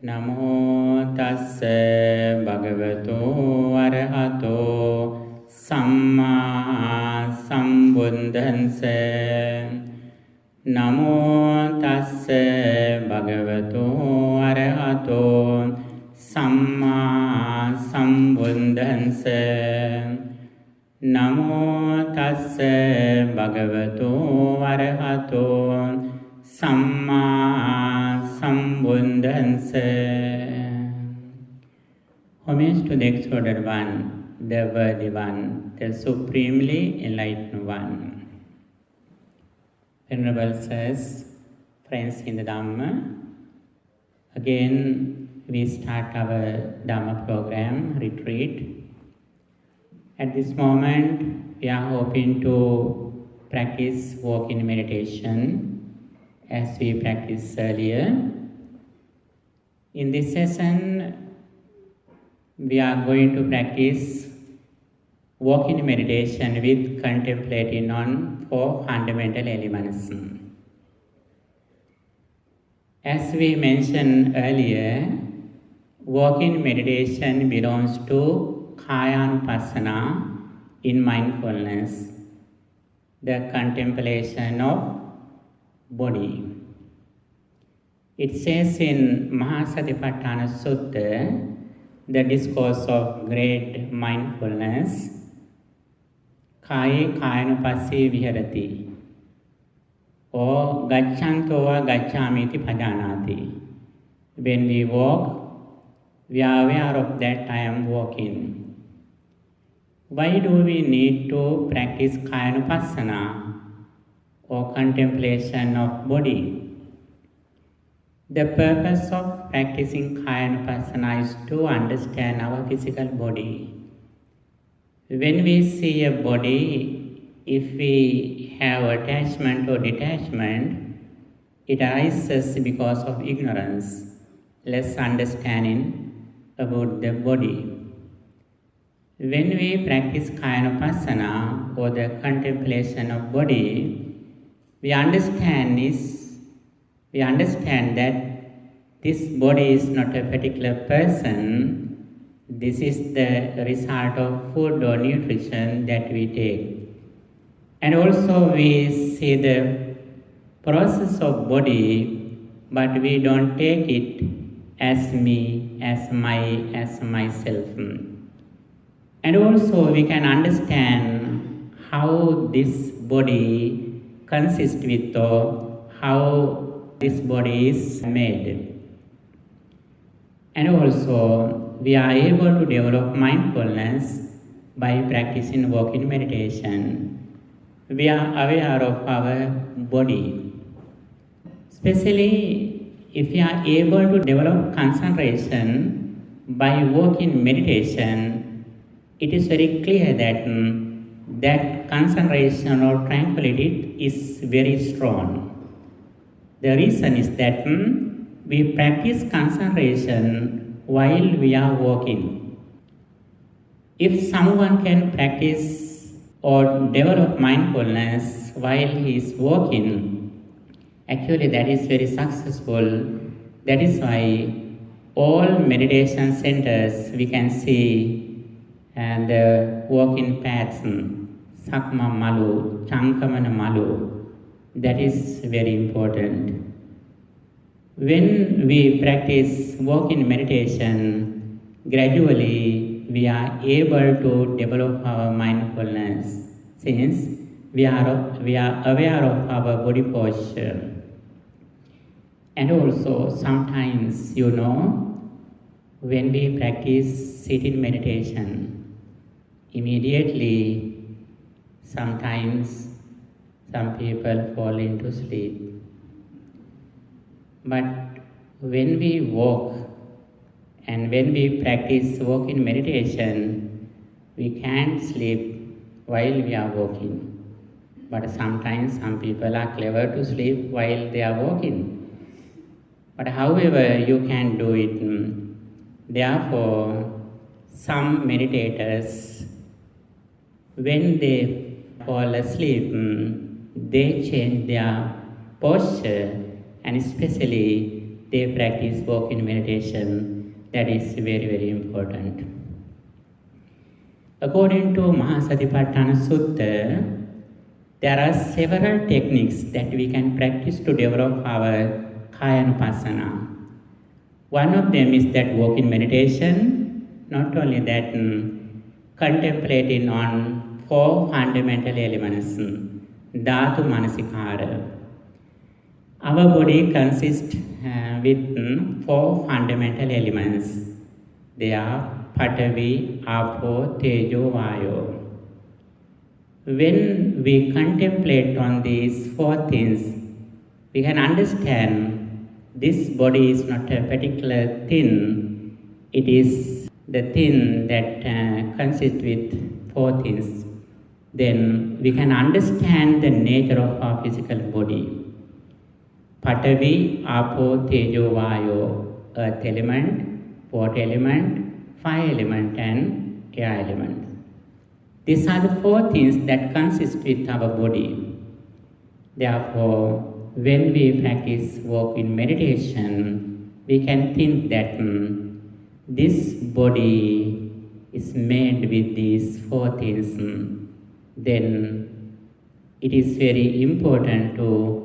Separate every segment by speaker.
Speaker 1: Namo tassa bhagavato arahato samma sambuddhassa. Namo tassa bhagavato arahato samma sambuddhassa. Namo tassa bhagavato arahato samma sambuddhassa. Homage to the Exalted One, the Worthy One, the Supremely Enlightened One. Venerable Sirs, friends in the Dhamma, again we start our Dhamma program, retreat. At this moment, we are hoping to practice walking meditation as we practiced earlier. In this session, we are going to practice walking meditation with contemplating on 4 fundamental elements. As we mentioned earlier, walking meditation belongs to Kayanupassana in mindfulness, the contemplation of body. It says in Mahasatipatthana Sutta, the discourse of great mindfulness, Kaye Kayanupasse Viharati, or Gacchanto va Gacchamiti Pajanati. When we walk, we are aware of that I am walking. Why do we need to practice Kayanupassana or contemplation of body? The purpose of practicing Kayanupassana is to understand our physical body. When we see a body, if we have attachment or detachment, it arises because of ignorance, less understanding about the body. When we practice Kayanupassana or the contemplation of body, we understand that this body is not a particular person. This is the result of food or nutrition that we take. And also we see the process of body, but we don't take it as me, as myself. And also we can understand how this body consists with or how this body is made. And also we are able to develop mindfulness by practicing walking meditation. We are aware of our body. Especially if we are able to develop concentration by walking meditation, it is very clear that that concentration or tranquility is very strong. The reason is that we practice concentration while we are walking. If someone can practice or develop mindfulness while he is walking, actually that is very successful. That is why all meditation centers we can see and the walking paths, Sakma Malu, Chankamana Malu, that is very important. When we practice walking meditation, gradually we are able to develop our mindfulness since we are aware of our body posture. And also sometimes, when we practice sitting meditation, immediately sometimes some people fall into sleep. But when we walk and when we practice walking meditation, we can't sleep while we are walking. But sometimes some people are clever to sleep while they are walking. But however, you can do it. Therefore, some meditators, when they fall asleep, they change their posture, and especially they practice walking meditation. That is very, very important. According to Mahasatipatthana Sutta, there are several techniques that we can practice to develop our Kayanupassana. One of them is that walking meditation. Not only that, contemplating on four fundamental elements, Dhatu Manasikara. Our body consists with four fundamental elements. They are Patavi, Apo, Tejo, Vayo. When we contemplate on these four things, we can understand this body is not a particular thing. It is the thing that consists with four things. Then we can understand the nature of our physical body. Patavi, Apo, Tejo, Vayo, earth element, water element, fire element and air element. These are the four things that consist with our body. Therefore, when we practice walking meditation, we can think that this body is made with these four things. Then it is very important to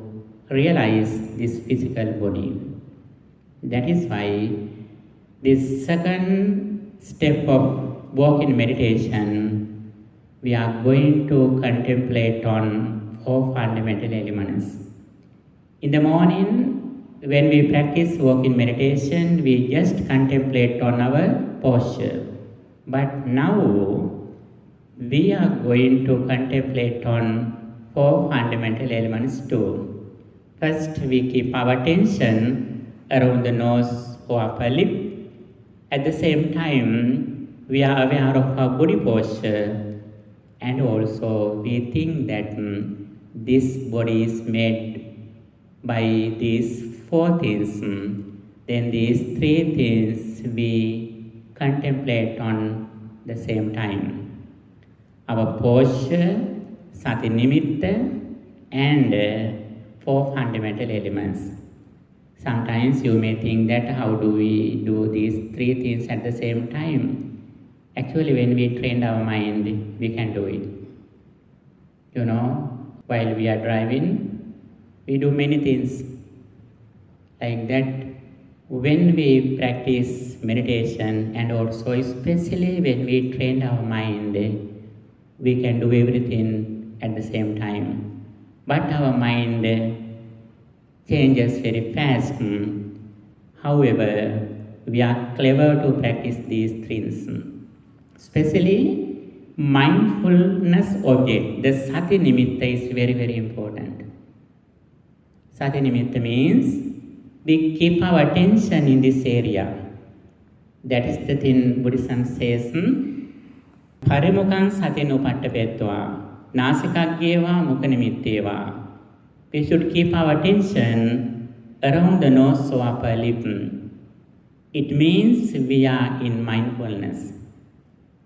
Speaker 1: realize this physical body. That is why this second step of walking meditation, we are going to contemplate on four fundamental elements. In the morning, when we practice walking meditation, we just contemplate on our posture. But now, we are going to contemplate on four fundamental elements too. First, we keep our attention around the nose or upper lip. At the same time, we are aware of our body posture, and also we think that this body is made by these four things. Then these three things we contemplate on the same time. Our posture, sati nimitta, and four fundamental elements. Sometimes you may think that how do we do these three things at the same time? Actually, when we train our mind, we can do it. While we are driving, we do many things like that. When we practice meditation, and also especially when we train our mind, we can do everything at the same time. But our mind changes very fast. However, we are clever to practice these things. Especially mindfulness object, the sati nimitta is very, very important. Sati nimitta means we keep our attention in this area. That is the thing Buddhism says, Parimukhaṃ sati nupaṭṭapetva, nasikaggyeva mukha nimitteva. We should keep our attention around the nose or upper lip. It means we are in mindfulness.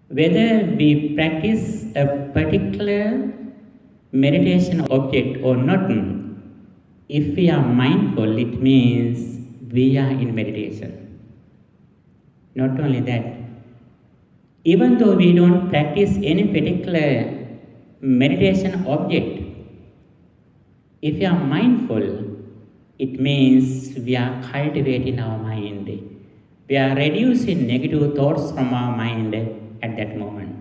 Speaker 1: Whether we practice a particular meditation object or not, if we are mindful, it means we are in meditation. Not only that, even though we don't practice any particular meditation object, if we are mindful, it means we are cultivating our mind. We are reducing negative thoughts from our mind at that moment.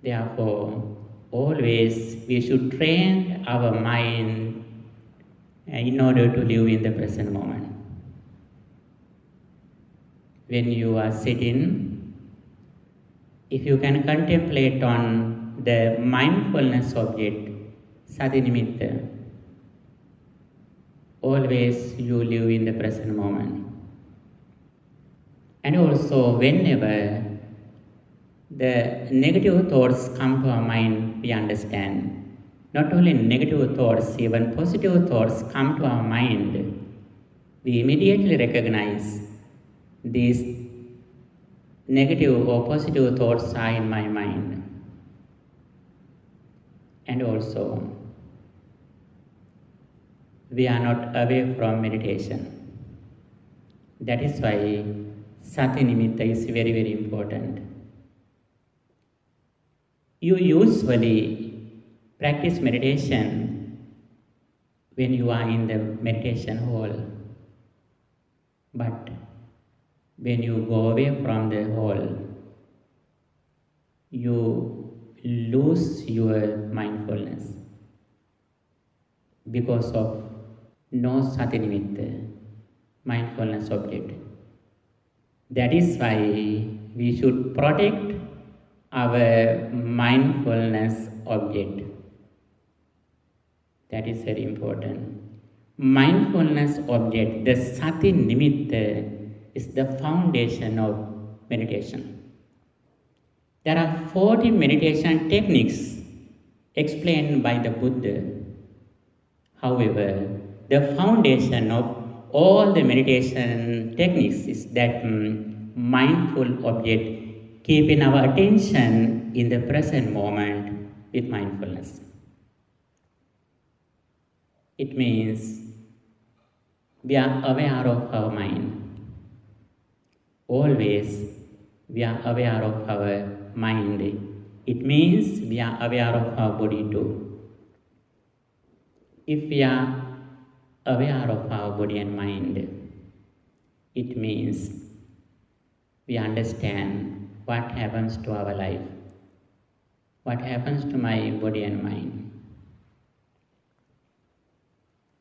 Speaker 1: Therefore, always we should train our mind in order to live in the present moment. When you are sitting, if you can contemplate on the mindfulness object, sati nimitta, always you live in the present moment. And also, whenever the negative thoughts come to our mind, we understand. Not only negative thoughts, even positive thoughts come to our mind. We immediately recognize these negative or positive thoughts are in my mind. And also, we are not away from meditation. That is why Sati Nimitta is very, very important. You usually practice meditation when you are in the meditation hall. But when you go away from the hall, you lose your mindfulness because of no Sati Nimitta, mindfulness object. That is why we should protect our mindfulness object. That is very important. Mindfulness object, the Sati Nimitta, is the foundation of meditation. There are 40 meditation techniques explained by the Buddha. However, the foundation of all the meditation techniques is that mindful object, keeping our attention in the present moment with mindfulness. It means we are aware of our mind. Always we are aware of our mind. It means we are aware of our body too. If we are aware of our body and mind, it means we understand what happens to our life, what happens to my body and mind.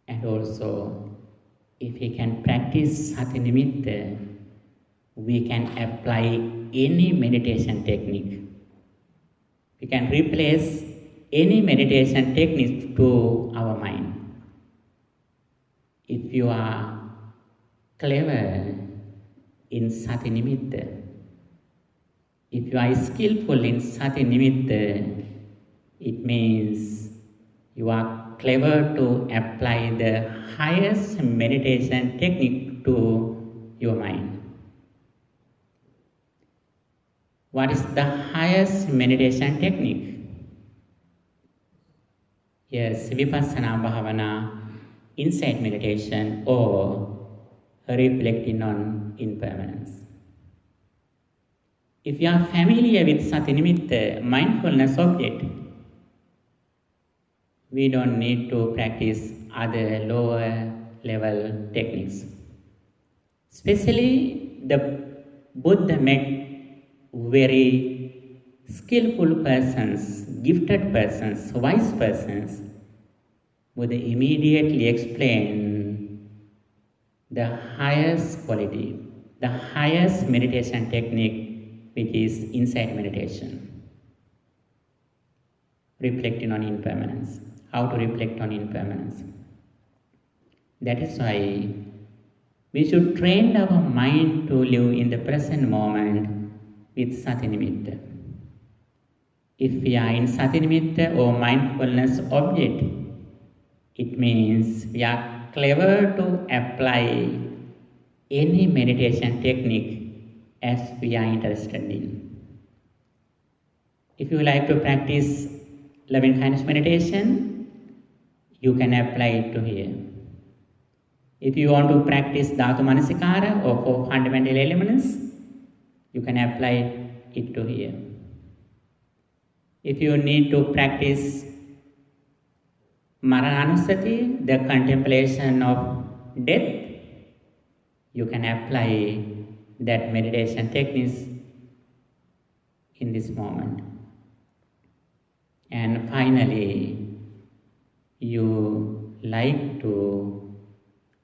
Speaker 1: And also, if we can practice Sati Nimitta, we can apply any meditation technique. We can replace any meditation technique to our mind. If you are clever in Sati Nimitta, if you are skillful in Sati Nimitta, it means you are clever to apply the highest meditation technique to your mind. What is the highest meditation technique? Yes, Vipassana Bhavana, insight meditation, or reflecting on impermanence. If you are familiar with Sati Nimitta, mindfulness object, we don't need to practice other lower level techniques. Especially the Buddha met very skillful persons, gifted persons, wise persons. Buddha immediately explained the highest quality, the highest meditation technique, which is insight meditation. Reflecting on impermanence. How to reflect on impermanence. That is why we should train our mind to live in the present moment with Sati Nimitta. If we are in Sati Nimitta or mindfulness object, it means we are clever to apply any meditation technique as we are interested in. If you like to practice loving kindness meditation, you can apply it to here. If you want to practice Dhatu Manasikara or 4 fundamental elements, you can apply it to here. If you need to practice Marananusati, the contemplation of death, you can apply that meditation techniques in this moment. And finally, you like to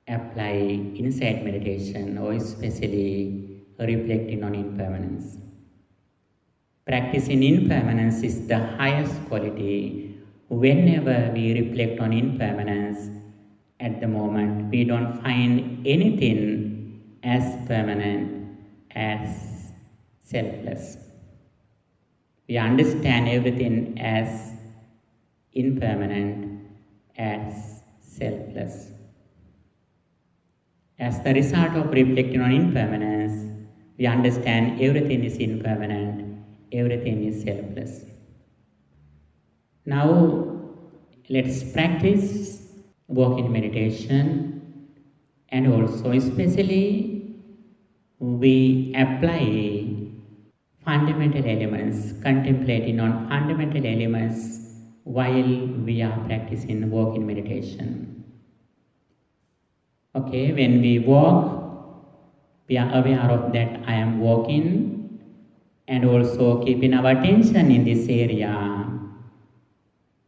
Speaker 1: apply insight meditation or especially reflecting on impermanence. Practicing impermanence is the highest quality. Whenever we reflect on impermanence, at the moment we don't find anything as permanent as selfless. We understand everything as impermanent, as selfless. As the result of reflecting on impermanence, we understand everything is impermanent, everything is selfless. Now, let's practice walk in meditation, and also especially we apply fundamental elements, contemplating on fundamental elements while we are practicing walk in meditation. Okay, when we walk, we are aware of that I am walking, and also keeping our attention in this area.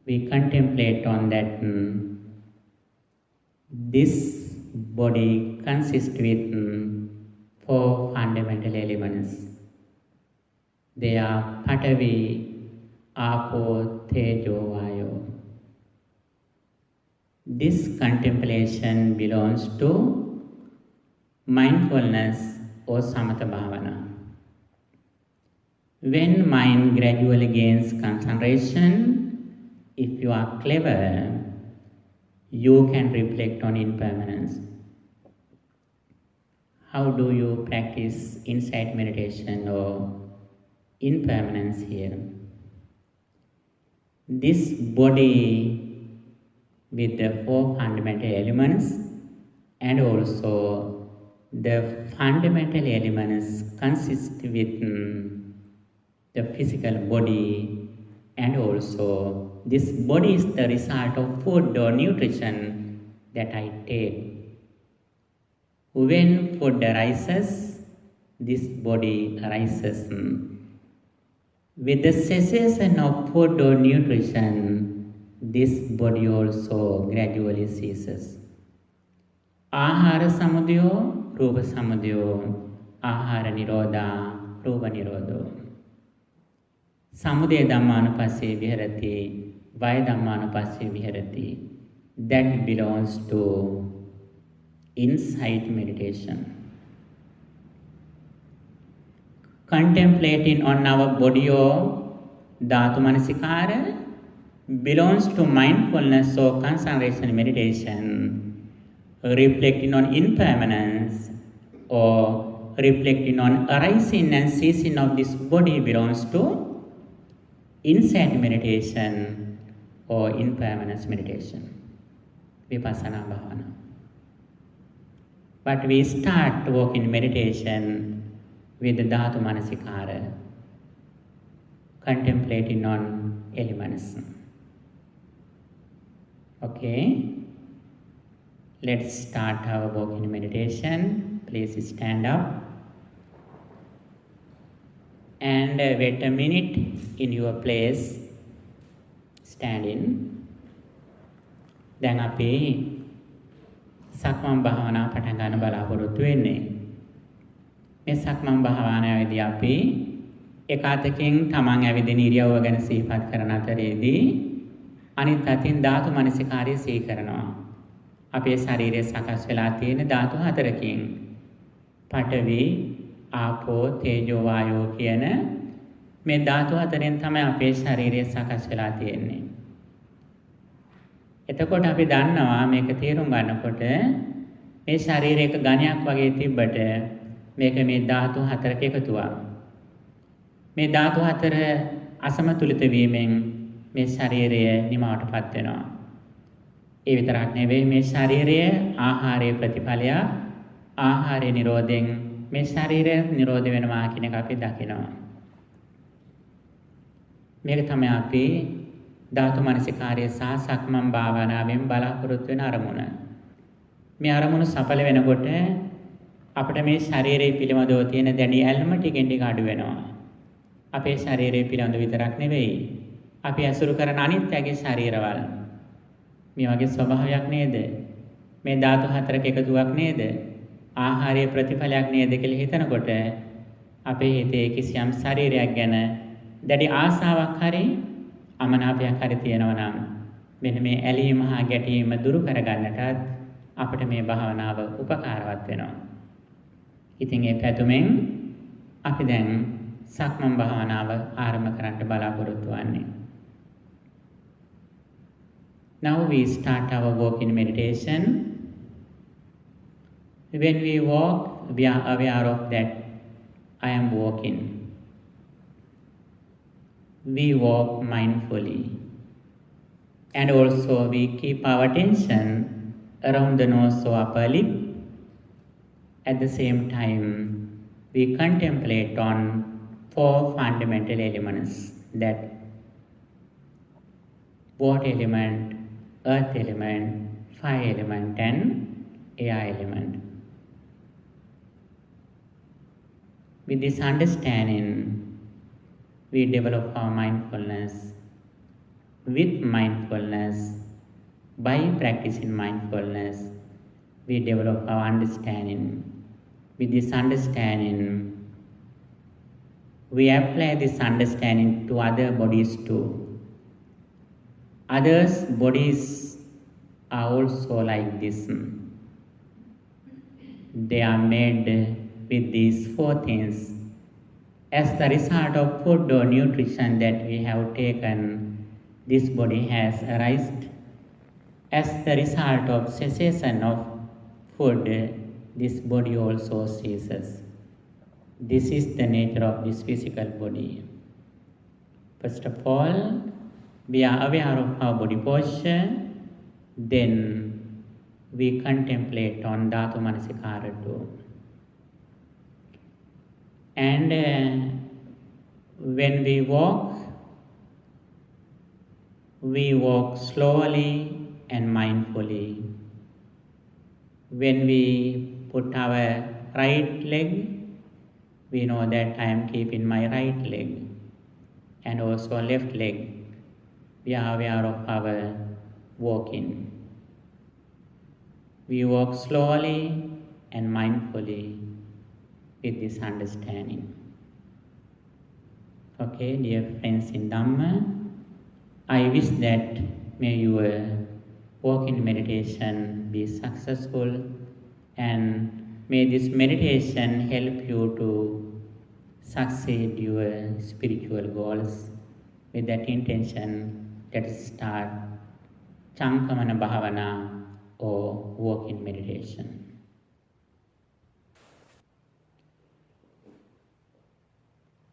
Speaker 1: We contemplate on that this body consists with four fundamental elements. They are Patavi, Apo, Tejo, Vayo. This contemplation belongs to mindfulness or Samatha Bhavana. When mind gradually gains concentration, if you are clever, you can reflect on impermanence. How do you practice insight meditation or impermanence here? This body with the four fundamental elements and also the fundamental elements consist with the physical body, and also this body is the result of food or nutrition that I take. When food arises, this body arises. With the cessation of food or nutrition, this body also gradually ceases. Ahara samudyo, rupa samudyo, ahara nirodha, rupa nirodho. Samudaya dhammanupasse viharati, vaya dhammanupasse viharati. That belongs to insight meditation. Contemplating on our body or dhatu manasikara belongs to mindfulness or concentration meditation. Reflecting on impermanence or reflecting on arising and ceasing of this body belongs to insight meditation or impermanence meditation, vipassana bhavana. But we start walking meditation with the dhatu manasikara, contemplating on elements. Okay, let's start our walking meditation. Please stand up and wait a minute in your place, standing. Then අපි සක්මන් භාවනාව පටන් ගන්න බලාපොරොත්තු වෙන්නේ. මේ සක්මන් භාවනාවේදී අපි එකාතකින් තමන් ඇවිදින ඉරියව්ව ගැන සිහිපත් කරන අතරේදී අනිත් අතින් ධාතු මනසිකාරය සිහි කරනවා. අපේ ශරීරය සකස් වෙලා තියෙන ධාතු හතරකින්. පඨවි, ආපෝ, තේජෝ, වායෝ කියන මේ ධාතු හතරෙන් තමයි අපේ ශරීරය සකස් වෙලා තියෙන්නේ. එතකොට අපි දන්නවා මේක තේරුම් ගන්නකොට මේ ශරීරයක ඝණයක් වගේ තිබ්බට මේක මේ ධාතු හතරක එකතුවක්. මේ ධාතු හතර අසමතුලිත වීමෙන් මේ ශරීරය නිමාවටපත් වෙනවා. ඒ විතරක් නෙවෙයි මේ ශරීරය ආහාරයේ ප්‍රතිඵලයක්. ආහාරයේ නිරෝධයෙන් මේ ශරීරය නිරෝධ වෙනවා කියන එක අපි දකිනවා. මේක තමයි අපි ධාතු මනසිකාරයේ සහ සක්මන් භාවනාවෙන් බලාපොරොත්තු වෙන අරමුණ. මේ අරමුණ සඵල වෙනකොට අපිට මේ ශරීරය පිළිබඳව තියෙන දැඩි ඇල්ම ටිකෙන් ටික අඩු වෙනවා. අපේ ශරීරය පිළිබඳව විතරක් නෙවෙයි අපි අසුරු කරන අනිත් ඇගේ ශරීරවල මේ වගේ ස්වභාවයක් නේද? මේ ධාතු හතරක එකතුවක් නේද? ආහාරයේ ප්‍රතිඵලයක් නේද කියලා හිතනකොට අපේ හිතේ කිසියම් ශරීරයක් ගැන දැඩි ආසාවක් හරි අමනාපයක් හරි තියෙනවා නම් මෙන්න මේ ඇලීම හා ගැටීම දුරු කරගන්නටත් අපිට මේ භාවනාව උපකාරවත් වෙනවා. ඉතින් ඒ පැතුමෙන් අපි දැන් සක්මන් භාවනාව ආරම්භ කරන්න බලාපොරොත්තු වෙන්නේ. Now we start our walking meditation. When we walk, we are aware of that I am walking. We walk mindfully. And also we keep our attention around the nose or upper lip. At the same time, we contemplate on four fundamental elements, that water element, earth element, fire element, and air element. With this understanding, we develop our mindfulness. With mindfulness, by practicing mindfulness, we develop our understanding. With this understanding, we apply this understanding to other bodies too. Others' bodies are also like this. They are made with these four things. As the result of food or nutrition that we have taken, this body has arisen. As the result of cessation of food, this body also ceases. This is the nature of this physical body. First of all, we are aware of our body posture, then we contemplate on Dhatu Manasikara too. And when we walk slowly and mindfully. When we put our right leg, we know that I am keeping my right leg, and also left leg. We are aware of our walking. We walk slowly and mindfully with this understanding. Okay, dear friends in Dhamma, I wish that may your walking meditation be successful, and may this meditation help you to succeed your spiritual goals. With that intention, let us start Chankamana Bhavana or walking meditation.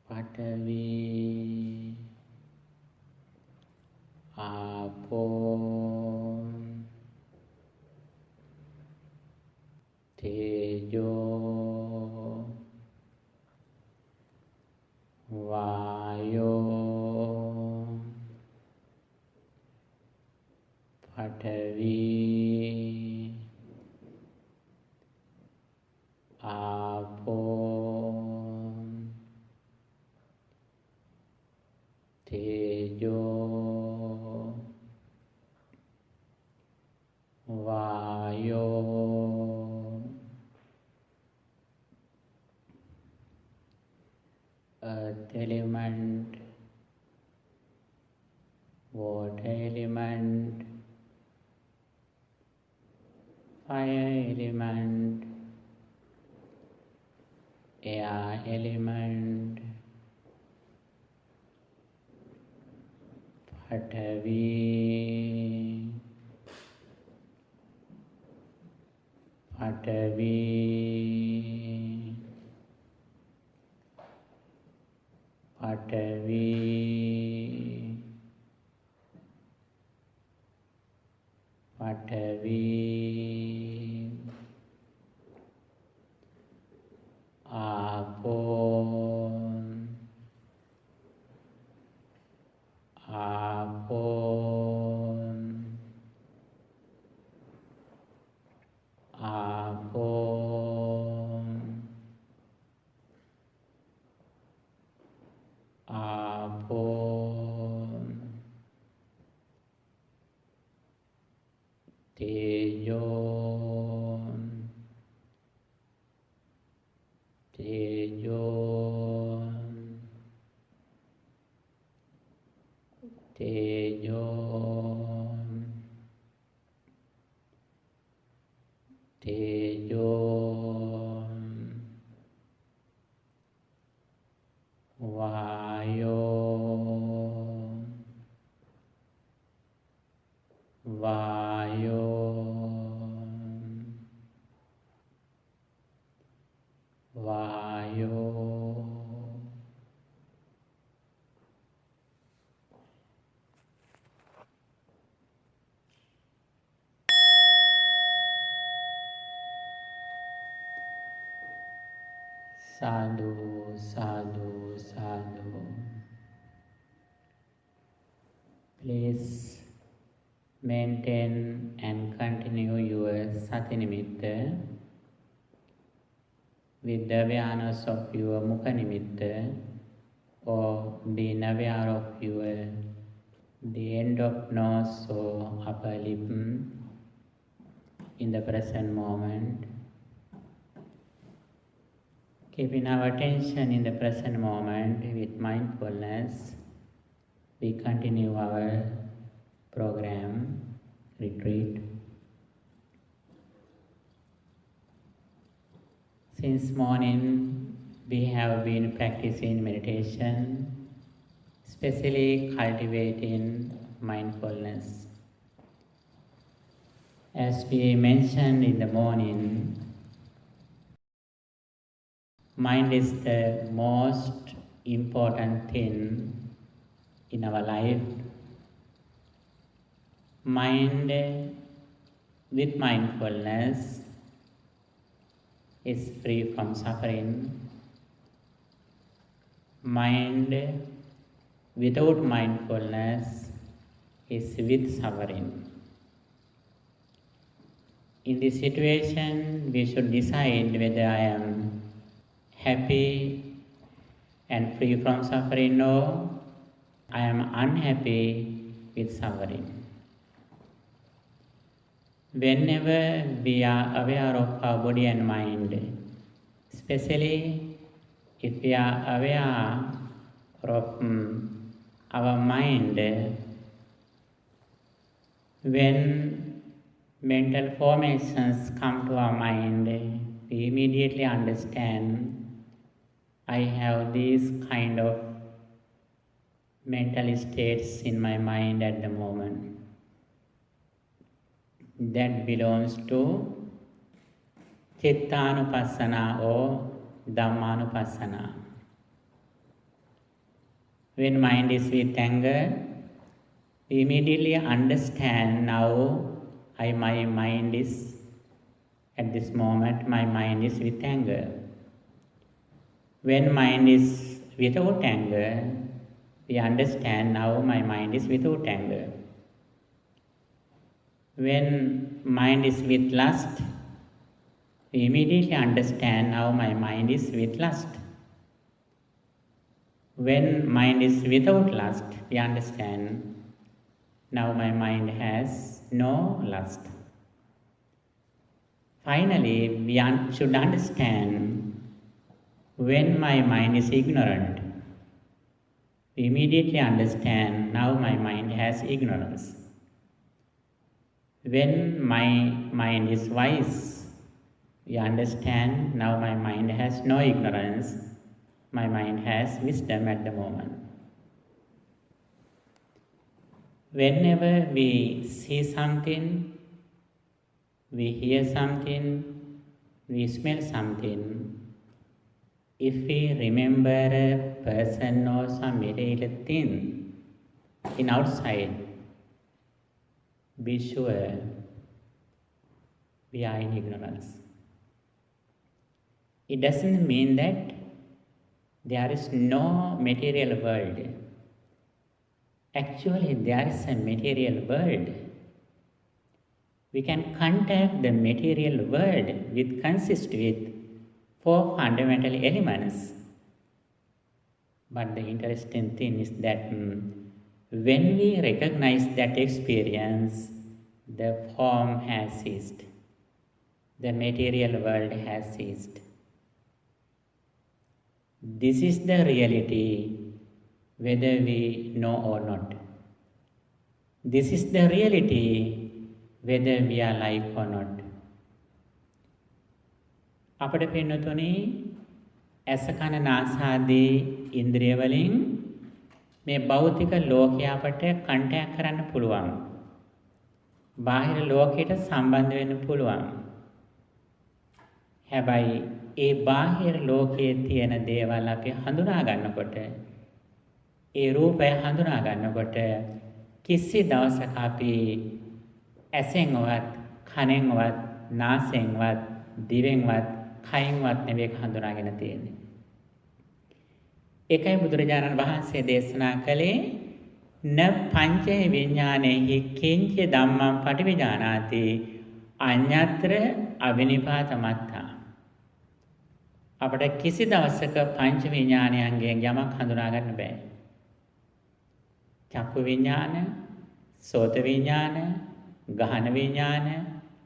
Speaker 1: Patavi Apo Tejo Vayo Patavi Apo Tejo Vayo Earth element, water element, fire element, air element, Patavi, Patavi, Patavi, Patavi, Apo, Apo, Apo, Apo, Tejo, Tejo, Tejo, Tejo, Vayo, Vayo, Vayo, Sadhu, sadhu, sadhu. Please maintain and continue your sati nimitta with the awareness of your mukha nimitta, or being aware of the end of nose or upper lip in the present moment. Keeping our attention in the present moment with mindfulness, we continue our program, retreat. Since morning, we have been practicing meditation, especially cultivating mindfulness. As we mentioned in the morning, mind is the most important thing in our life. Mind with mindfulness is free from suffering. Mind without mindfulness is with suffering. In this situation, we should decide whether I am happy and free from suffering, or I am unhappy with suffering. Whenever we are aware of our body and mind, especially if we are aware of our mind, when mental formations come to our mind, we immediately understand I have these kind of mental states in my mind at the moment. That belongs to Chittanupassana or Dhammanupassana. When mind is with anger, we immediately understand now my mind is, at this moment, my mind is with anger. When mind is without anger, we understand now my mind is without anger. When mind is with lust, we immediately understand now my mind is with lust. When mind is without lust, we understand now my mind has no lust. Finally, we should understand when my mind is ignorant, we immediately understand now my mind has ignorance. When my mind is wise, we understand now my mind has no ignorance, my mind has wisdom at the moment. Whenever we see something, we hear something, we smell something, if we remember a person or some material thing in outside, be sure we are in ignorance. It doesn't mean that there is no material world. Actually, there is a material world. We can contact the material world which consists with 4 fundamental elements. But the interesting thing is that when we recognize that experience, the form has ceased. The material world has ceased. This is the reality, whether we know or not. This is the reality, whether we are alive or not. අපට පින්නතුනි ඇස කන නාසාදී ඉන්ද්‍රිය වලින් මේ භෞතික ලෝකය අපට කන්ටැක්ට් කරන්න පුළුවන්. බාහිර ලෝකයට සම්බන්ධ වෙන්න පුළුවන්. හැබැයි ඒ බාහිර ලෝකයේ තියෙන දේවල් අපි හඳුනා ගන්නකොට, ඒ රූපය හඳුනා ගන්නකොට කිසි දවසක අපි ඇසෙන්වත්, කනෙන්වත්, නාසයෙන්වත්, දිවෙන්වත්, කයින්වත් නෙවෙයි හඳුනාගෙන තියෙන්නේ. එකයි බුදුරජාණන් වහන්සේ දේශනා කළේ න පංචේ විඥානේහි කිංච ධම්මං පටිවිජානාති අඤ්ඤත්‍ර අවිනිපාතමත්තා. අපට කිසි දවසක පංච විඥානයන්ගෙන් යමක් හඳුනා ගන්න බෑ. චක්කු විඥාන, සෝත විඥාන, ගහන විඥාන,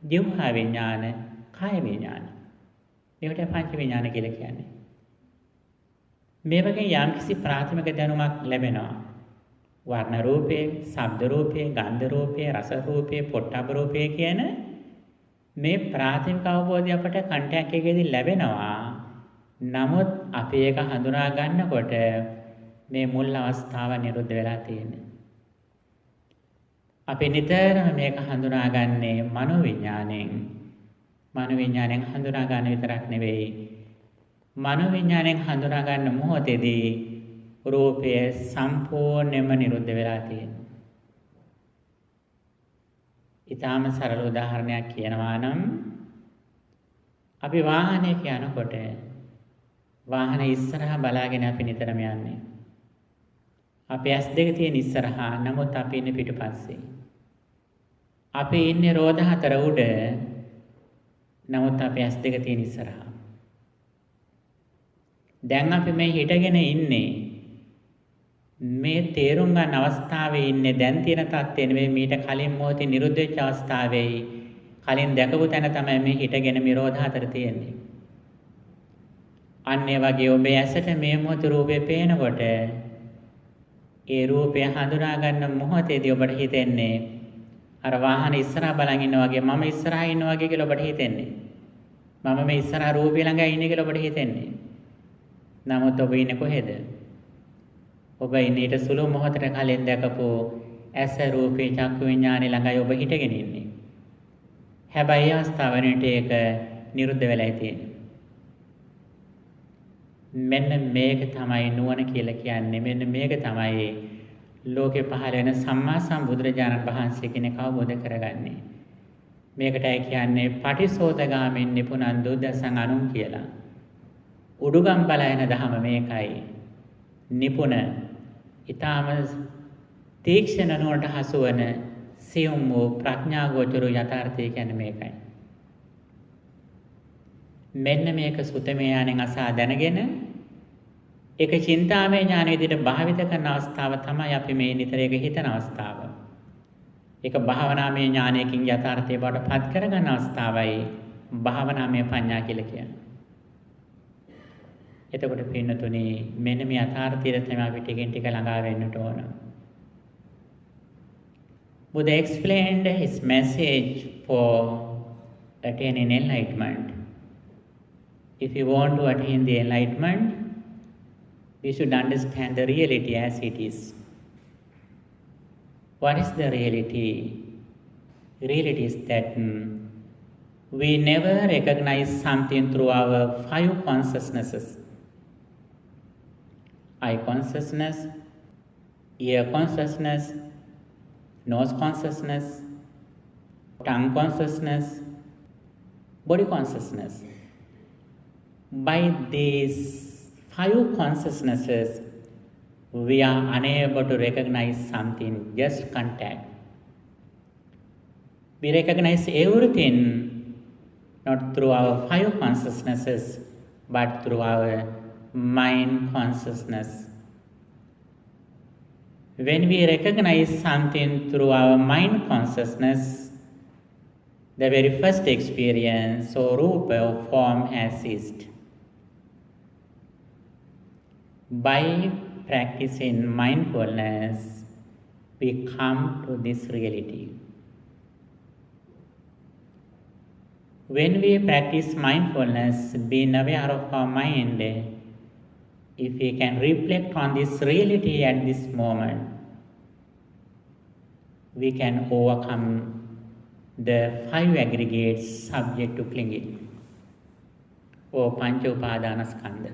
Speaker 1: જીවහා විඥාන, කාය විඥාන. මේවට පංච විඥාන කියලා කියන්නේ. මේ වගේ යම්කිසි ප්‍රාථමික දැනුමක් ලැබෙනවා. වර්ණ රූපේ, ශබ්ද රූපේ, ගන්ධ රූපේ, රස රූපේ, පොට්ටබ්බ රූපේ කියන මේ ප්‍රාථමික අවබෝධය අපට කන්ටැක්ට් එකේදී ලැබෙනවා. නමුත් අපි ඒක හඳුනා ගන්නකොට මේ මුල් අවස්ථාව නිරුද්ධ වෙලා තියෙනවා. අපි නිතරම මේක හඳුනාගන්නේ මනෝවිඥාණයෙන්. මනෝවිඥාණයෙන් හඳුනා ගන්න විතරක් නෙවෙයි. මනෝවිඥාණයෙන් හඳුනා ගන්න මොහොතේදී රූපය සම්පූර්ණයෙන්ම නිරුද්ධ වෙලා තියෙනවා. ඊටාම සරල උදාහරණයක් කියනවා නම් අපි වාහනයක යනකොට වාහනේ ඉස්සරහා බලාගෙන අපි නිතරම යන්නේ. අපේ ඇස් දෙක තියෙන ඉස්සරහා, නමුත් අපි ඉන්නේ පිටුපස්සේ. අපි ඉන්නේ රෝද හතර උඩ, නමුත් අපේ ඇස් දෙක තියෙන ඉස්සරහා. දැන් අපි මේ හිටගෙන ඉන්නේ මේ තේරුම් ගන්න අවස්ථාවේ ඉන්නේ දැන් තියෙන තත්ත්වය නෙවෙයි, මීට කලින් මොහොතේ නිරුද්ධ වෙච්ච අවස්ථාවේ කලින් දැකපු තැන තමයි මේ හිටගෙන මේ රෝද හතර තියෙන්නේ. අන්න ඒ වගේ ඔබේ ඇසට මේ මොහොතේ රූපේ පේනකොට ඒ රූපය හඳුනා ගන්න මොහොතේදී ඔබට හිතෙන්නේ අර වාහන ඉස්සරහා බලන් ඉන්නා වගේ, මම ඉස්සරහා ඉන්නා වගේ කියලා ඔබට හිතෙන්නේ. මම මේ ඉස්සරහා රූපය ළඟ ඉන්නේ කියලා ඔබට හිතෙන්නේ. නමුත් ඔබ ඉන්නේ කොහෙද? ඔබ ඉන්නේ ඊට සුළු මොහොතකට කලින් දැකපු ඇස රූපේ චක්කු විඥානේ ළඟයි ඔබ හිටගෙන ඉන්නේ. හැබැයි අවස්ථාවනට ඒක නිරුද්ධ වෙලා තියෙන්නේ. මෙන්න මේක තමයි නුවණ කියලා කියන්නේ. මෙන්න මේක තමයි ලෝකේ පහළ වෙන සම්මා සම්බුදුරජාණන් වහන්සේ කෙනෙක් අවබෝධ කරගන්නේ. මේකටයි කියන්නේ පටිසෝතගාමින් නිපුණං දුද්දසං අනුන් කියලා. උඩුගම් බලයන දහම මේකයි. නිපුණ ඊටාම තීක්ෂණ නුවණට හසු වන සියුම් වූ ප්‍රඥා ගෝචර යථාර්ථය කියන්නේ මේකයි. මෙන්න මේක සුතමේ ඥාණයෙන් අසා දැනගෙන ඒක චින්තාමය ඥාන විදිහට භාවිත කරන අවස්ථාව තමයි අපි මේ නිතර ඒක හිතන අවස්ථාව. ඒක භාවනාමය ඥානයකින් යථාර්ථය බවට පත් කරගන්න අවස්ථාවයි භාවනාමය ප්‍රඥා කියලා කියන්නේ. එතකොට පින්නතුනි මෙන්න මේ යථාර්ථයට තමයි අපි ටිකෙන් ටික ළඟා වෙන්නට ඕන. Buddha explained his message for attaining enlightenment. If you want to attain the enlightenment, we should understand the reality as it is. What is the reality? Reality is that we never recognize something through our five consciousnesses. Eye consciousness, ear consciousness, nose consciousness, tongue consciousness, body consciousness. By these five consciousnesses, we are unable to recognize something, just contact. We recognize everything not through our five consciousnesses, but through our mind consciousness. When we recognize something through our mind consciousness, the very first experience or rupa or form has ceased. By practicing mindfulness, we come to this reality. When we practice mindfulness, being aware of our mind, if we can reflect on this reality at this moment, we can overcome the five aggregates subject to clinging, or Pancha Upadanaskandha.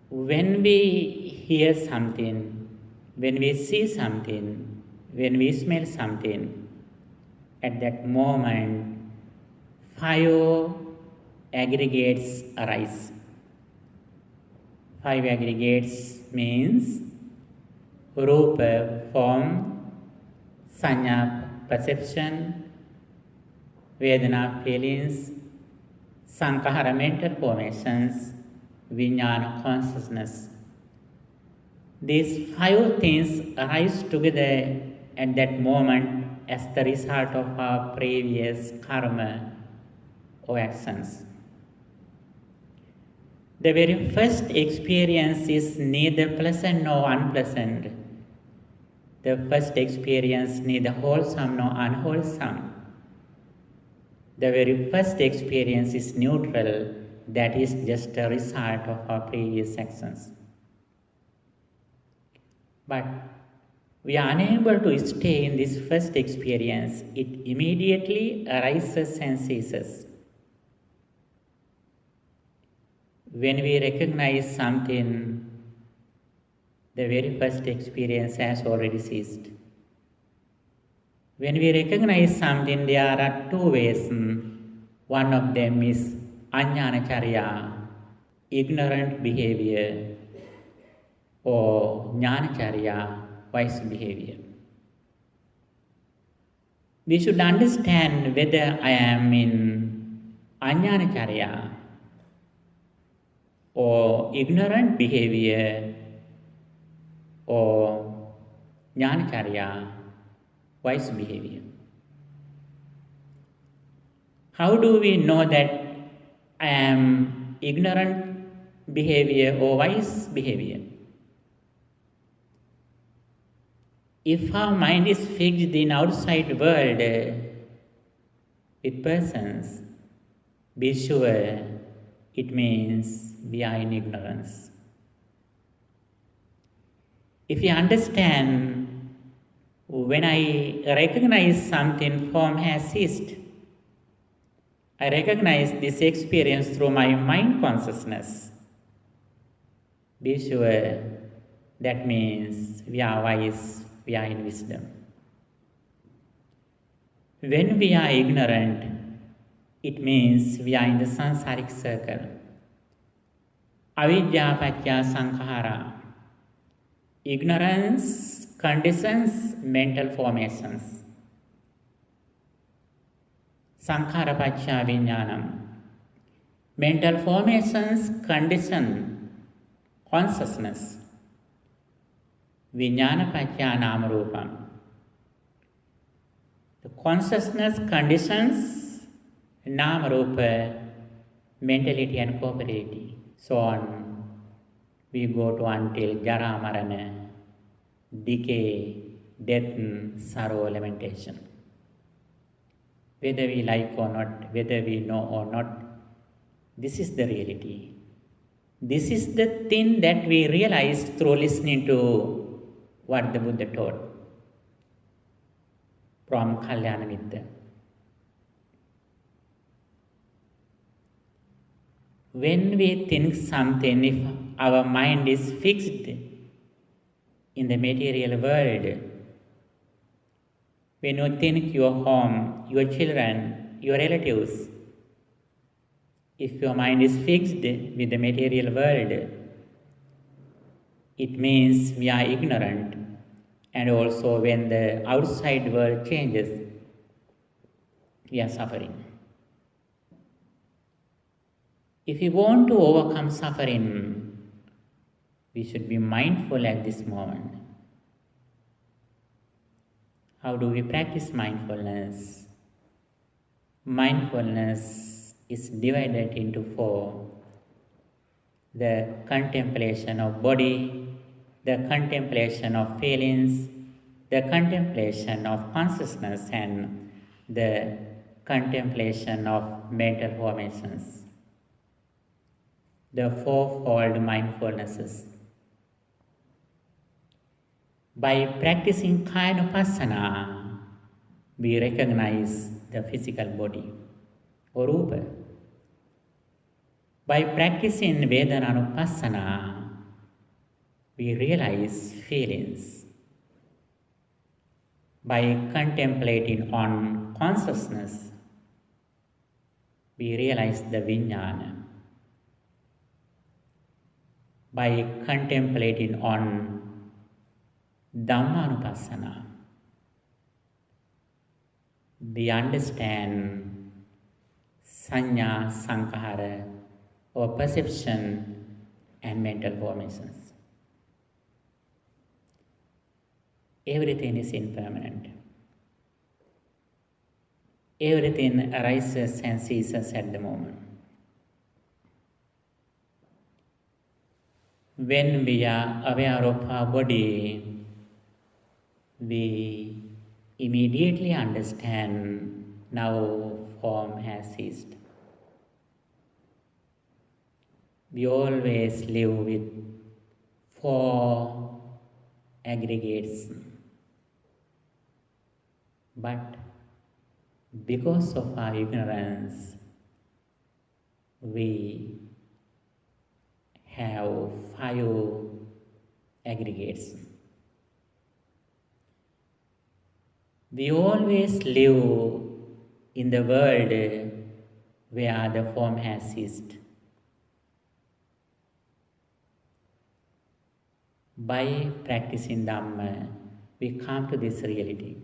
Speaker 1: When we hear something, when we see something, when we smell something, at that moment, five aggregates arise. Five aggregates means Rupa, form, Sanya, perception, Vedana, feelings, Sankhara, mental formations, Vijnana, consciousness. These five things arise together at that moment as the result of our previous karma or actions. The very first experience is neither pleasant nor unpleasant. The first experience neither wholesome nor unwholesome. The very first experience is neutral, that is just a result of our previous actions. But we are unable to stay in this first experience. It immediately arises and ceases. When we recognize something, the very first experience has already ceased. When we recognize something, there are two ways. One of them is Ajnanacharya, ignorant behavior, or Jnanacharya, wise behavior. We should understand whether I am in Ajnanacharya or ignorant behavior or Jnanacharya, wise behavior. How do we know that I am ignorant behavior or wise behavior? If our mind is fixed in outside world with persons, be sure it means we are in ignorance. If you understand, when I recognize something, form has ceased. I recognize this experience through my mind consciousness. Be sure that means we are wise, we are in wisdom. When we are ignorant, it means we are in the samsaric circle. Avidya patya sankhara. Ignorance conditions mental formations. Sankhara patya vijnanam. Mental formations condition consciousness. Vijnana patya nama rupam. The consciousness conditions nama rupa, mentality and corporeality. So on, we go to until jara marana, decay, death, sorrow, lamentation. Whether we like or not, whether we know or not, this is the reality. This is the thing that we realize through listening to what the Buddha taught from Kalyanamitta. When we think something, if our mind is fixed in the material world, when you think your home, your children, your relatives, if your mind is fixed with the material world, it means we are ignorant. And also when the outside world changes, we are suffering. If we want to overcome suffering, we should be mindful at this moment. How do we practice mindfulness? Mindfulness is divided into four. The contemplation of body, the contemplation of feelings, the contemplation of consciousness, and the contemplation of mental formations. The fourfold mindfulnesses. By practicing Kayanupassana, we recognize the physical body, or Rupa. By practicing Vedananupassana, we realize feelings. By contemplating on consciousness, we realize the Vijnana. by contemplating on Dhammanupassana, we understand sanya, sankhara, or perception and mental formations. Everything is impermanent. Everything arises and ceases at the moment. When we are aware of our body, we immediately understand now form has ceased. We always live with four aggregates, but because of our ignorance, we have five aggregates. We always live in the world where the form has ceased. By practicing Dhamma, we come to this reality.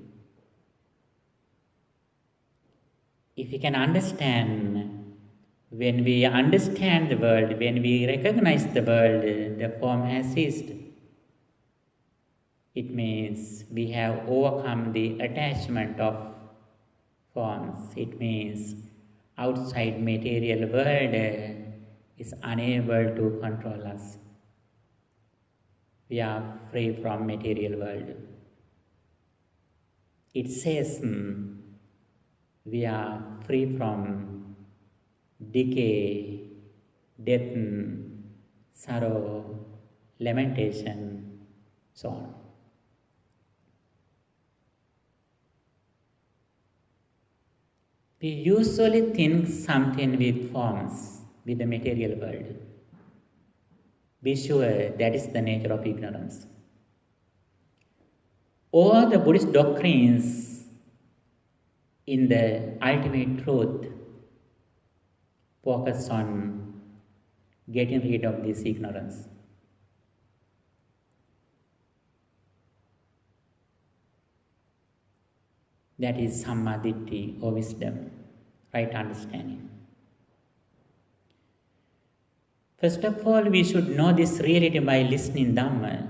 Speaker 1: If we can understand, when we understand the world, when we recognize the world, the form has ceased. It means we have overcome the attachment of forms. It means outside material world is unable to control us. We are free from material world. It says we are free from decay, death, sorrow, lamentation, so on. We usually think something with forms, with the material world. Be sure that is the nature of ignorance. All the Buddhist doctrines in the ultimate truth focus on getting rid of this ignorance. That is Sammaditthi or wisdom, right understanding. First of all, we should know this reality by listening Dhamma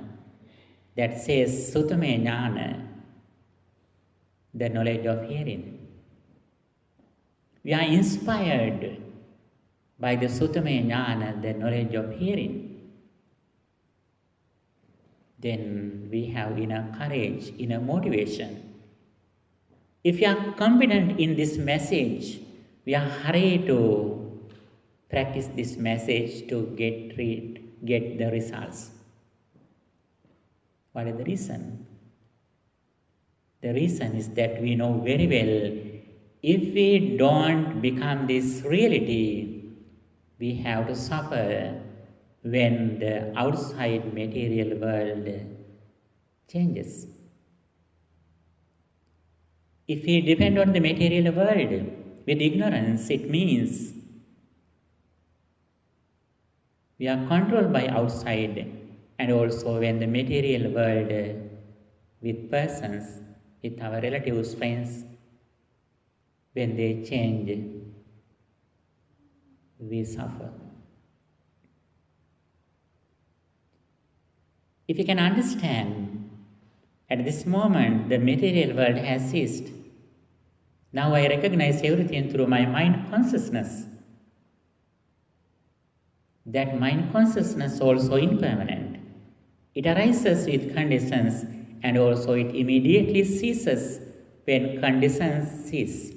Speaker 1: that says Sutame Jnana, the knowledge of hearing. We are inspired by the Sutame Jnana, the knowledge of hearing. Then we have inner courage, inner motivation. If we are confident in this message, we are hurried to practice this message to get the results. What is the reason? The reason is that we know very well, if we don't become this reality, we have to suffer when the outside material world changes. If we depend on the material world with ignorance, it means we are controlled by outside, and also when the material world with persons, with our relatives, friends, when they change, we suffer. If you can understand, at this moment the material world has ceased. Now I recognize everything through my mind consciousness. That mind consciousness also impermanent. It arises with conditions and also it immediately ceases when conditions cease.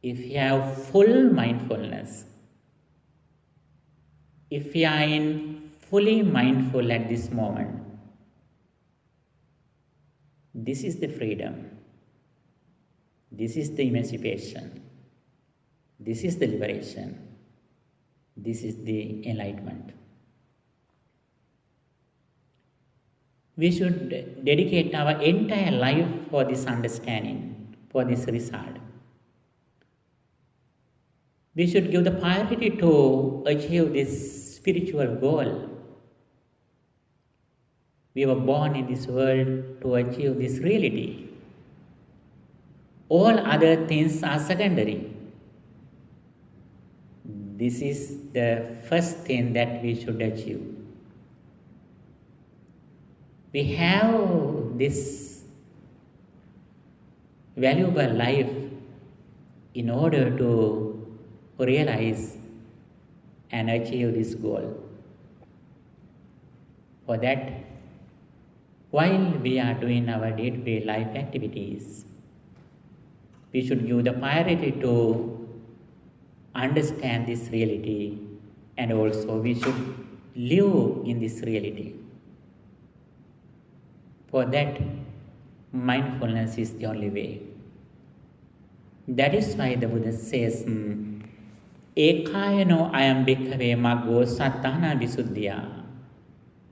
Speaker 1: If you have full mindfulness, if you are fully mindful at this moment, this is the freedom. This is the emancipation. This is the liberation. This is the enlightenment. We should dedicate our entire life for this understanding, for this result. We should give the priority to achieve this spiritual goal. We were born in this world to achieve this reality. All other things are secondary. This is the first thing that we should achieve. We have this valuable life in order to realize and achieve this goal. For that, while we are doing our day-to-day life activities, we should give the priority to understand this reality, and also we should live in this reality. For that, mindfulness is the only way. That is why the Buddha says, Ekayano ayam bhikkhave maggo sattana visuddhya.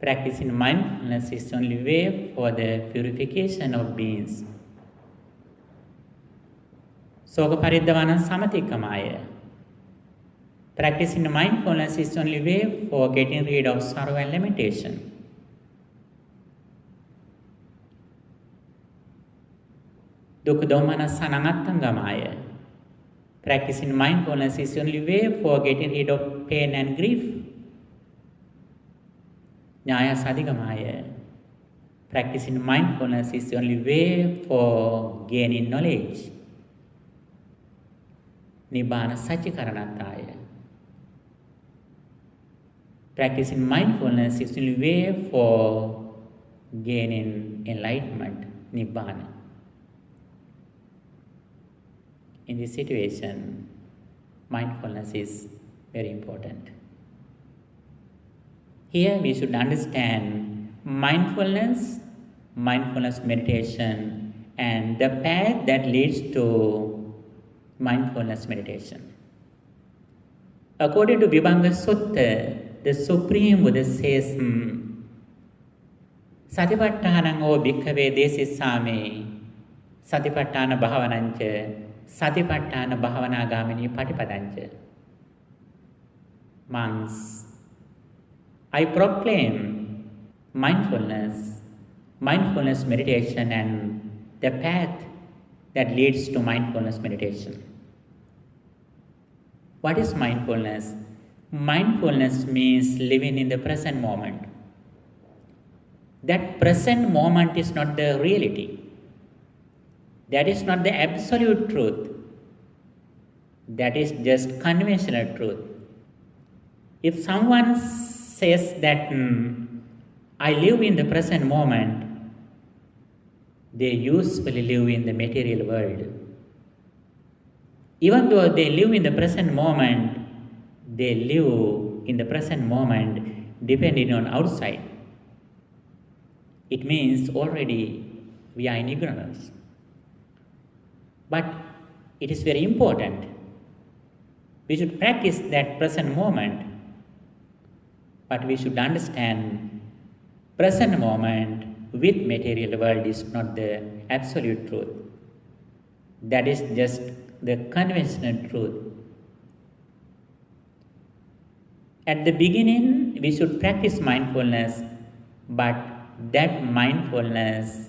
Speaker 1: Practicing mindfulness is the only way for the purification of beings. Soga paridhavana samatikkamaya. Practicing mindfulness is the only way for getting rid of sorrow and limitation. Dukkha domana sanangattangamaya. Practicing mindfulness is the only way for getting rid of pain and grief. Nyaya sadhigamaya. Practicing mindfulness is the only way for gaining knowledge. Nibbana satchikaranataya. Practicing mindfulness is the only way for gaining enlightenment, Nibbana. In this situation, mindfulness is very important. Here we should understand mindfulness meditation, and the path that leads to mindfulness meditation. According to Vibhanga Sutta, the Supreme Buddha says, Satipattanang o bhikkhave desissame, Satipatthana bhavanancha, Satipatthana bhavana gamini patipadancha. Monks, I proclaim mindfulness meditation, and the path that leads to mindfulness meditation. What is mindfulness? Mindfulness means living in the present moment. That present moment is not the reality. That is not the absolute truth. That is just conventional truth. If someone says that I live in the present moment, they usually live in the material world. Even though they live in the present moment, they live in the present moment depending on outside. It means already we are in ignorance. But it is very important. We should practice that present moment. But we should understand present moment with material world is not the absolute truth. That is just the conventional truth. At the beginning, we should practice mindfulness, but that mindfulness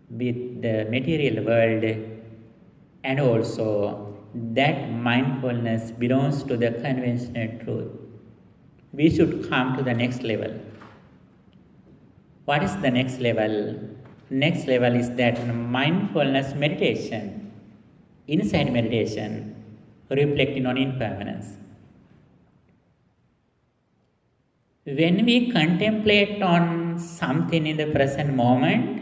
Speaker 1: with the material world, and also that mindfulness belongs to the conventional truth. We should come to the next level. What is the next level? Next level is that mindfulness meditation, insight meditation, reflecting on impermanence. When we contemplate on something in the present moment,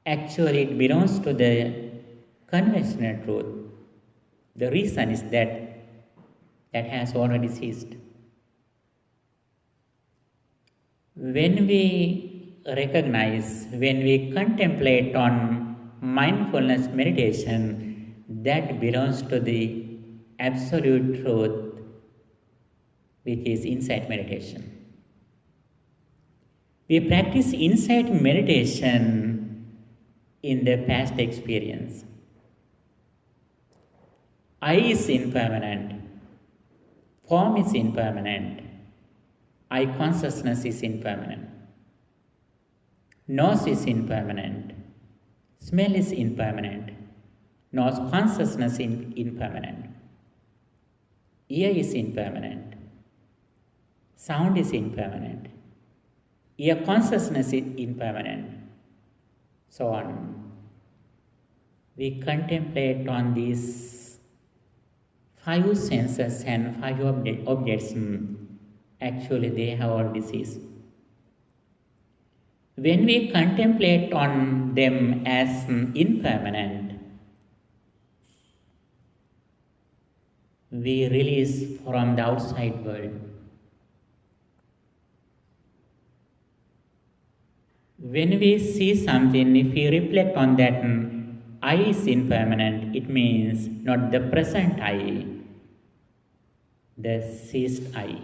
Speaker 1: actually it belongs to the conventional truth. The reason is that has already ceased. When we recognize, when we contemplate on mindfulness meditation, that belongs to the absolute truth, which is insight meditation. We practice insight meditation in the past experience. I is impermanent. Form is impermanent. Eye consciousness is impermanent. Nose is impermanent. Smell is impermanent. Nose consciousness is impermanent. Ear is impermanent. Sound is impermanent. Ear consciousness is impermanent. So on. We contemplate on these 5 senses and 5 objects. Actually, they have all disease. When we contemplate on them as impermanent, we release from the outside world. When we see something, if we reflect on that, I is impermanent, it means not the present I, the ceased I.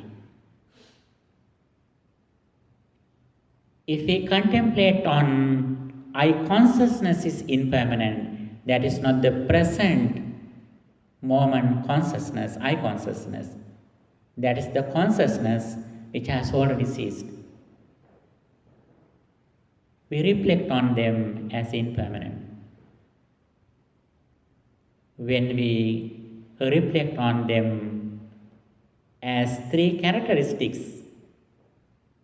Speaker 1: If we contemplate on I consciousness is impermanent, that is not the present moment consciousness, I consciousness. That is the consciousness which has already ceased. We reflect on them as impermanent. When we reflect on them as 3 characteristics,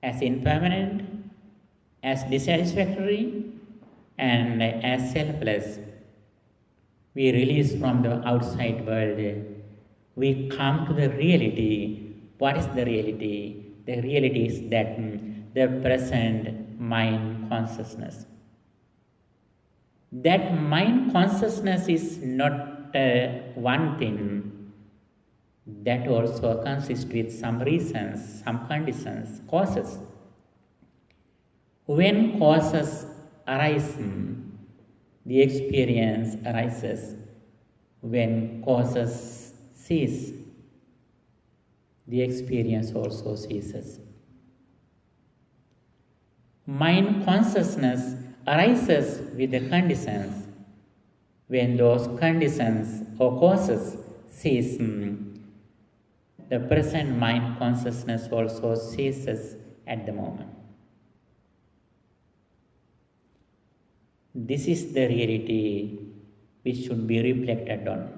Speaker 1: as impermanent, as dissatisfactory, and as selfless, we release from the outside world. We come to the reality. What is the reality? The reality is that the present mind consciousness. That mind consciousness is not one thing. That also consists with some reasons, some conditions, causes. When causes arise, the experience arises. When causes cease, the experience also ceases. Mind consciousness arises with the conditions. When those conditions or causes cease, the present mind consciousness also ceases at the moment. This is the reality which should be reflected on.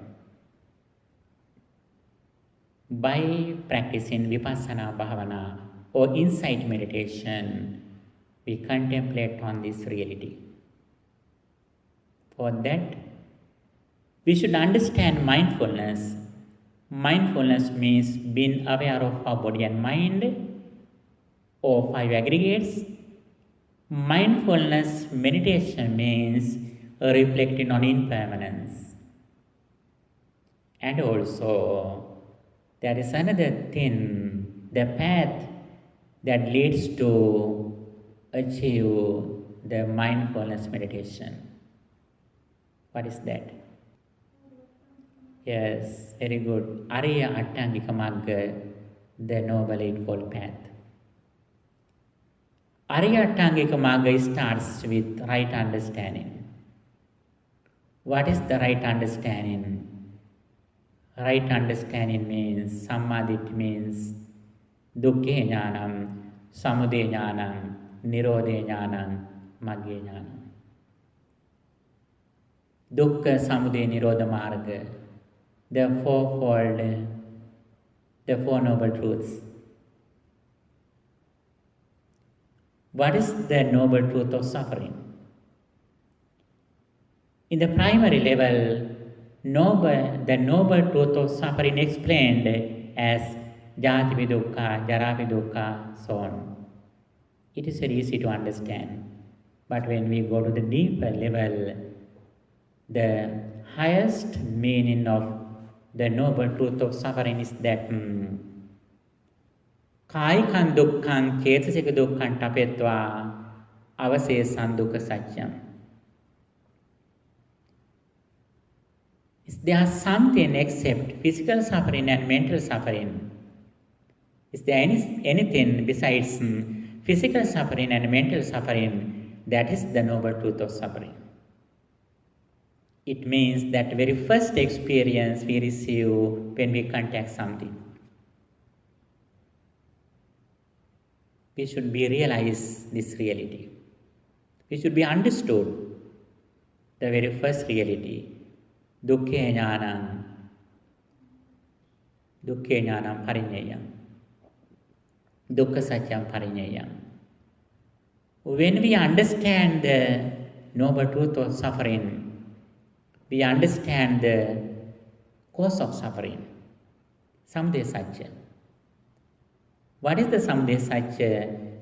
Speaker 1: By practicing Vipassana Bhavana or insight meditation, we contemplate on this reality. For that, we should understand mindfulness. Mindfulness means being aware of our body and mind, or 5 aggregates. Mindfulness meditation means reflecting on impermanence. And also, there is another thing, the path that leads to achieve the mindfulness meditation. What is that? Yes, very good. Ariya Attangika Magga, the Noble Eightfold Path. Ariya Attangika Magga starts with right understanding. What is the right understanding? Right understanding means, Sammadit means, Dukkhe Jnanam, Samudaya Jnanam, Nirodha Jnanam, Magga Jnanam. Dukkha, Samudaya, Nirodha Marga, the fourfold, the 4 noble truths. What is the noble truth of suffering? In the primary level, the noble truth of suffering explained as Jati Dukkha, Jara Dukkha, so on. It is very easy to understand. But when we go to the deeper level, the highest meaning of the noble truth of suffering is that Kāyikan dukkhaṃ cetasika dukkhaṃ tapetvā avasesaṃ dukkha satyam. Is there something except physical suffering and mental suffering? Is there anything besides physical suffering and mental suffering? That is the noble truth of suffering. It means that very first experience we receive when we contact something. we should be realize this reality. We should be understood the very first reality. Dukkhe jnanam pariññeyam. Dukkha satyam pariññeyam. When we understand the noble truth of suffering, we understand the cause of suffering. Samudaya satya. What is the samudaya satya?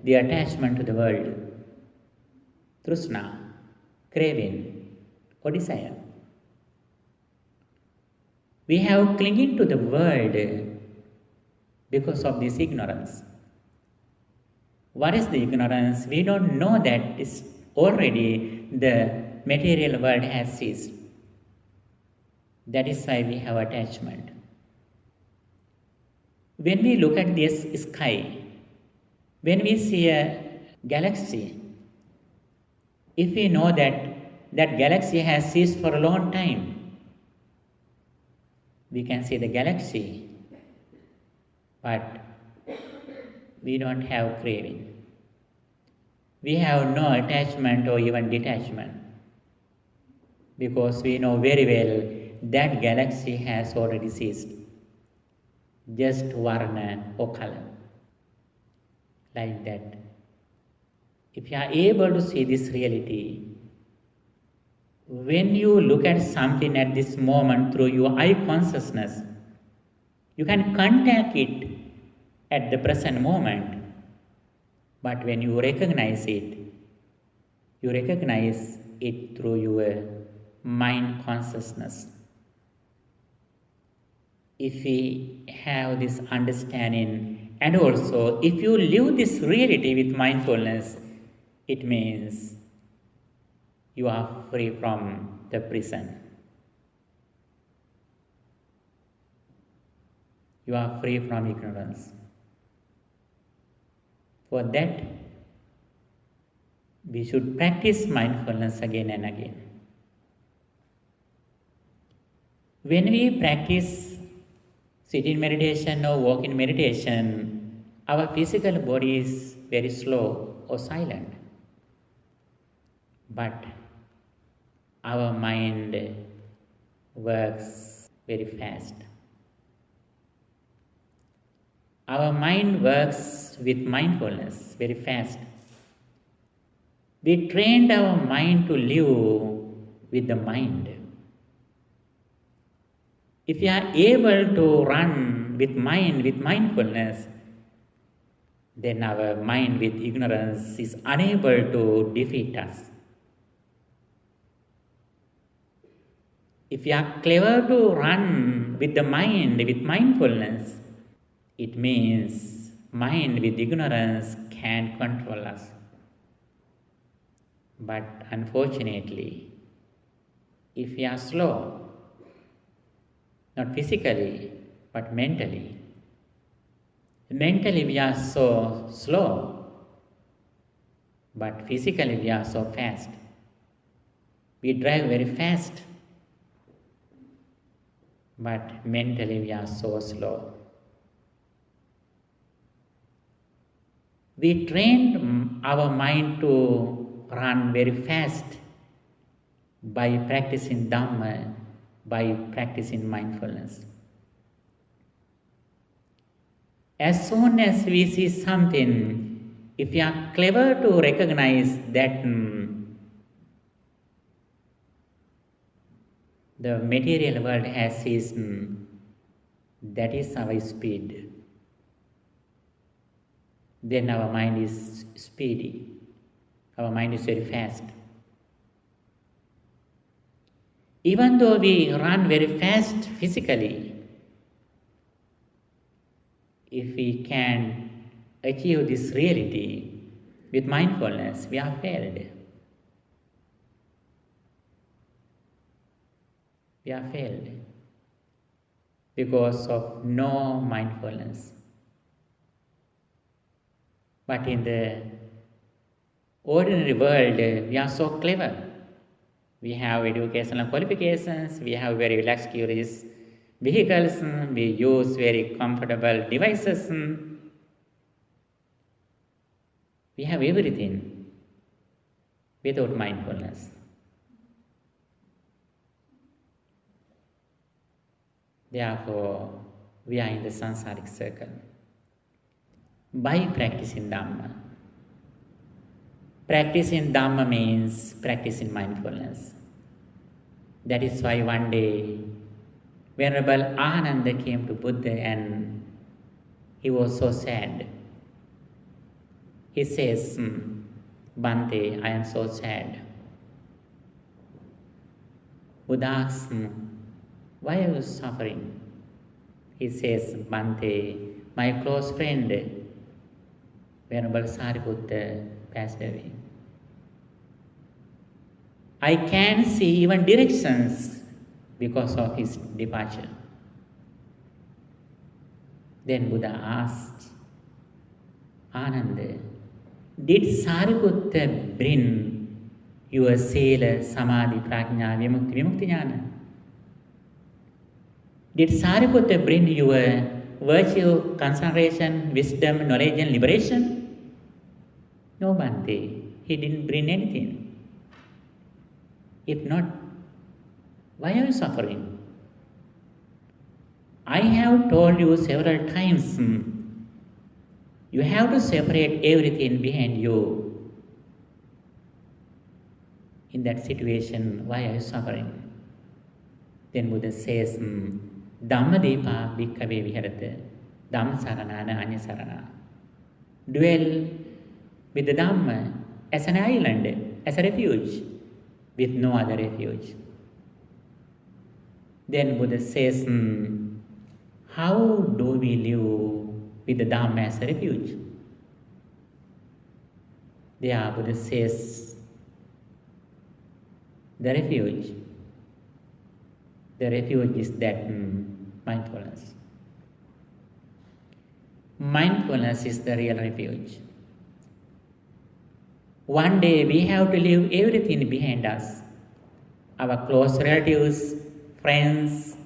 Speaker 1: The attachment to the world. Trishna, craving, or desire. We have clinging to the world because of this ignorance. What is the ignorance? We don't know that it's already the material world has ceased. That is why we have attachment. When we look at this sky, when we see a galaxy, if we know that that galaxy has ceased for a long time, we can see the galaxy, but we don't have craving. We have no attachment or even detachment, because we know very well that galaxy has already ceased. Just varna or color. Like that. If you are able to see this reality, when you look at something at this moment through your eye consciousness, you can contact it at the present moment. But when you recognize it through your mind consciousness. If we have this understanding, and also if you live this reality with mindfulness, it means you are free from the prison. You are free from ignorance. For that, we should practice mindfulness again and again. When we practice sit-in meditation or walk-in meditation, our physical body is very slow or silent. But our mind works very fast. Our mind works with mindfulness very fast. We trained our mind to live with the mind. If we are able to run with mind, with mindfulness, then our mind with ignorance is unable to defeat us. If we are clever to run with the mind, with mindfulness, it means mind with ignorance can control us. But unfortunately, if we are slow, not physically, but mentally we are so slow, but physically we are so fast. We drive very fast, but mentally we are so slow. We trained our mind to run very fast by practicing Dhamma, by practicing mindfulness. As soon as we see something, if we are clever to recognize that the material world has ceased, that is our speed. Then our mind is speedy. Our mind is very fast. Even though we run very fast physically, if we can achieve this reality with mindfulness, we are failed. We are failed because of no mindfulness. But in the ordinary world, we are so clever. We have educational qualifications, we have very luxurious vehicles, we use very comfortable devices. We have everything without mindfulness. Therefore, we are in the samsaric circle. By practicing Dhamma. Practicing Dhamma means practicing mindfulness. That is why one day, Venerable Ananda came to Buddha and he was so sad. He says, Bhante, I am so sad. Buddha asks, why are you suffering? He says, Bhante, my close friend, Venerable Sariputta, passed away. I can't see even directions because of his departure. Then Buddha asked, Ananda, did Sariputta bring your sila, samadhi, prajna, vimukti jnana? Did Sariputta bring your virtue, concentration, wisdom, knowledge and liberation? No, Bhante, he didn't bring anything. If not, why are you suffering? I have told you several times, you have to separate everything behind you. In that situation, why are you suffering? Then Buddha says, Dhammadepa bhikkhave viharata, Dhammasaranana anyasarana. Dwell with the Dhamma as an island, as a refuge, with no other refuge. Then Buddha says, how do we live with the Dhamma as a refuge? There Buddha says, the refuge is that mindfulness. Mindfulness is the real refuge. One day we have to leave everything behind us. Our close relatives, friends,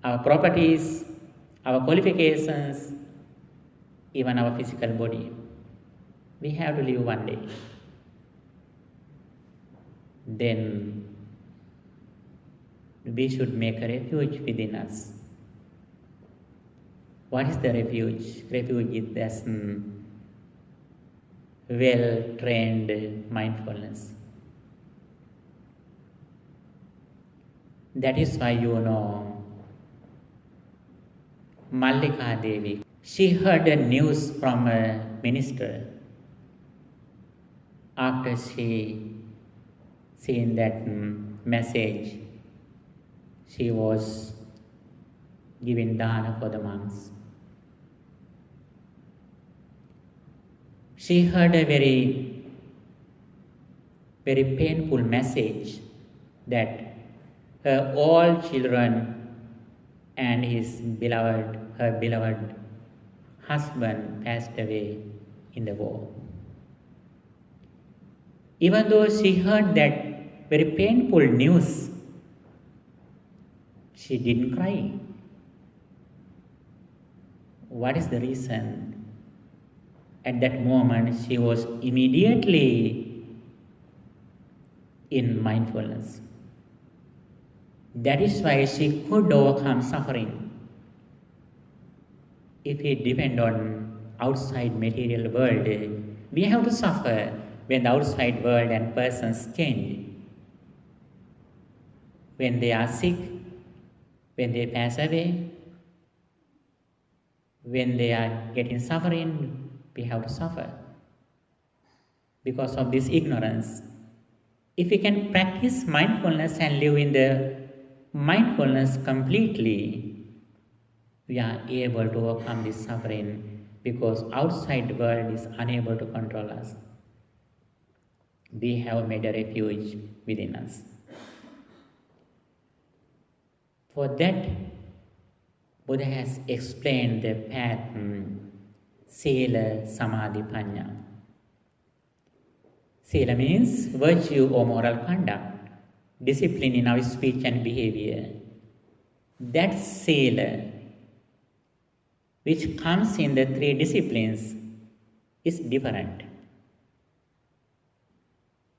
Speaker 1: our properties, our qualifications, even our physical body. We have to leave one day. Then we should make a refuge within us. What is the refuge? Refuge is this well-trained mindfulness. That is why you know Mallika Devi. She heard a news from a minister. After she seen that message, she was giving dana for the monks. She heard a very, very painful message that her all children and her beloved husband passed away in the war. Even though she heard that very painful news, she didn't cry. What is the reason? At that moment, she was immediately in mindfulness. That is why she could overcome suffering. If we depend on outside material world, we have to suffer when the outside world and persons change. When they are sick, when they pass away, when they are getting suffering, we have to suffer because of this ignorance. If we can practice mindfulness and live in the mindfulness completely, we are able to overcome this suffering because outside world is unable to control us. We have made a refuge within us. For that, Buddha has explained the path Sila, Samadhi, Panya. Sila means virtue or moral conduct, discipline in our speech and behavior. That Sila, which comes in the three disciplines, is different.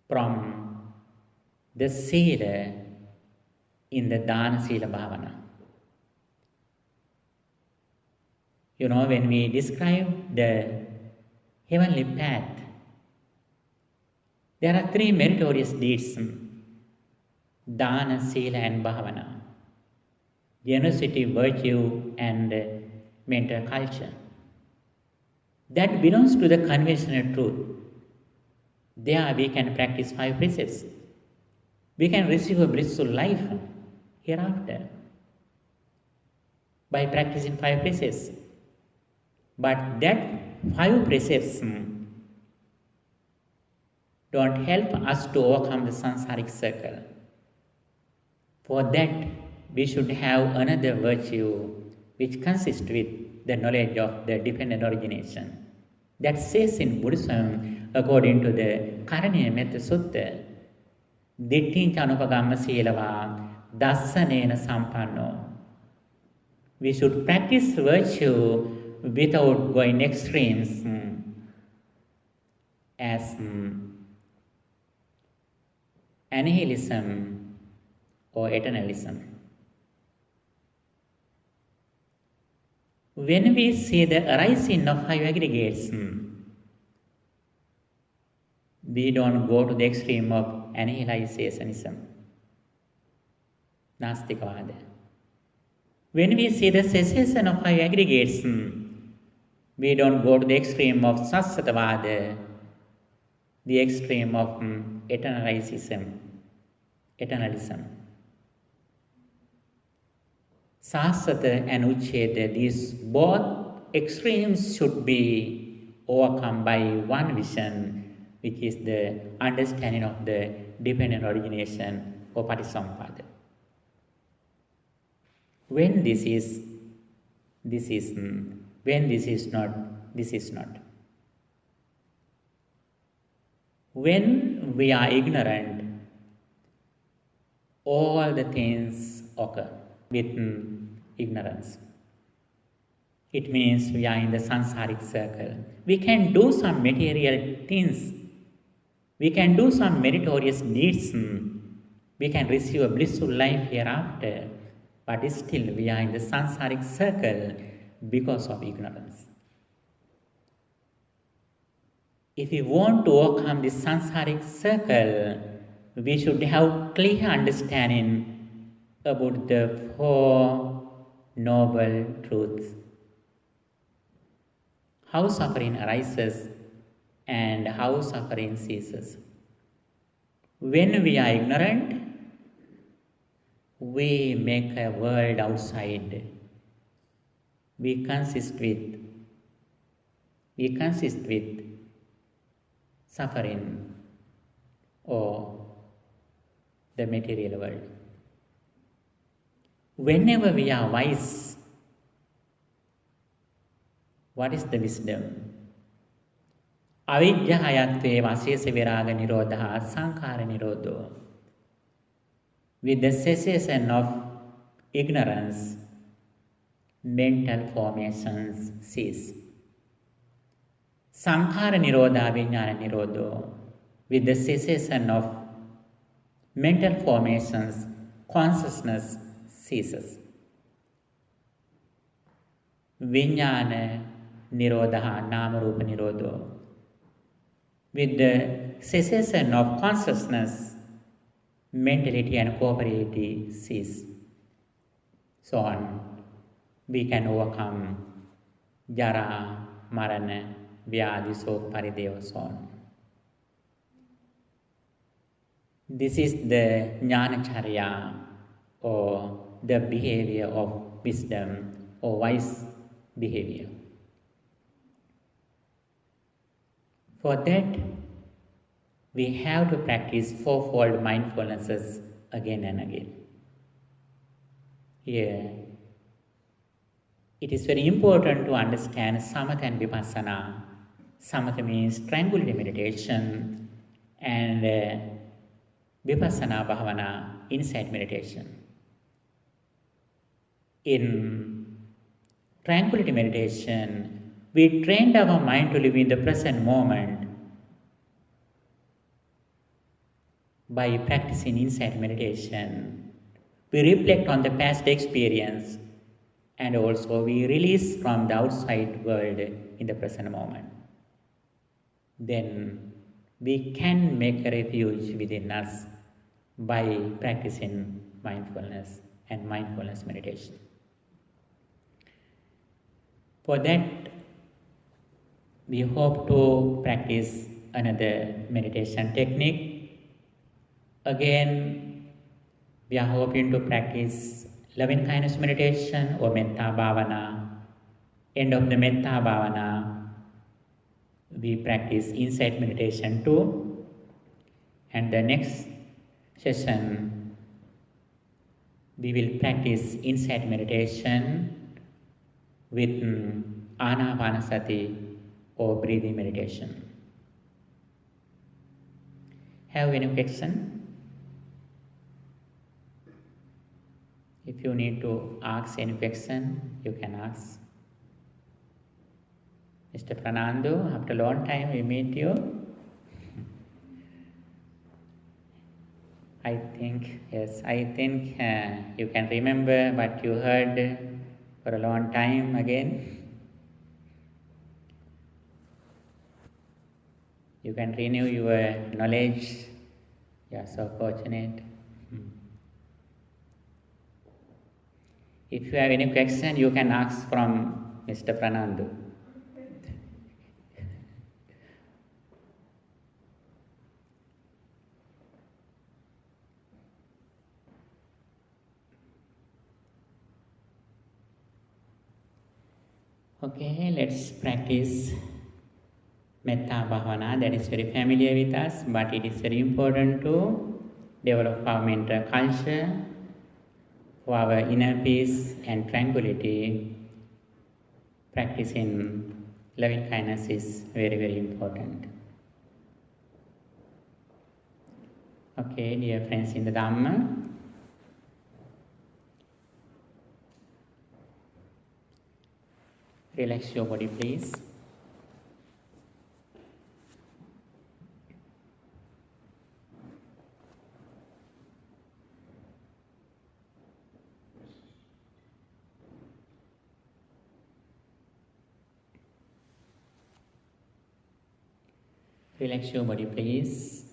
Speaker 1: from the Sila in the Dana Sila Bhavana. When we describe the heavenly path, there are three meritorious deeds: Dana, Sila and Bhavana. Generosity, virtue and mental culture. That belongs to the conventional truth. There we can practice 5 precepts. We can receive a blissful life hereafter by practicing 5 precepts. But that 5 precepts don't help us to overcome the samsaric circle. For that, we should have another virtue which consists with the knowledge of the dependent origination. That says in Buddhism, according to the Karaniya Metta Sutta, Dittinca Anupagamma Silava Dassanena Sampanno. We should practice virtue without going extremes as annihilism or eternalism. When we see the arising of 5 aggregates, we don't go to the extreme of annihilationism, Nastikavada. When we see the cessation of 5 aggregates, we don't go to the extreme of Satsatavada, the extreme of eternalism. Sasata and Ucheta, these both extremes should be overcome by one vision, which is the understanding of the dependent origination or Patisampada. When this is, when this is not, this is not. When we are ignorant, all the things occur with ignorance. It means we are in the samsaric circle. We can do some material things. We can do some meritorious deeds. We can receive a blissful life hereafter. But still we are in the samsaric circle because of ignorance. If we want to overcome this samsaric circle, we should have clear understanding about the 4 noble truths. How suffering arises and how suffering ceases. When we are ignorant, we make a world outside. We consist with suffering or the material world. Whenever we are wise, what is the wisdom? Avidyahayatve vasesa viraga nirodha sankara nirodho. With the cessation of ignorance, mental formations cease. Sankhara nirodha vijnana nirodho. With the cessation of mental formations, consciousness ceases. Vijnana nirodha nama rupa nirodho. With the cessation of consciousness, mentality and corporeality cease. So on, we can overcome jara, marana, vyadi, sok, parideva, so on. This is the jnanacharya or the behavior of wisdom or wise behavior. For that, we have to practice 4-fold mindfulnesses again and again. Here, it is very important to understand samatha and vipassana. Samatha means tranquility meditation and vipassana bhavana, insight meditation. In tranquility meditation, we trained our mind to live in the present moment. by practicing insight meditation, we reflect on the past experience and also we release from the outside world in the present moment. Then we can make a refuge within us by practicing mindfulness and mindfulness meditation. For that, we hope to practice another meditation technique. Again, we are hoping to practice loving kindness meditation or metta bhavana. End of the metta bhavana, we practice insight meditation too. And the next session, we will practice insight meditation with anapanasati or breathing meditation. Have any question? If you need to ask any question, you can ask. Mr. Pranando, after a long time we meet you. I think you can remember what you heard for a long time again. You can renew your knowledge. You are so fortunate. If you have any question, you can ask from Mr. Pranando. Okay, let's practice metta bhavana. That is very familiar with us, but it is very important to develop our mental culture for our inner peace and tranquility. Practicing loving kindness is very, very important. Okay, dear friends in the Dhamma, relax your body, please. Relax your body, please.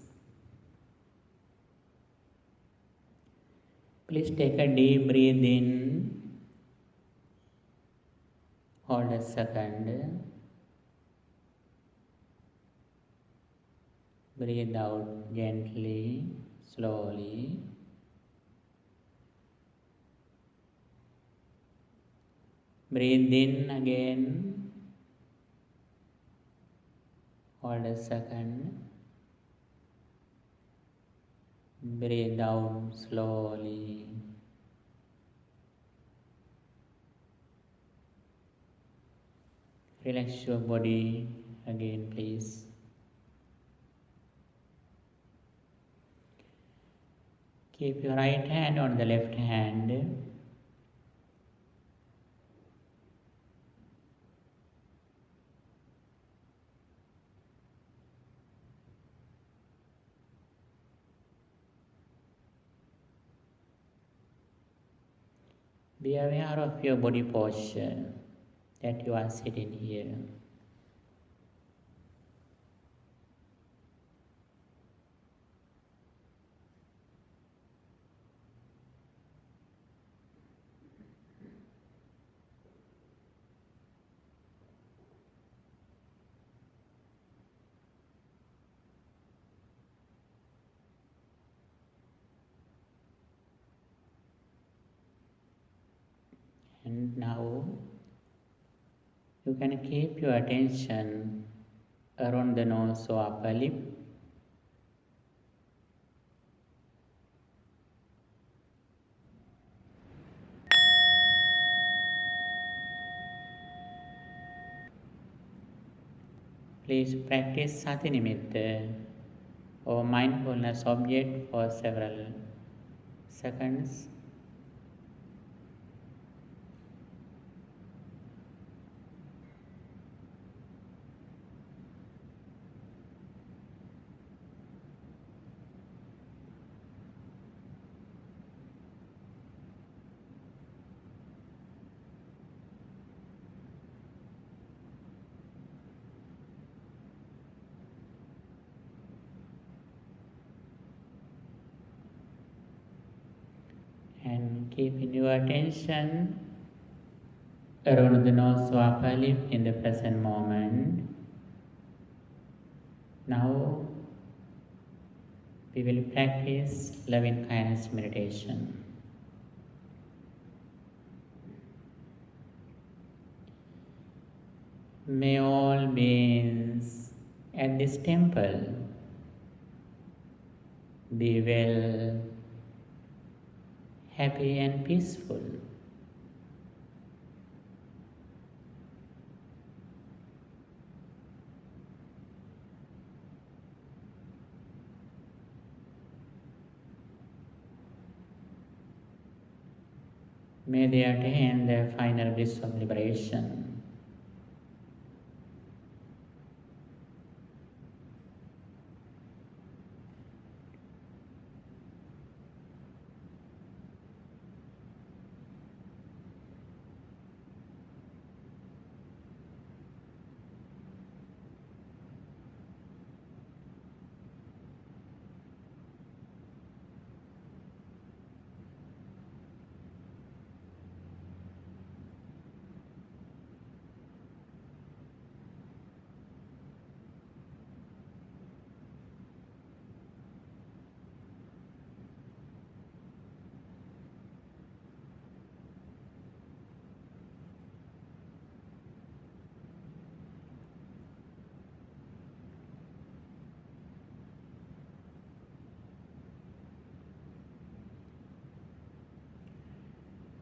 Speaker 1: Please take a deep breath in. Hold a second. Breathe out gently, slowly. Breathe in again. Hold a second. Breathe out slowly. Relax your body again, please. Keep your right hand on the left hand. Be aware of your body posture, that you are sitting here. And now you can keep your attention around the nose or upper lip. Please practice sati nimitta or mindfulness object for several seconds. keeping your attention around the nose or upper lip in the present moment. Now we will practice loving kindness meditation. May all beings at this temple be well, happy and peaceful. May they attain the final bliss of liberation.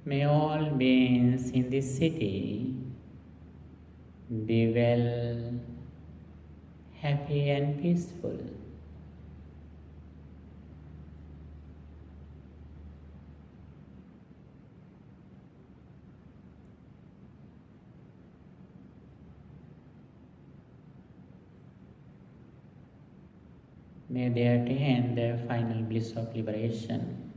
Speaker 1: May all beings in this city be well, happy and peaceful. May they attain the final bliss of liberation.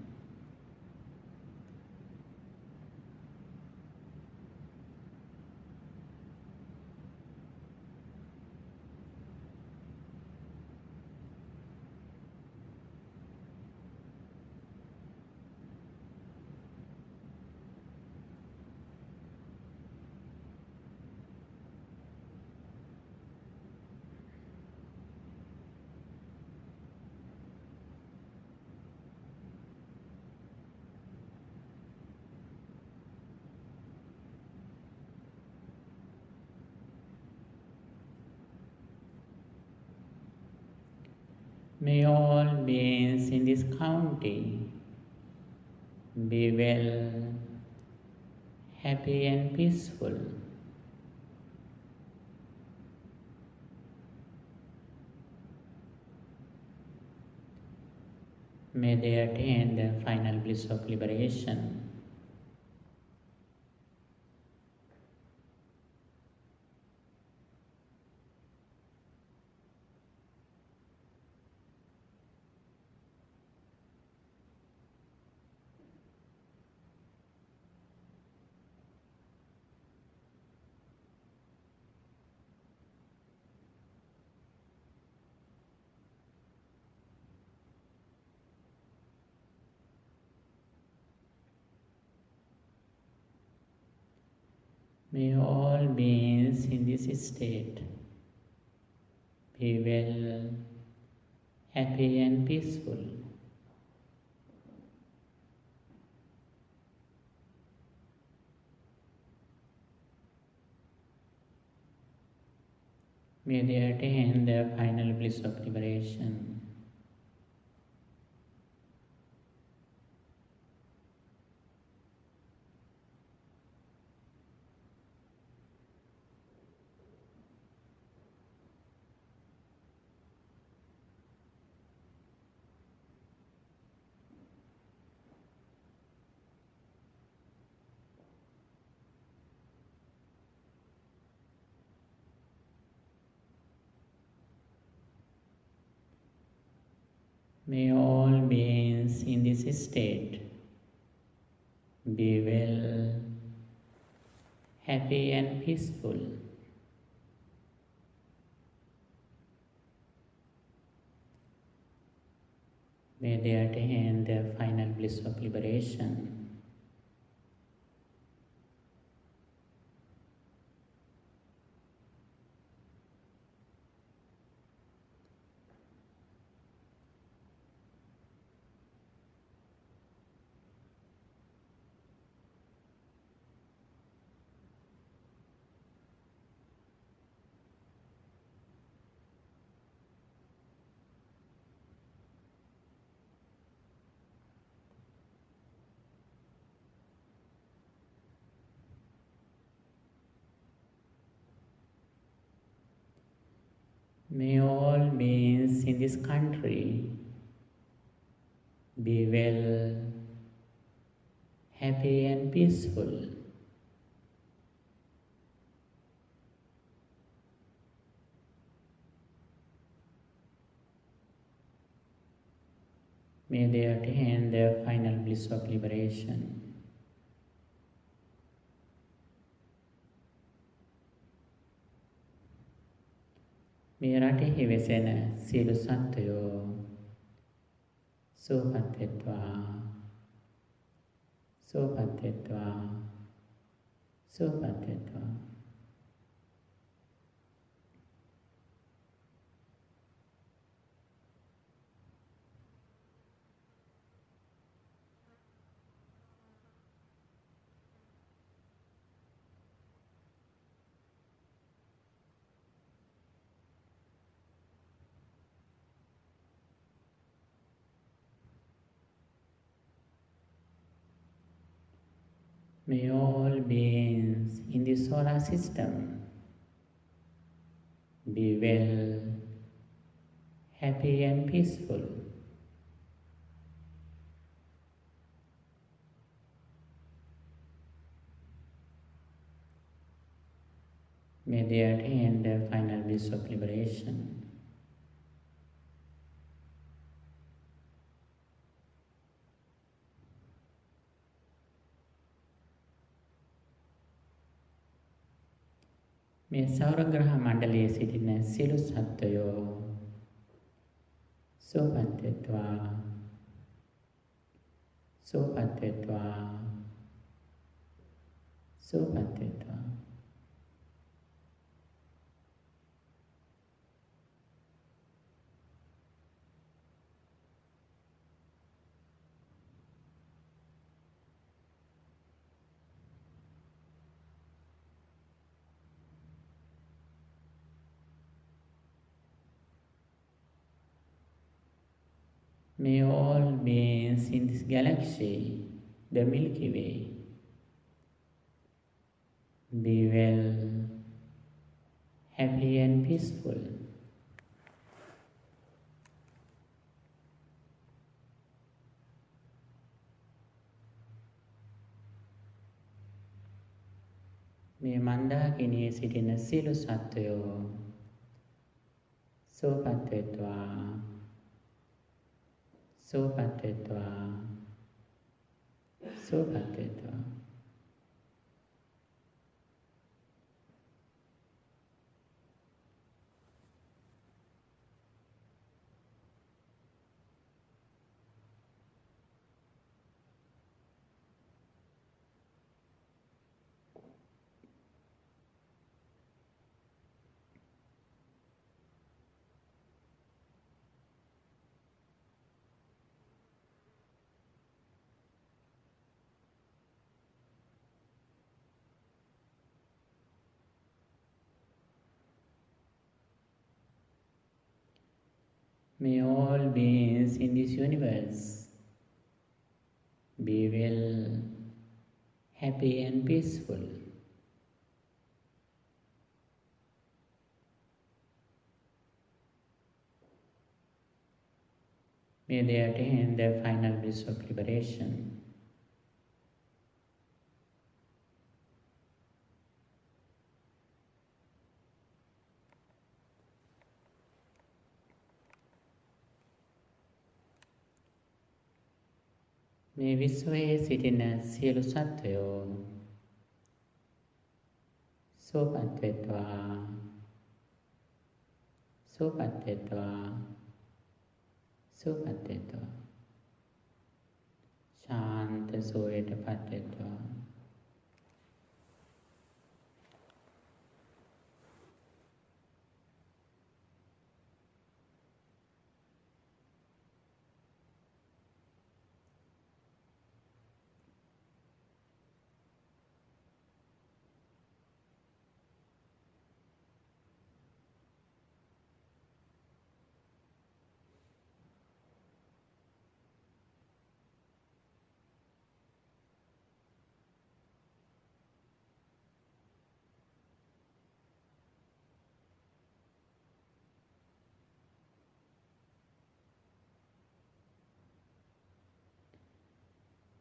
Speaker 1: May all beings in this county be well, happy and peaceful. May they attain the final bliss of liberation. May all beings in this state be well, happy and peaceful. May they attain the final bliss of liberation. May all beings in this state be well, happy and peaceful. May they attain the final bliss of liberation. May all beings in this country be well, happy and peaceful. May they attain their final bliss of liberation. මේ රටෙහි වෙසෙන සියලු සත්වයෝ සුවපත් වෙත්වා, සුවපත් වෙත්වා, සුවපත් වෙත්වා. May all beings in the solar system be well, happy and peaceful. May they attain the final bliss of liberation. මේ සෞරග්‍රහ මණ්ඩලයේ සිටින සියලු සත්වයෝ සුවපත් වෙත්වා, සුවපත් වෙත්වා, සුවපත් වෙත්වා. May all beings in this galaxy, the Milky Way, be well, happy and peaceful. මේ මන්දාකිණියේ සිටින සියලු සත්වයෝ සුවපත් වෙත්වා, සුවපත් වෙත්වා, සුවපත් වෙත්වා. May all beings in this universe be well, happy and peaceful. May they attain their final bliss of liberation. මේ විශ්වයේ සිටින සියලු සත්වයෝ සුවපත් වෙත්වා, සුවපත් වෙත්වා, සුවපත් වෙත්වා. ශාන්ත සුවයටපත් වෙත්වා.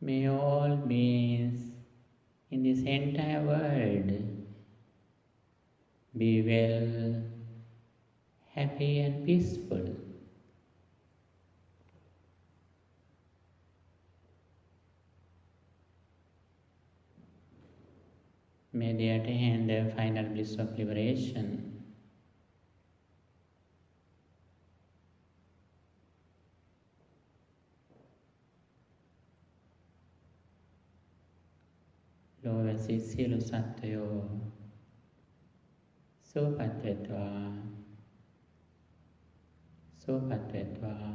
Speaker 1: May all beings in this entire world be well, happy and peaceful. May they attain the final bliss of liberation. ලෝවැසි සියලු සත්වයෝ සුවපත් වෙත්වා, සුවපත් වෙත්වා,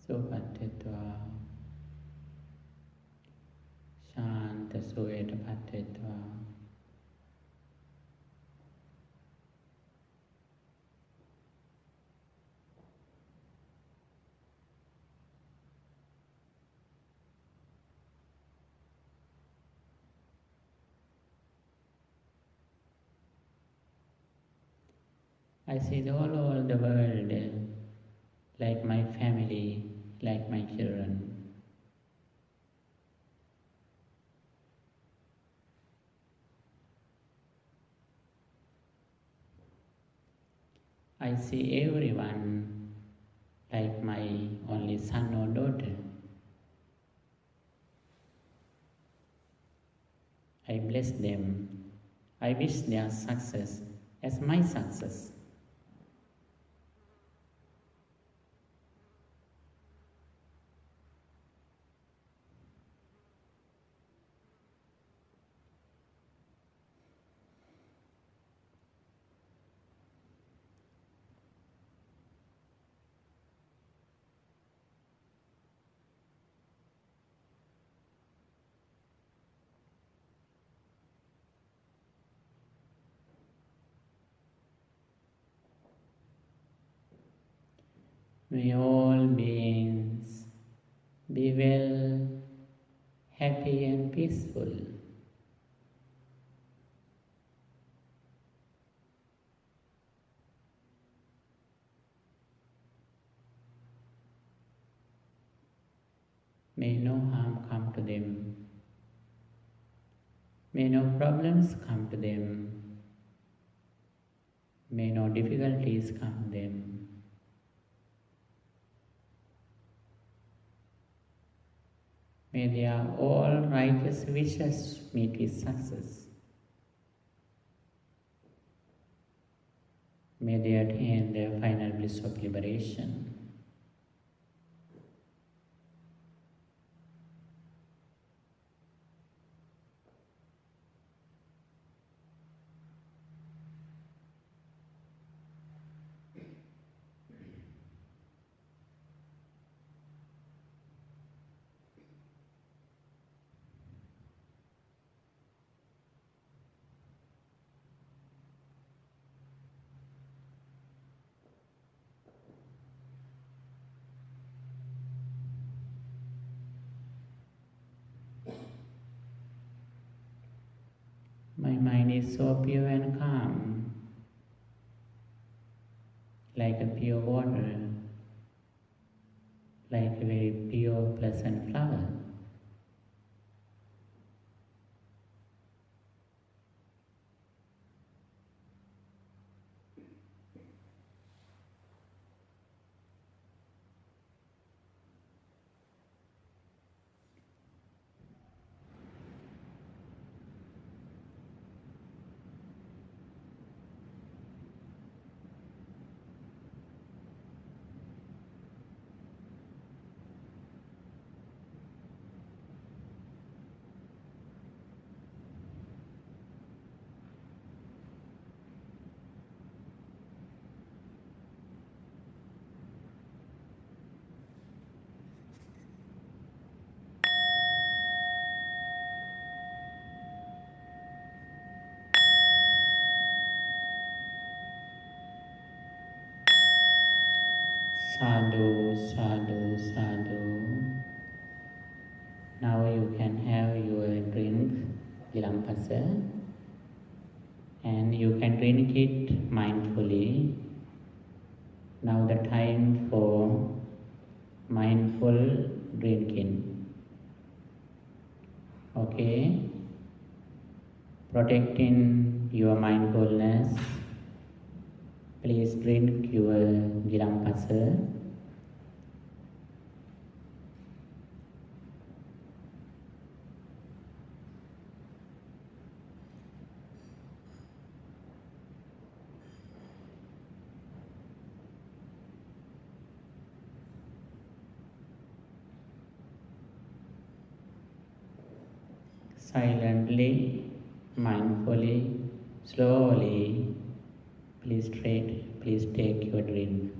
Speaker 1: සුවපත් වෙත්වා, ශාන්ත සුවයටපත් වෙත්වා. I see all over the world like my family, like my children. I see everyone like my only son or daughter. I bless them. I wish their success as my success. May all beings be well, happy and peaceful. May no harm come to them. May no problems come to them. May no difficulties come to them. May their all righteous wishes meet with success. May they attain their final bliss of liberation. My mind is so pure and calm, like a pure water, like a very pure, pleasant flower. Sadhu, sadhu, sadhu. Now you can have your drink, gilampasa, and you can drink it mindfully. Now the time for mindful drinking. Okay, protecting your mindfulness, please drink your girampasa. Silently, mindfully, slowly, please take your drink.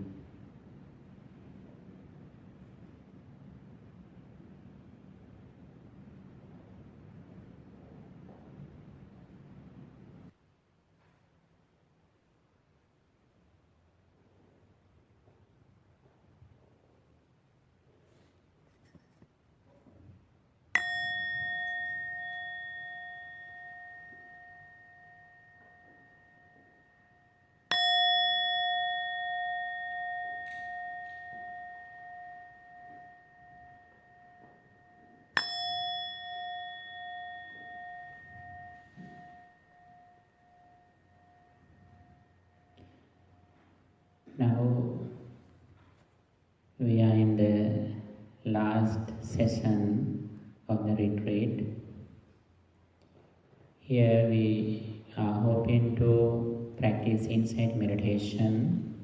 Speaker 1: Now we are in the last session of the retreat. Here we are hoping to practice insight meditation,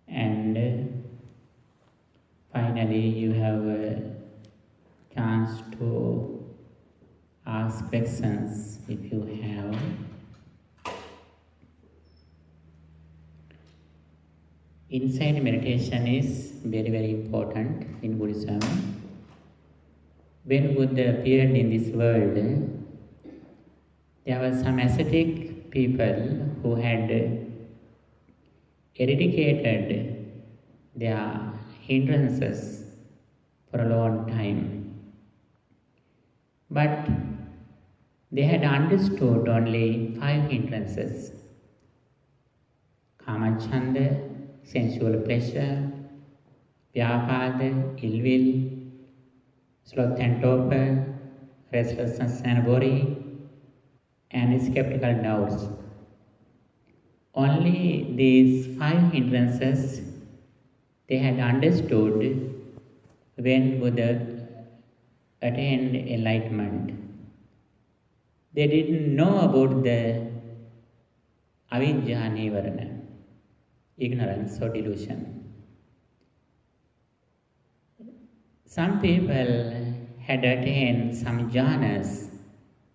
Speaker 1: and finally you have a chance to ask questions if you have. Insight meditation is very, very important in Buddhism. When Buddha appeared in this world, there were some ascetic people who had eradicated their hindrances for a long time. But they had understood only 5 hindrances: Kamachanda, sensual pleasure; Vyapada, ill will; sloth and torpor, restlessness and worry; and skeptical doubts. Only these 5 hindrances they had understood when Buddha attained enlightenment. They didn't know about the avidya nivarana, ignorance or delusion. Some people had attained some jhanas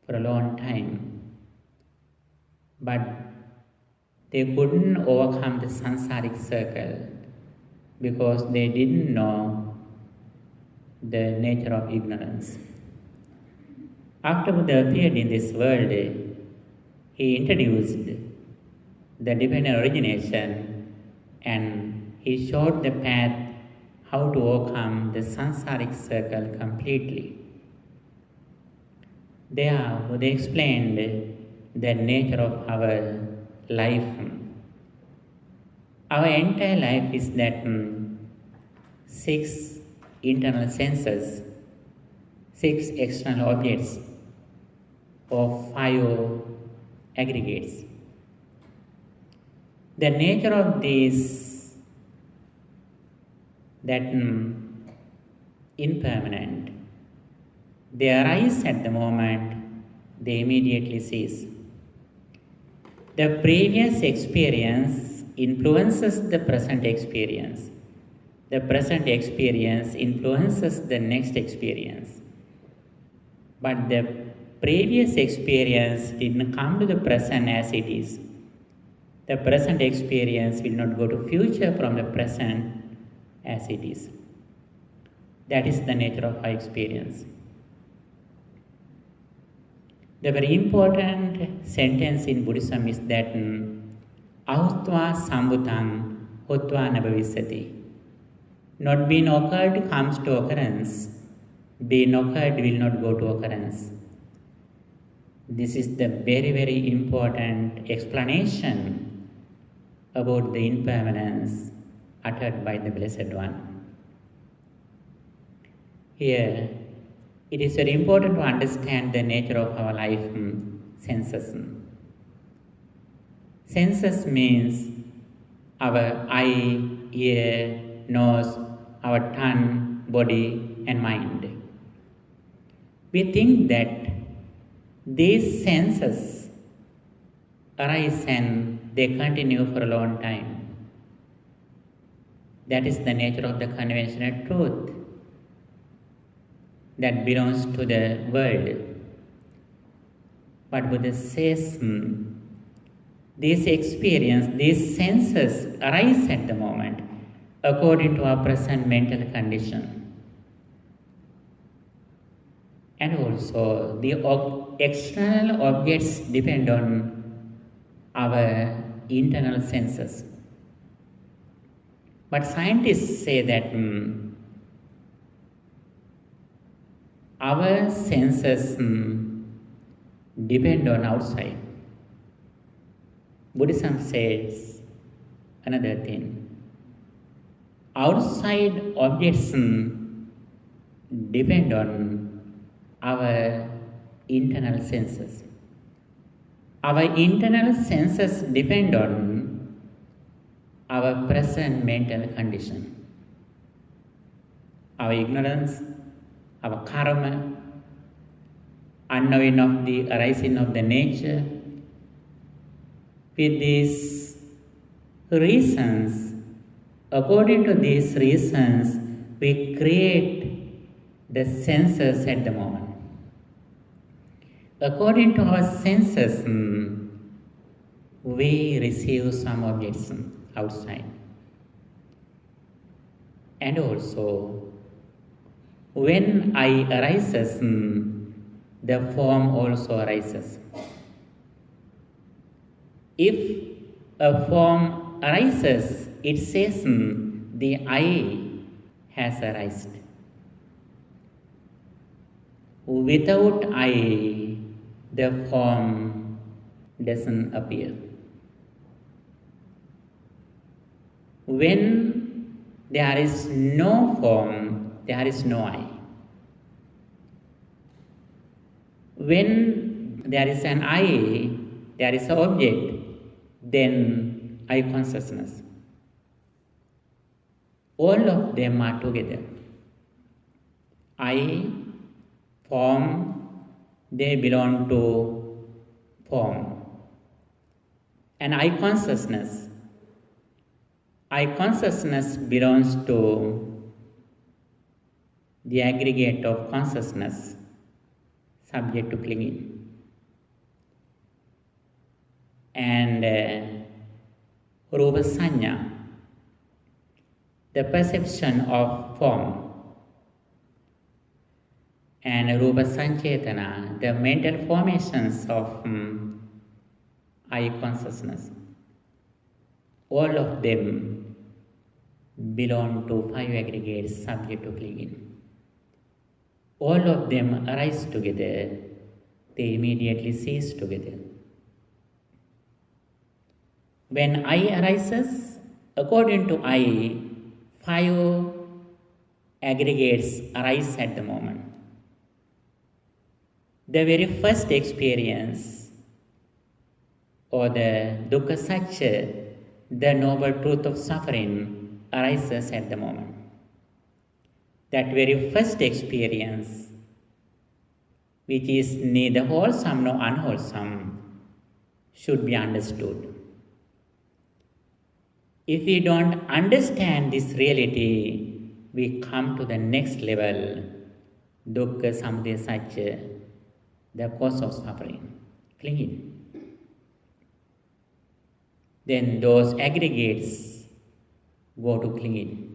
Speaker 1: for a long time, but they couldn't overcome the samsaric circle because they didn't know the nature of ignorance. After Buddha appeared in this world, he introduced the divine origination and he showed the path how to overcome the samsaric circle completely. There, Buddha explained the nature of our life. Our entire life is that 6 internal senses, 6 external objects, or 5 aggregates. The nature of these that impermanent. They arise at the moment, they immediately cease. The previous experience influences the present experience. The present experience influences the next experience. But the previous experience didn't come to the present as it is. The present experience will not go to future from the present as it is. That is the nature of our experience. The very important sentence in Buddhism is that ahutva sambhutam hutva nabhavisati. Not being occurred comes to occurrence. Being occurred will not go to occurrence. This is the very, very important explanation about the impermanence uttered by the Blessed One. Here, it is very important to understand the nature of our life senses. Senses means our eye, ear, nose, our tongue, body, and mind. We think that these senses arise and they continue for a long time. That is the nature of the conventional truth that belongs to the world. But Buddha says, this experience, these senses arise at the moment according to our present mental condition. And also, the external objects depend on our internal senses. But scientists say that our senses depend on outside. Buddhism says another thing. Outside objects depend on our internal senses. Our internal senses depend on our present mental condition. Our ignorance, our karma, unknowing of the arising of the nature. With these reasons, according to these reasons, we create the senses at the moment. According to our senses, we receive some objects outside. And also, when eye arises, the form also arises. If a form arises, it says the eye has arisen. Without eye, the form doesn't appear. When there is no form, there is no eye. When there is an eye, there is an object, then eye consciousness. All of them are together. Eye, form, they belong to form. And eye consciousness belongs to the aggregate of consciousness subject to clinging. And Rupa Sanya, the perception of form, and Rupa Sanchetana, the mental formations of eye consciousness. All of them belong to five aggregates subject to clinging. All of them arise together, they immediately cease together. When eye arises, according to eye, five aggregates arise at the moment. The very first experience, or the dukkha satya, the noble truth of suffering, arises at the moment. That very first experience, which is neither wholesome nor unwholesome, should be understood. If we don't understand this reality, we come to the next level, dukkha samudaya satya, the cause of suffering, clinging. Then those aggregates go to clinging.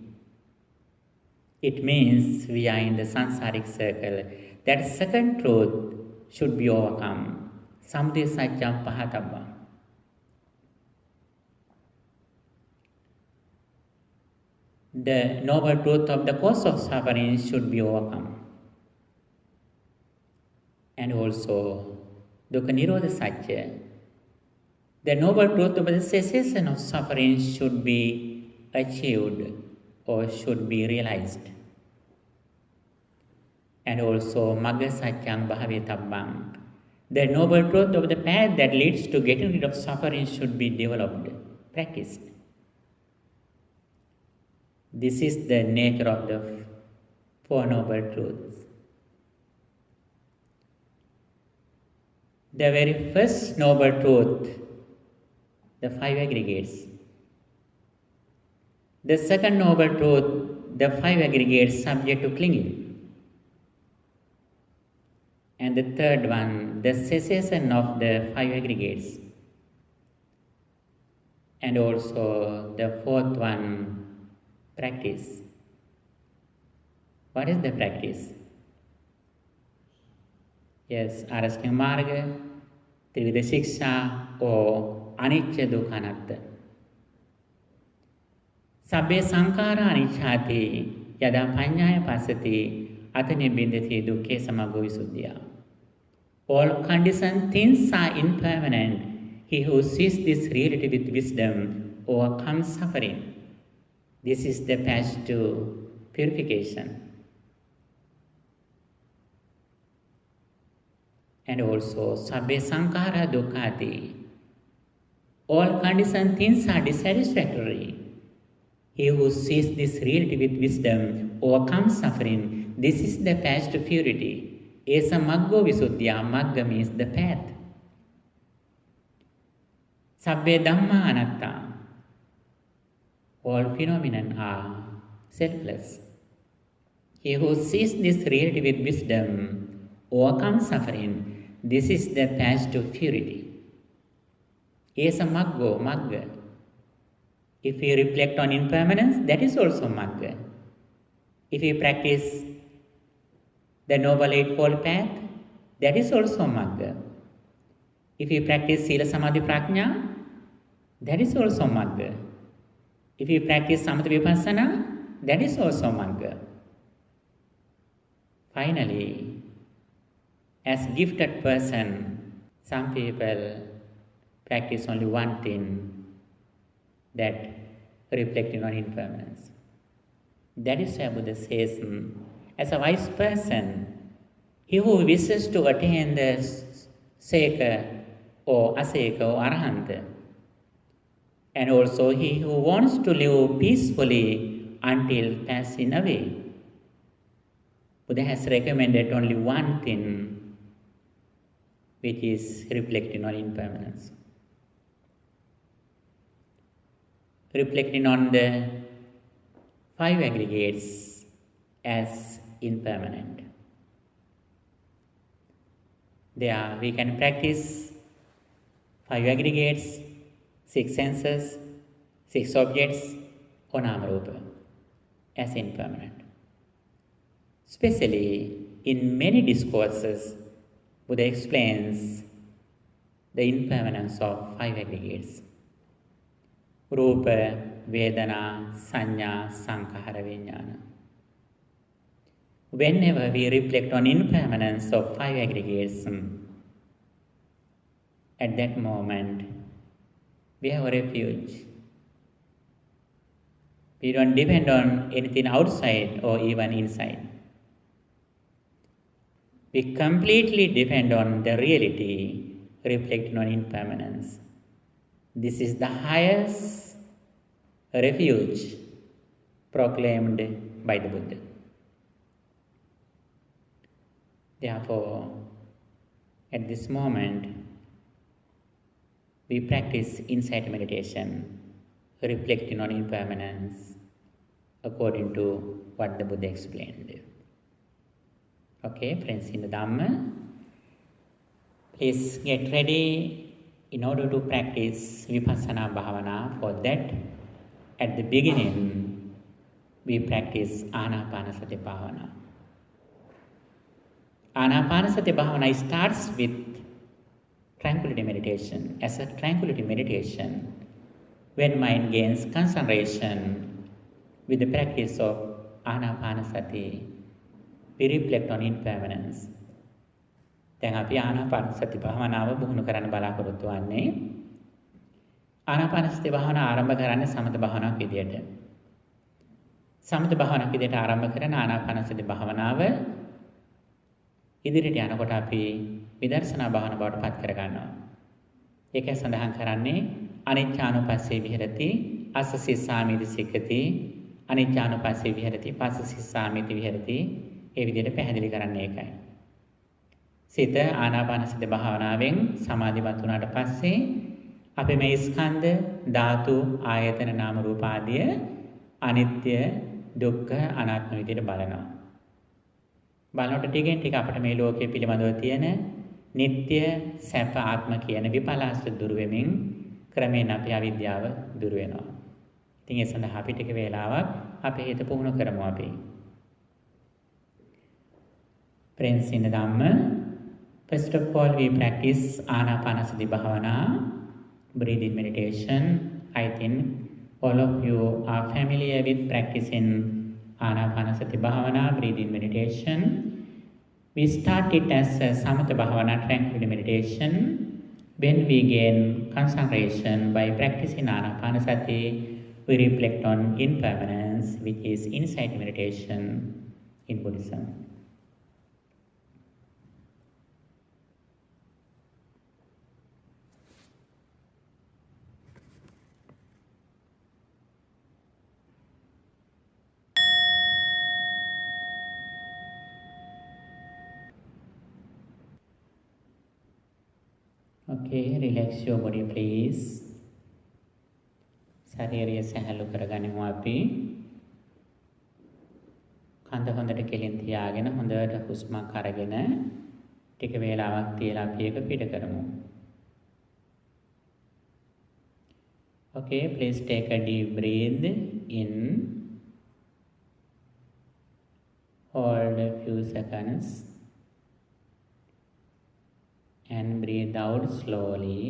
Speaker 1: It means we are in the samsaric circle. That second truth should be overcome. Samudaya satyam pahatabba. The noble truth of the cause of suffering should be overcome. And also, dukkha nirodha satya, the noble truth of the cessation of suffering should be achieved or should be realized. and also Magga Satyang Bhavetabbang. The noble truth of the path that leads to getting rid of suffering should be developed, practiced. This is the nature of the Four Noble Truths. The very first noble truth, the five aggregates. The second noble truth, the five aggregates subject to clinging. And the third one, the cessation of the five aggregates. And also the fourth one, practice. What is the practice? Yes, Arasthanga Marga, Trivida Shiksha, or Anicca Dukkha Anatta. Sabbe Sankara Anicchati, Yada Panyaya Pasati, Atane Bindati Dukkhe Samaggo Visuddhya. All conditioned things are impermanent. He who sees this reality with wisdom overcomes suffering. This is the path to purification. And also, Sabbe Sankara Dukkhati. All conditioned things are dissatisfactory. He who sees this reality with wisdom overcomes suffering. This is the path to purity. Esa Maggo Visuddhya. Magga means the path. Sabbe Dhamma Anatta. All phenomena are selfless. He who sees this reality with wisdom overcomes suffering. This is the path to purity. Esa Maggo, Magga. If we reflect on impermanence, that is also Magga. If we practice the Noble Eightfold Path, that is also Magga. If we practice Sila Samadhi Prajna, that is also Magga. If we practice Samatha Vipassana, that is also Magga. Finally, as gifted person, some people practice only one thing, that reflecting on impermanence. That is why Buddha says, as a wise person, he who wishes to attain the Seka or Aseka or Arahanta, and also he who wants to live peacefully until passing away, Buddha has recommended only one thing, which is reflecting on impermanence. Reflecting on the five aggregates as impermanent. There we can practice five aggregates, six senses, six objects, or Namarupa as impermanent. Especially in many discourses, Buddha explains the impermanence of five aggregates. Rupa, Vedana, Sanya, Sankhara, Vijnana. Whenever we reflect on impermanence of five aggregates, at that moment, we have a refuge. We don't depend on anything outside or even inside. We completely depend on the reality reflecting on impermanence. This is the highest refuge proclaimed by the Buddha. Therefore, at this moment, we practice insight meditation, reflecting on impermanence according to what the Buddha explained. Okay, friends in the Dhamma, please get ready in order to practice Vipassana Bhavana. For that, at the beginning, we practice Anapanasati Bhavana. Anapanasati Bhavana starts with tranquility meditation. As a tranquility meditation, when mind gains concentration with the practice of Anapanasati, we reflect on impermanence. දැන් අපි ආනාපානසති භාවනාව පුහුණු කරන්න බලාපොරොත්තු වෙන්නේ. ආනාපානසති භාවනාව ආරම්භ කරන්නේ සමත භාවනාවක් විදියට. සමත භාවනාවක් විදියට ආරම්භ කරන ආනාපානසති භාවනාව ඉදිරියට යනකොට අපි විදර්ශනා භාවනා බවට පත් කර ගන්නවා. ඒක සඳහන් කරන්නේ අනිච්චානුපස්සේ විහෙරති අස්සසිස්සාමිති සික්ඛති අනිච්චානුපස්සේ විහෙරති පස්සසිස්සාමිති විහෙරති. ඒ විදිහට පැහැදිලි කරන්නේ ඒකයි. සිත ආනාපානසති භාවනාවෙන් සමාධිමත් වුණාට පස්සේ අපි මේ ස්කන්ධ ධාතු ආයතන නාම රූප ආදිය අනිත්‍ය දුක්ඛ අනාත්ම විදිහට බලනවා. බලනකොට ටිකෙන් ටික අපිට මේ ලෝකයේ පිළිබඳව තියෙන නিত্য සැප ආත්ම කියන විපලාස දුර වෙමින් ක්‍රමෙන් අපේ අවිද්‍යාව දුර වෙනවා. ඉතින් ඒ සඳහා අපි ටික වේලාවක් අපේ හිත පුහුණු කරමු අපි. Friends in the Dhamma, first of all we practice Anapanasati Bhavana, breathing meditation. I think all of you are familiar with practicing Anapanasati Bhavana, breathing meditation. We start it as a Samatha Bhavana, tranquility meditation. When we gain concentration by practicing Anapanasati, we reflect on impermanence, which is insight meditation in Buddhism. Okay, relax your body please. ශරීරය සැහැල්ලු කරගනිමු අපි. කඳ හොඳට කෙලින් තියාගෙන හොඳට හුස්මක් අරගෙන ටික වේලාවක් තියලා අපි ඒක පිට කරමු. Okay, please take a deep breath in. Hold a few seconds. And breathe out slowly.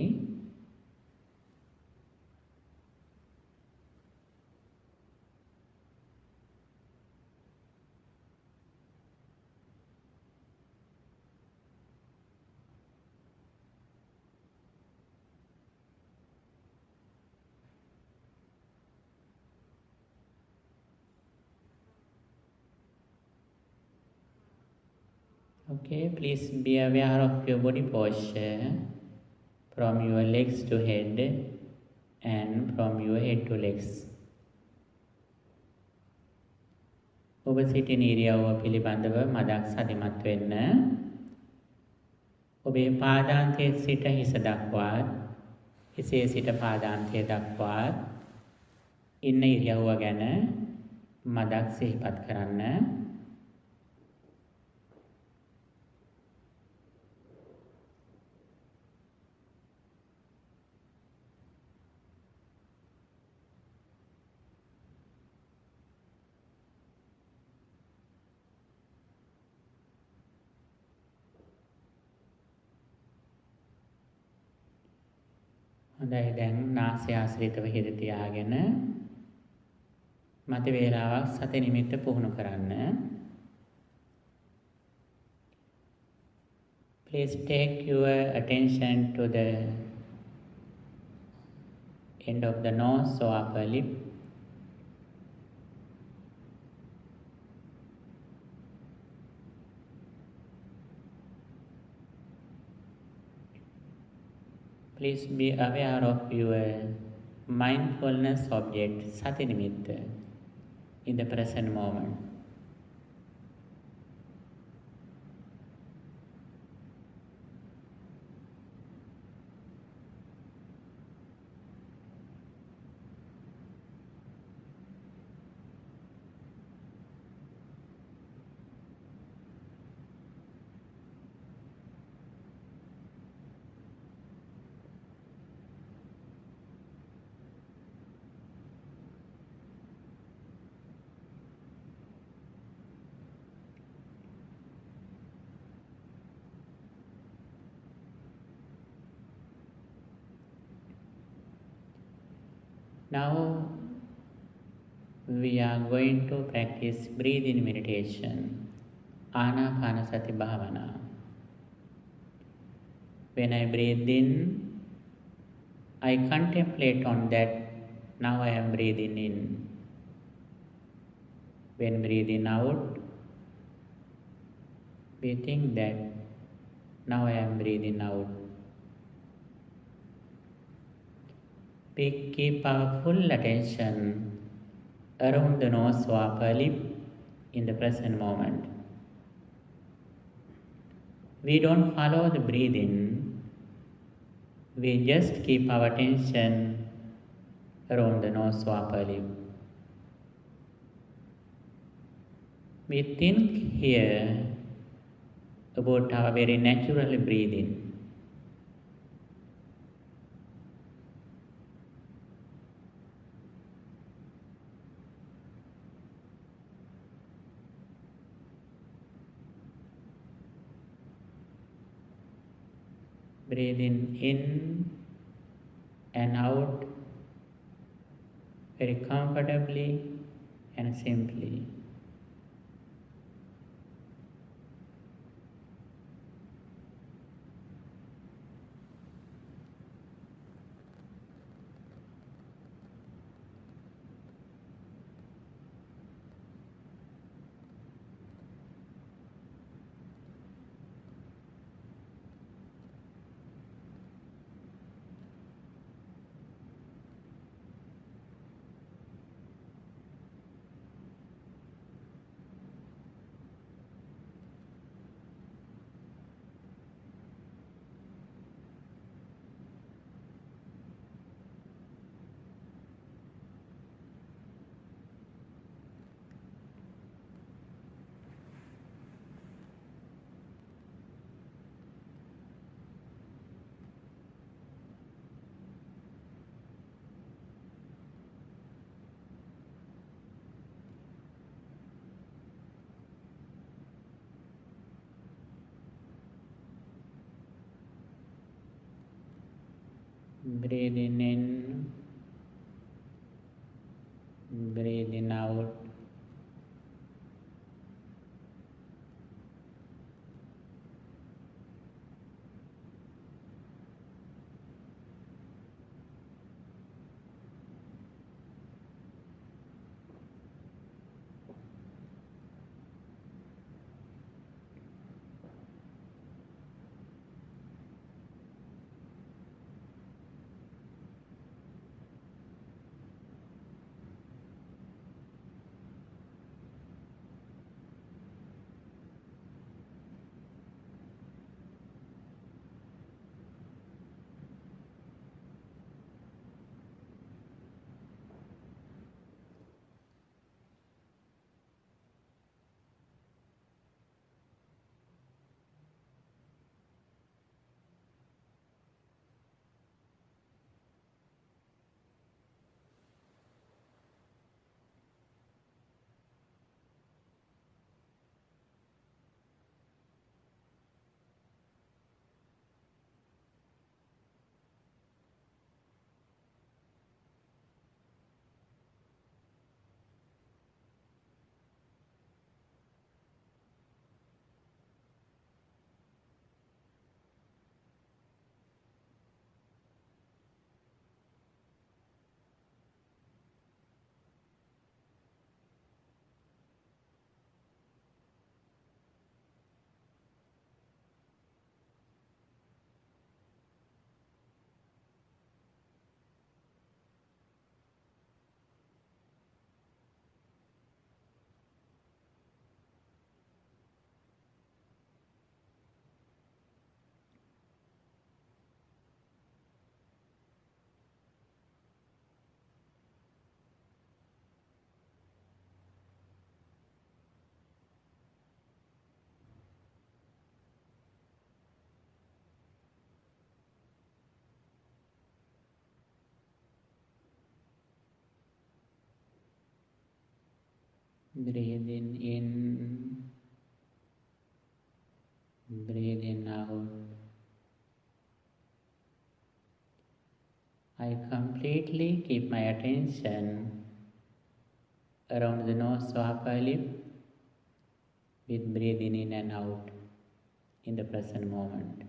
Speaker 1: Okay, please be aware of your body posture from your legs to head and from your head to legs. ඔබ සිටින ඉරියව්ව පිළිබඳව මදක් සතිමත් වෙන්න. ඔබේ පාදාන්තයේ සිට හිස දක්වාත් හිසේ සිට පාදාන්තය දක්වාත් ඉන්න ඉරියව්ව ගැන මදක් සිහිපත් කරන්න. හොඳයි, දැන් නාසය ආශ්‍රිතව හිත තියාගෙන මත වේලාවක් සති නිමිත්ත පුහුණු කරන්න. Please take your attention to the end of the nose or upper lip. Please be aware of your mindfulness object, sati nimitta, in the present moment. Now we are going to practice breathing meditation, Anapanasati Bhavana. When I breathe in, I contemplate on that now I am breathing in. When breathing out, We think that now I am breathing out. We keep our full attention around the nose or upper lip in the present moment. We don't follow the breathing, we just keep our attention around the nose or upper lip. We think here about our very natural breathing. Breathing in and out very comfortably and simply. Breathing in, breathing out. Breathing in, breathing out. I completely keep my attention around the nose or upper lip with breathing in and out in the present moment.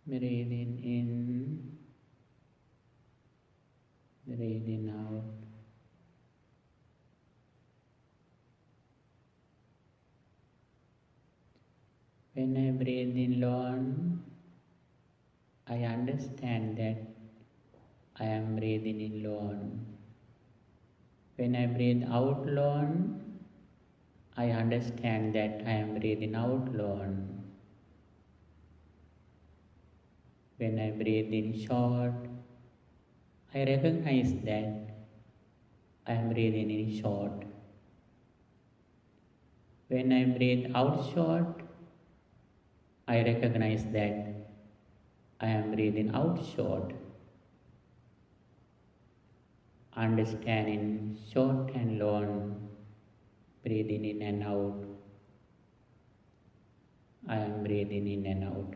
Speaker 1: Breathing in, breathing out. When I breathe in alone, I understand that I am breathing in alone. When I breathe out alone, I understand that I am breathing out alone. When I breathe in short, I recognize that I am breathing in short. When I breathe out short, I recognize that I am breathing out short. Understanding short and long, breathing in and out. I am breathing in and out.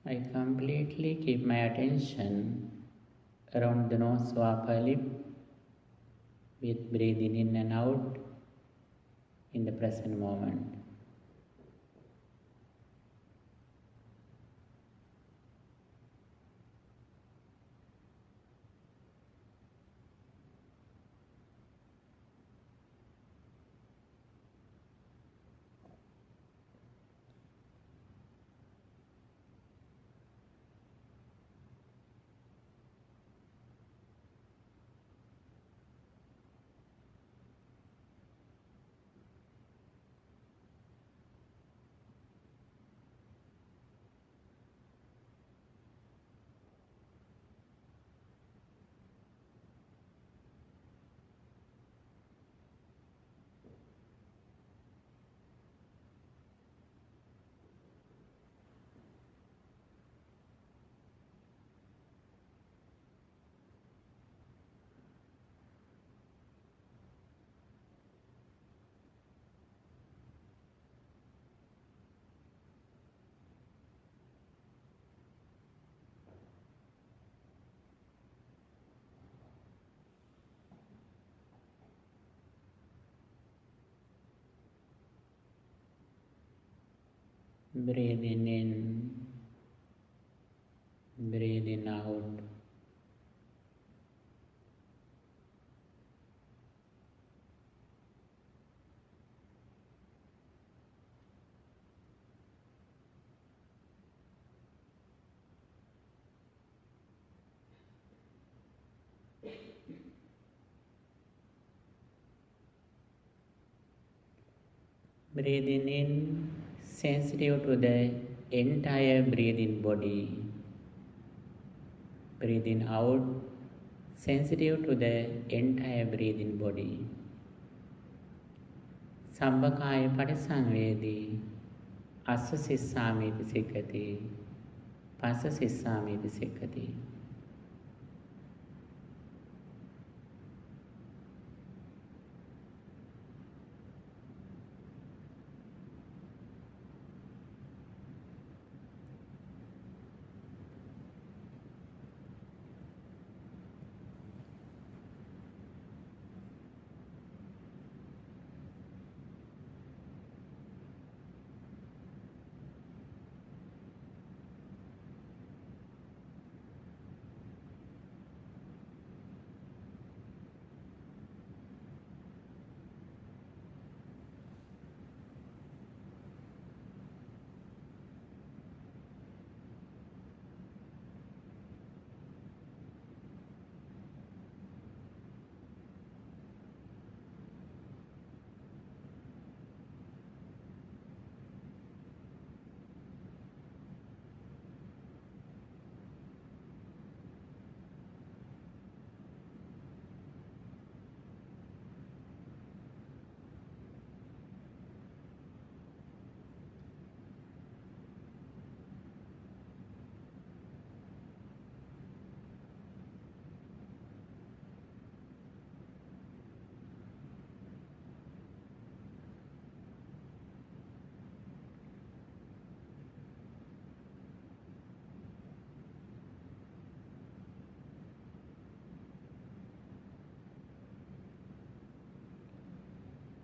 Speaker 1: I completely keep my attention around the nose or upper lip with breathing in and out in the present moment. Breathing in, breathing out. Breathing in, sensitive to the entire breathing body. Breathing out, sensitive to the entire breathing body. Sabbakaya parisanvedi, assa sissāmiti sikkati, passa sissāmiti sikkati.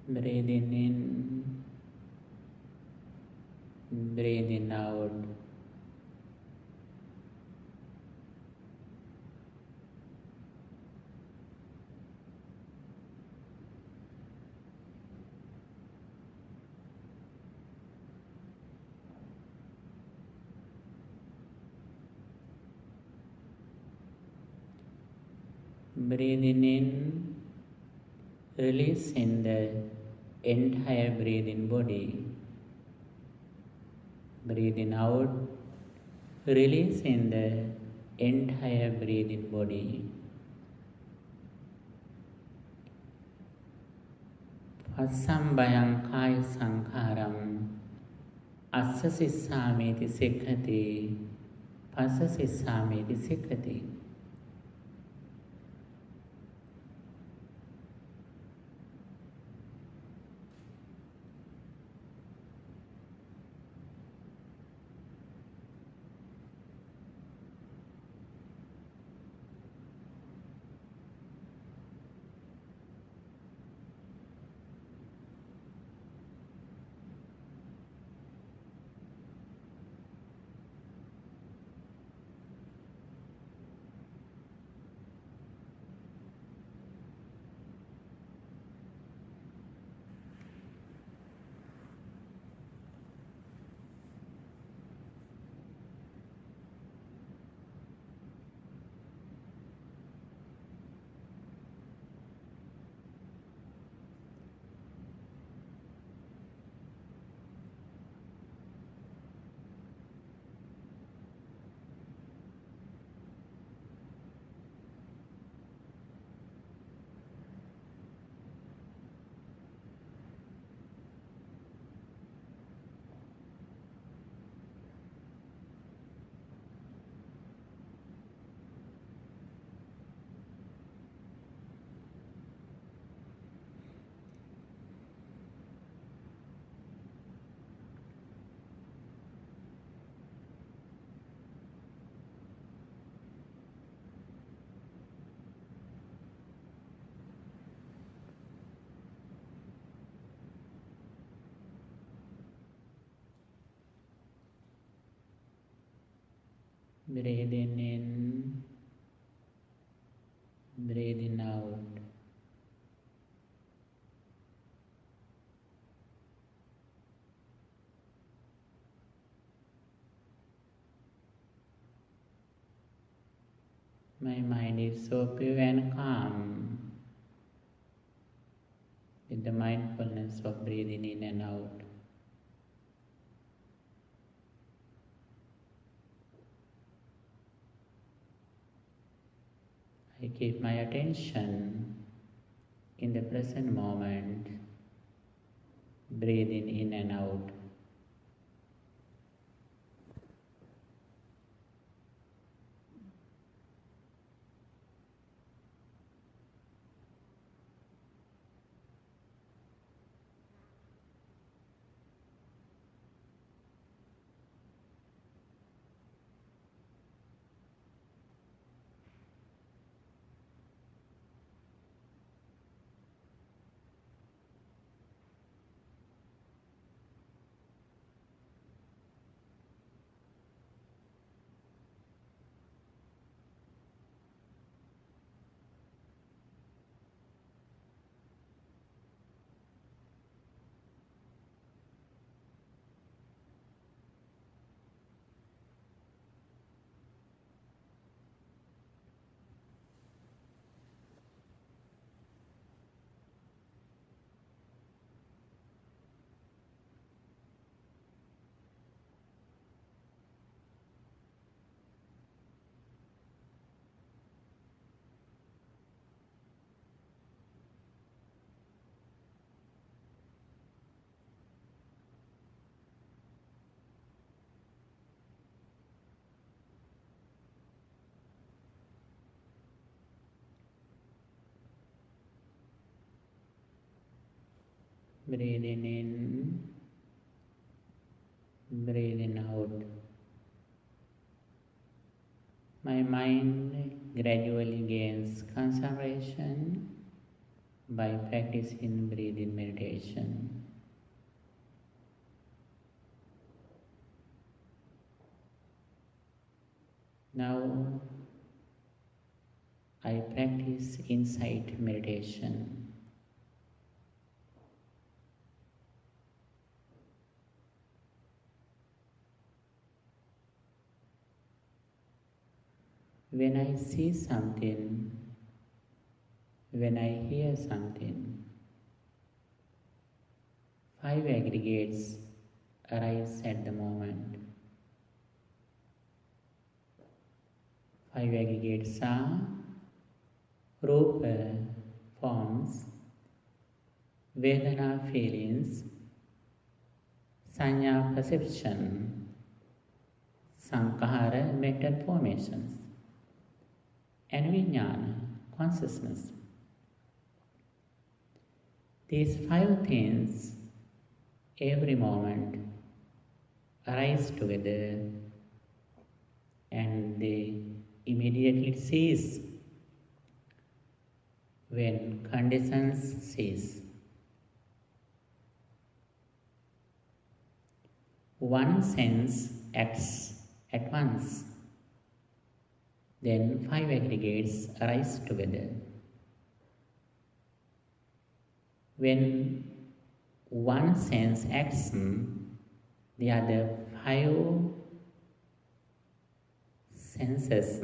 Speaker 1: Breathing in, breathing out. Breathing in, releasing the entire breathing body. Breathing out, releasing the entire breathing body. Passambayang kaya sankharam, assa sissāmiti sikkati, passa sissāmiti sikkati. Breathing in, breathing out. My mind is so pure and calm with the mindfulness of breathing in and out. I keep my attention in the present moment, breathing in and out. Breathing in, breathing out. My mind gradually gains concentration by practicing breathing meditation. Now I practice insight meditation. When I see something, when I hear something, 5 aggregates arise at the moment. 5 aggregates are Rupa, forms, Vedana, feelings, Sanya, perception, Sankhara, mental formations, and Vijnana, consciousness. These 5 things every moment arise together and they immediately cease when conditions cease. One sense acts at once, then 5 aggregates arise together. When one sense acts, the other 5 senses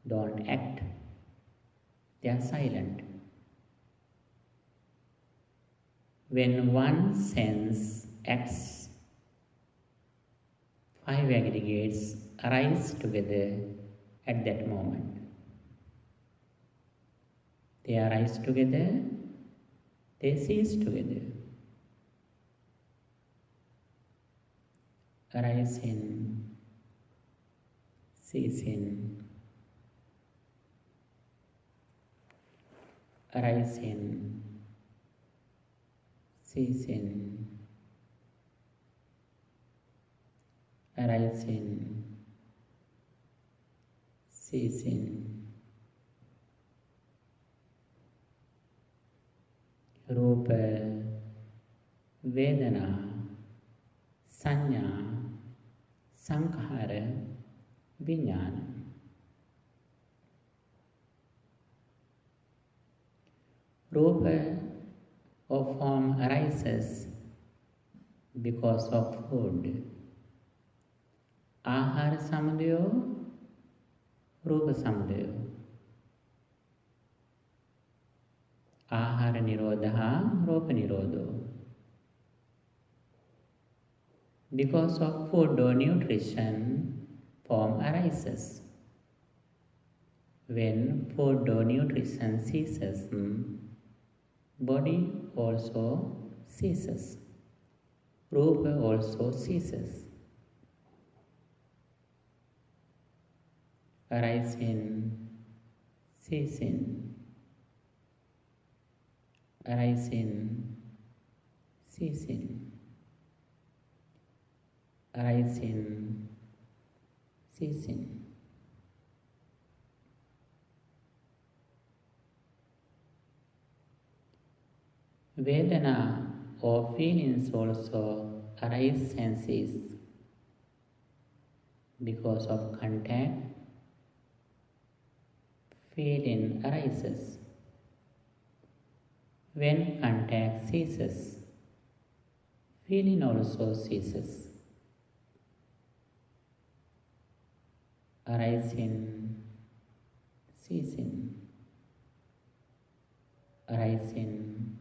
Speaker 1: don't act, they are silent. When one sense acts, 5 aggregates arise together at that moment. They arise together, they cease together. Arising, ceasing, arising, ceasing, arising, ceasing. Rupa, Vedana, Sanya, Sankhara, Vijnana. Rupa or form arises because of food. Ahara samudayo, Rupa samudayo. Ahara nirodha, Rupa nirodho. Because of food or nutrition, form arises. When food or nutrition ceases, body also ceases. Rupa also ceases. Arising, ceasing. Arising, ceasing. Arising, ceasing. Vedana or feelings also arise and cease because of contact. Feeling arises. When contact ceases, feeling also ceases. Arising, ceasing. Arising,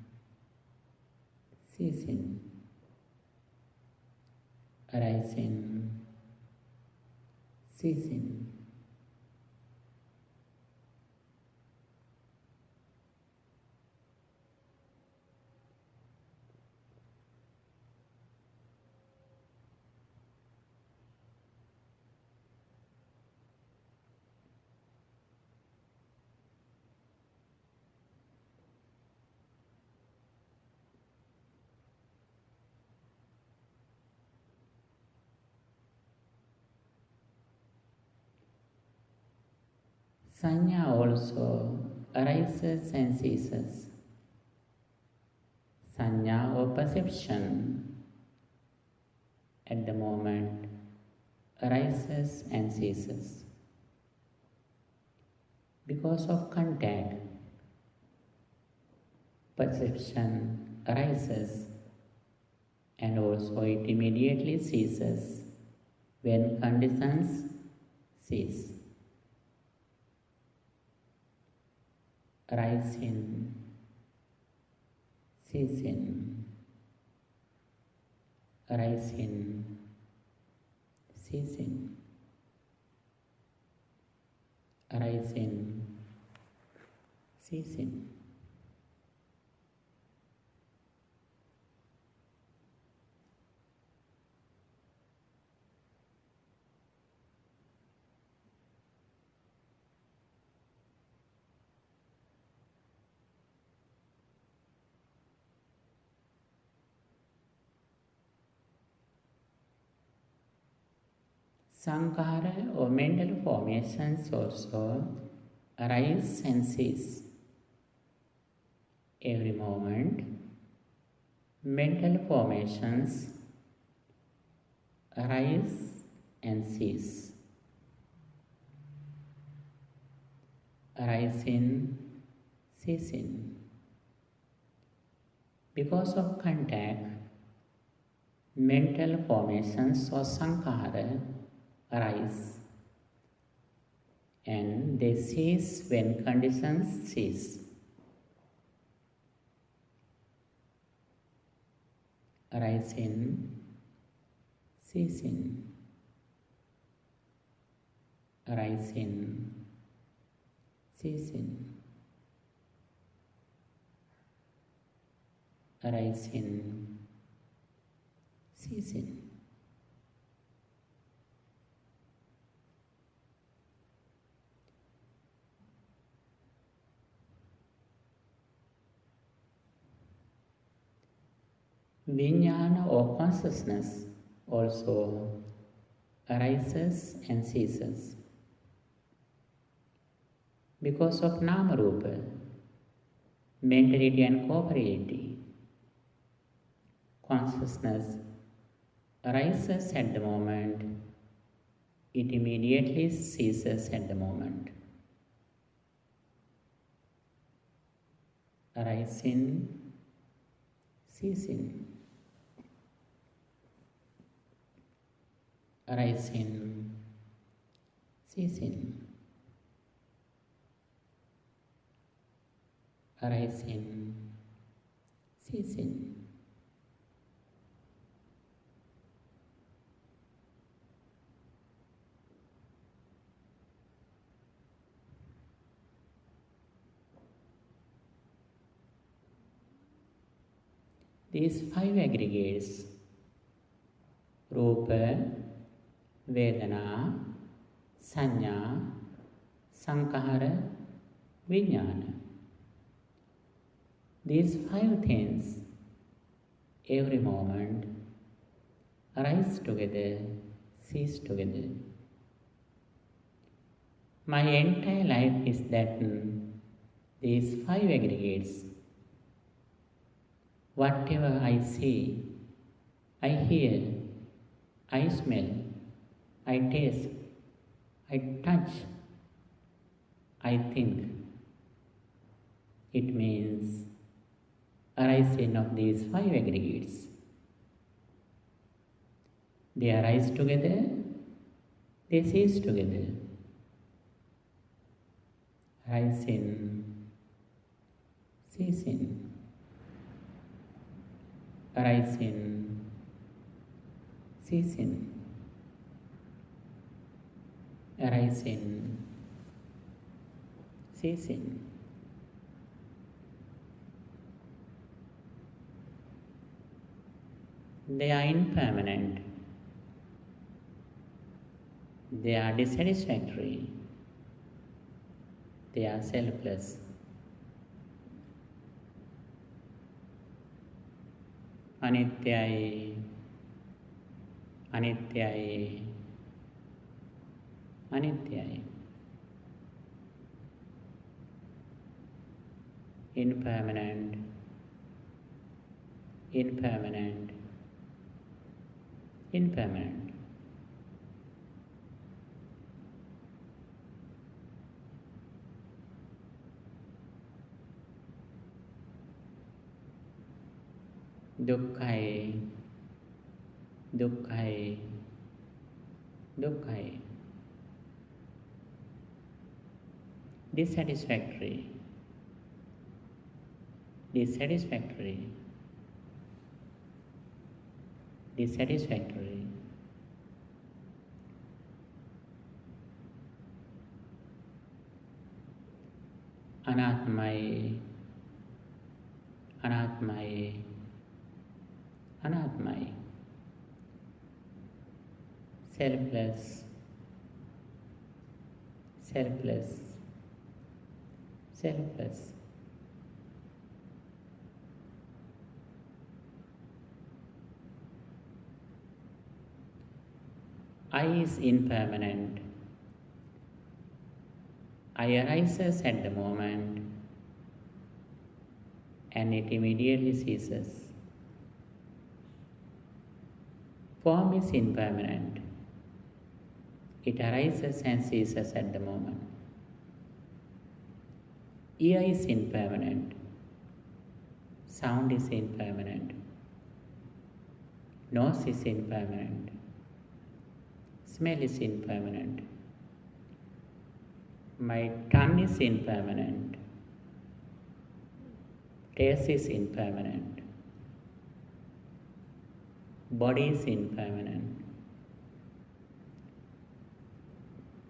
Speaker 1: ceasing. Arising, ceasing. Sanya also arises and ceases. Sanya or perception at the moment arises and ceases. Because of contact, perception arises and also it immediately ceases when conditions cease. Arising, ceasing. Arising, ceasing. Arising, ceasing. Sankhara or mental formations also arise and cease. Every moment, mental formations arise and cease. Arising, ceasing. Because of contact, mental formations or sankhara arise and they cease when conditions cease. Arising, ceasing. Arising, ceasing. Arising, ceasing. Vijnana or consciousness also arises and ceases. Because of Namarupa, mentality and corporeality, consciousness arises at the moment it immediately ceases at the moment. Arising, ceasing. Arising, ceasing. Arising, ceasing. These 5 aggregates, Rupa, Vedana, Sanya, Sankhara, Vijnana. These 5 things, every moment, arise together, cease together. My entire life is that these 5 aggregates, whatever I see, I hear, I smell, I taste, I touch, I think, it means arising of these 5 aggregates. They arise together, they cease together. Arising, ceasing. Arising, ceasing. Arising, ceasing. They are impermanent. They are dissatisfactory. They are selfless. Anityai, anityai, anityai. Impermanent, impermanent, impermanent. Dukkhaye, dukkhaye, dukkhaye. Dissatisfactory, dissatisfactory, dissatisfactory. Anatmaye, anatmaye, anatmaye. Selfless, selfless, selfless. I is impermanent. I arises at the moment and it immediately ceases. Form is impermanent. It arises and ceases at the moment. Ear is impermanent. Sound is impermanent. Nose is impermanent. Smell is impermanent. My tongue is impermanent. Taste is impermanent. Body is impermanent.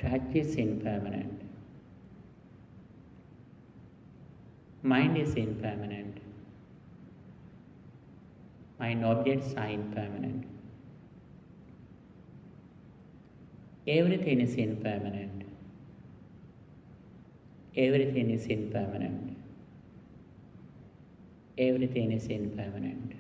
Speaker 1: Touch is impermanent. Mind is impermanent. Mind objects are impermanent. Everything is impermanent. Everything is impermanent. Everything is impermanent.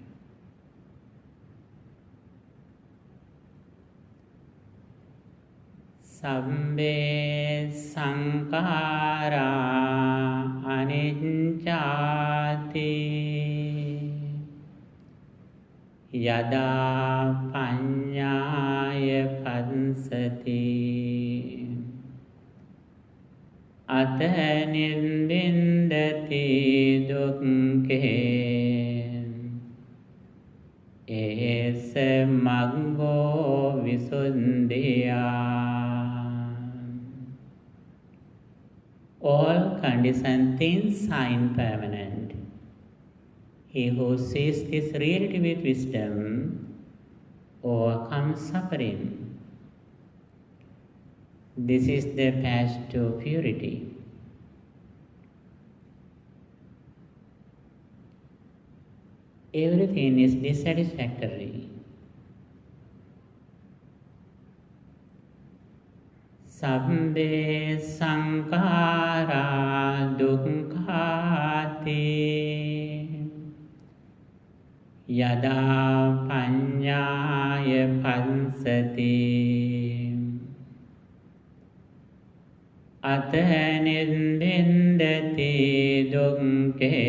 Speaker 1: Sabbe sankhara anicchati yada paññāya pansati අත නින්දින්දති දුක්ඛේ ඒස මග්ගෝ විසුද්ධියා. All conditioned things are impermanent. He who sees this reality with wisdom overcomes suffering. This is the path to purity. Everything is dissatisfactory. Sabbe sankara dukkhati yada panyaya pansati ata nindindati dukkhe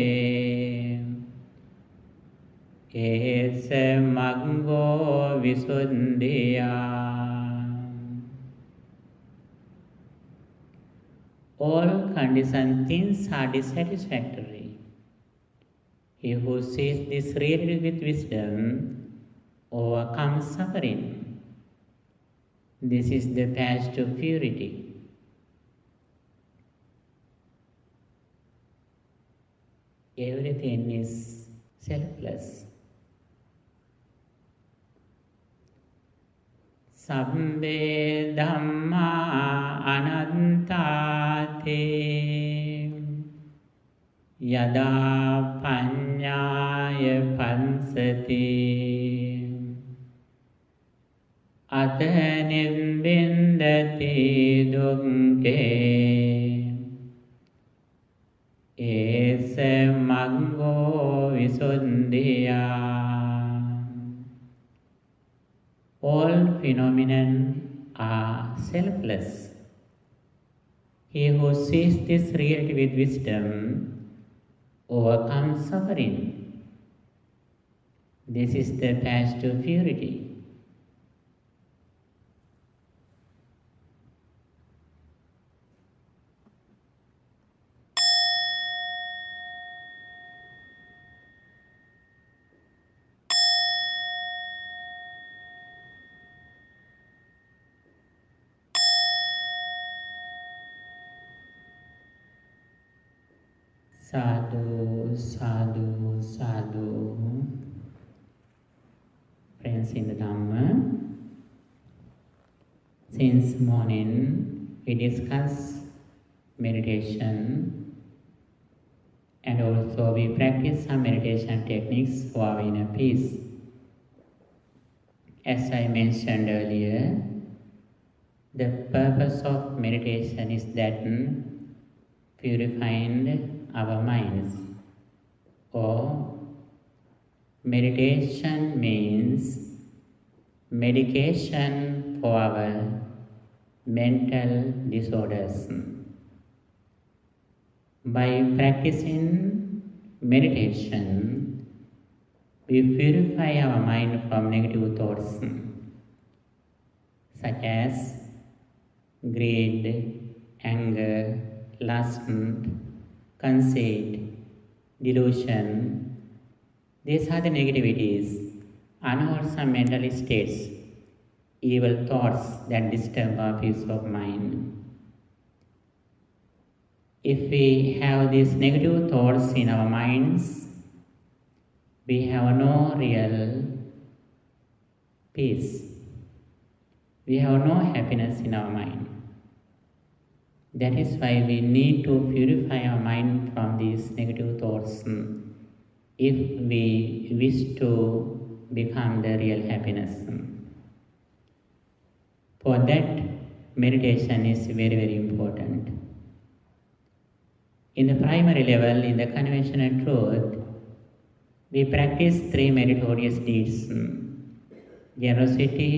Speaker 1: esa maggo visuddhiya. All conditioned things are dissatisfactory. He who sees this reality with wisdom overcomes suffering. This is the path to purity. Everything is selfless. Sabbe dhamma anantati yada panyaya pansati ata nibbindati dukkhe esa maggo visuddhiya. All phenomena are selfless. He who sees this reality with wisdom overcomes suffering. This is the path to purity. Sadhu, sadhu, sadhu. Friends in the Dhamma, since morning we discuss meditation and also we practice some meditation techniques for our inner peace. As I mentioned earlier, the purpose of meditation is that purifying our minds, or meditation means medication for our mental disorders. By practicing meditation, we purify our mind from negative thoughts such as greed, anger, lust, conceit, delusion. These are the negativities, unwholesome mental states, evil thoughts that disturb our peace of mind. If we have these negative thoughts in our minds, we have no real peace. We have no happiness in our mind. That is why we need to purify our mind from these negative thoughts if we wish to become the real happiness. For that, meditation is very, very important. In the primary level, in the conventional truth, we practice three meritorious deeds: generosity,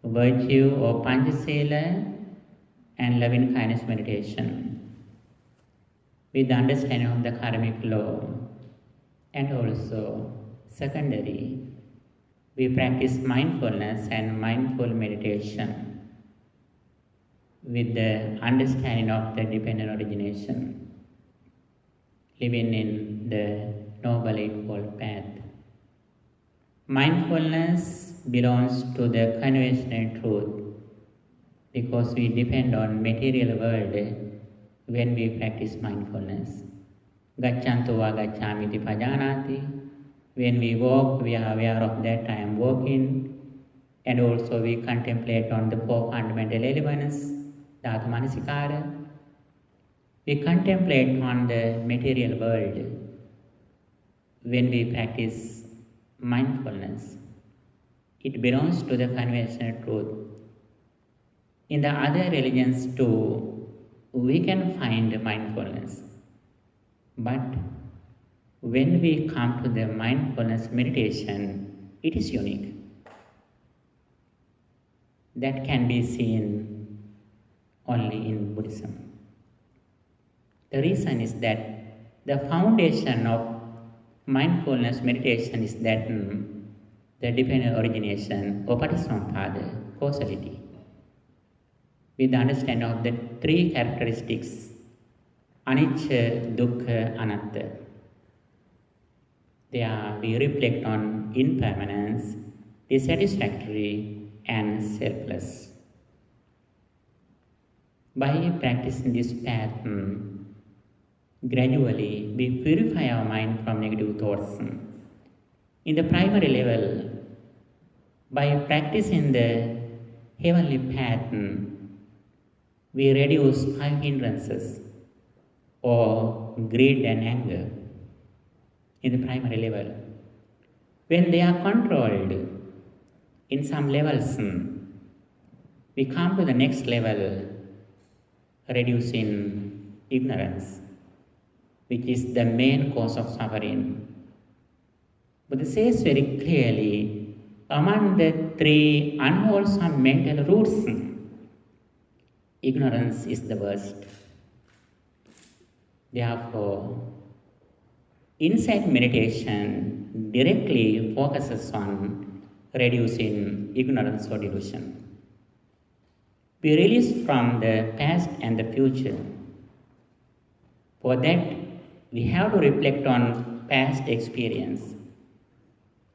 Speaker 1: virtue or Panchasila, and loving kindness meditation with the understanding of the karmic law. And also, secondary, we practice mindfulness and mindful meditation. with the understanding of the dependent origination, living in the Noble Eightfold Path. Mindfulness belongs to the conventional truth because we depend on material world when we practice mindfulness. Gacchantu va gacchamiti pajanati. When we walk, we are aware of that I am walking, and also we contemplate on the four fundamental elements, dhatu manasikara. We contemplate on the material world when we practice mindfulness. It belongs to the conventional truth. In the other religions too, we can find mindfulness. But when we come to the mindfulness meditation, it is unique. That can be seen only in Buddhism. The reason is that the foundation of mindfulness meditation is that the dependent origination or Patisampada, causality, with the understanding of the three characteristics, anicca, dukkha, anatta. There we reflect on impermanence, dissatisfactory, and selfless. By practicing this path, gradually we purify our mind from negative thoughts. In the primary level, by practicing the heavenly path, we reduce 5 hindrances or greed and anger in the primary level. When they are controlled in some levels, we come to the next level, reducing ignorance, which is the main cause of suffering. Buddha says very clearly, among the 3 unwholesome mental roots, ignorance is the worst. Therefore, insight meditation directly focuses on reducing ignorance or delusion. We release from the past and the future. For that, we have to reflect on past experience.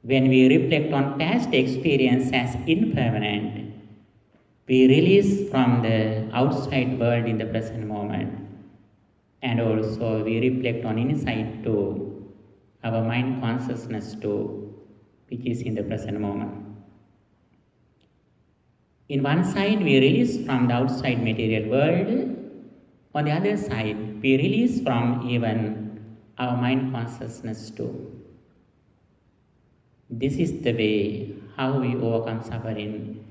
Speaker 1: When we reflect on past experience as impermanent, we release from the outside world in the present moment. And also we reflect on insight to our mind consciousness too, which is in the present moment. In one side, we release from the outside material world. On the other side, we release from even our mind consciousness too. This is the way how we overcome suffering.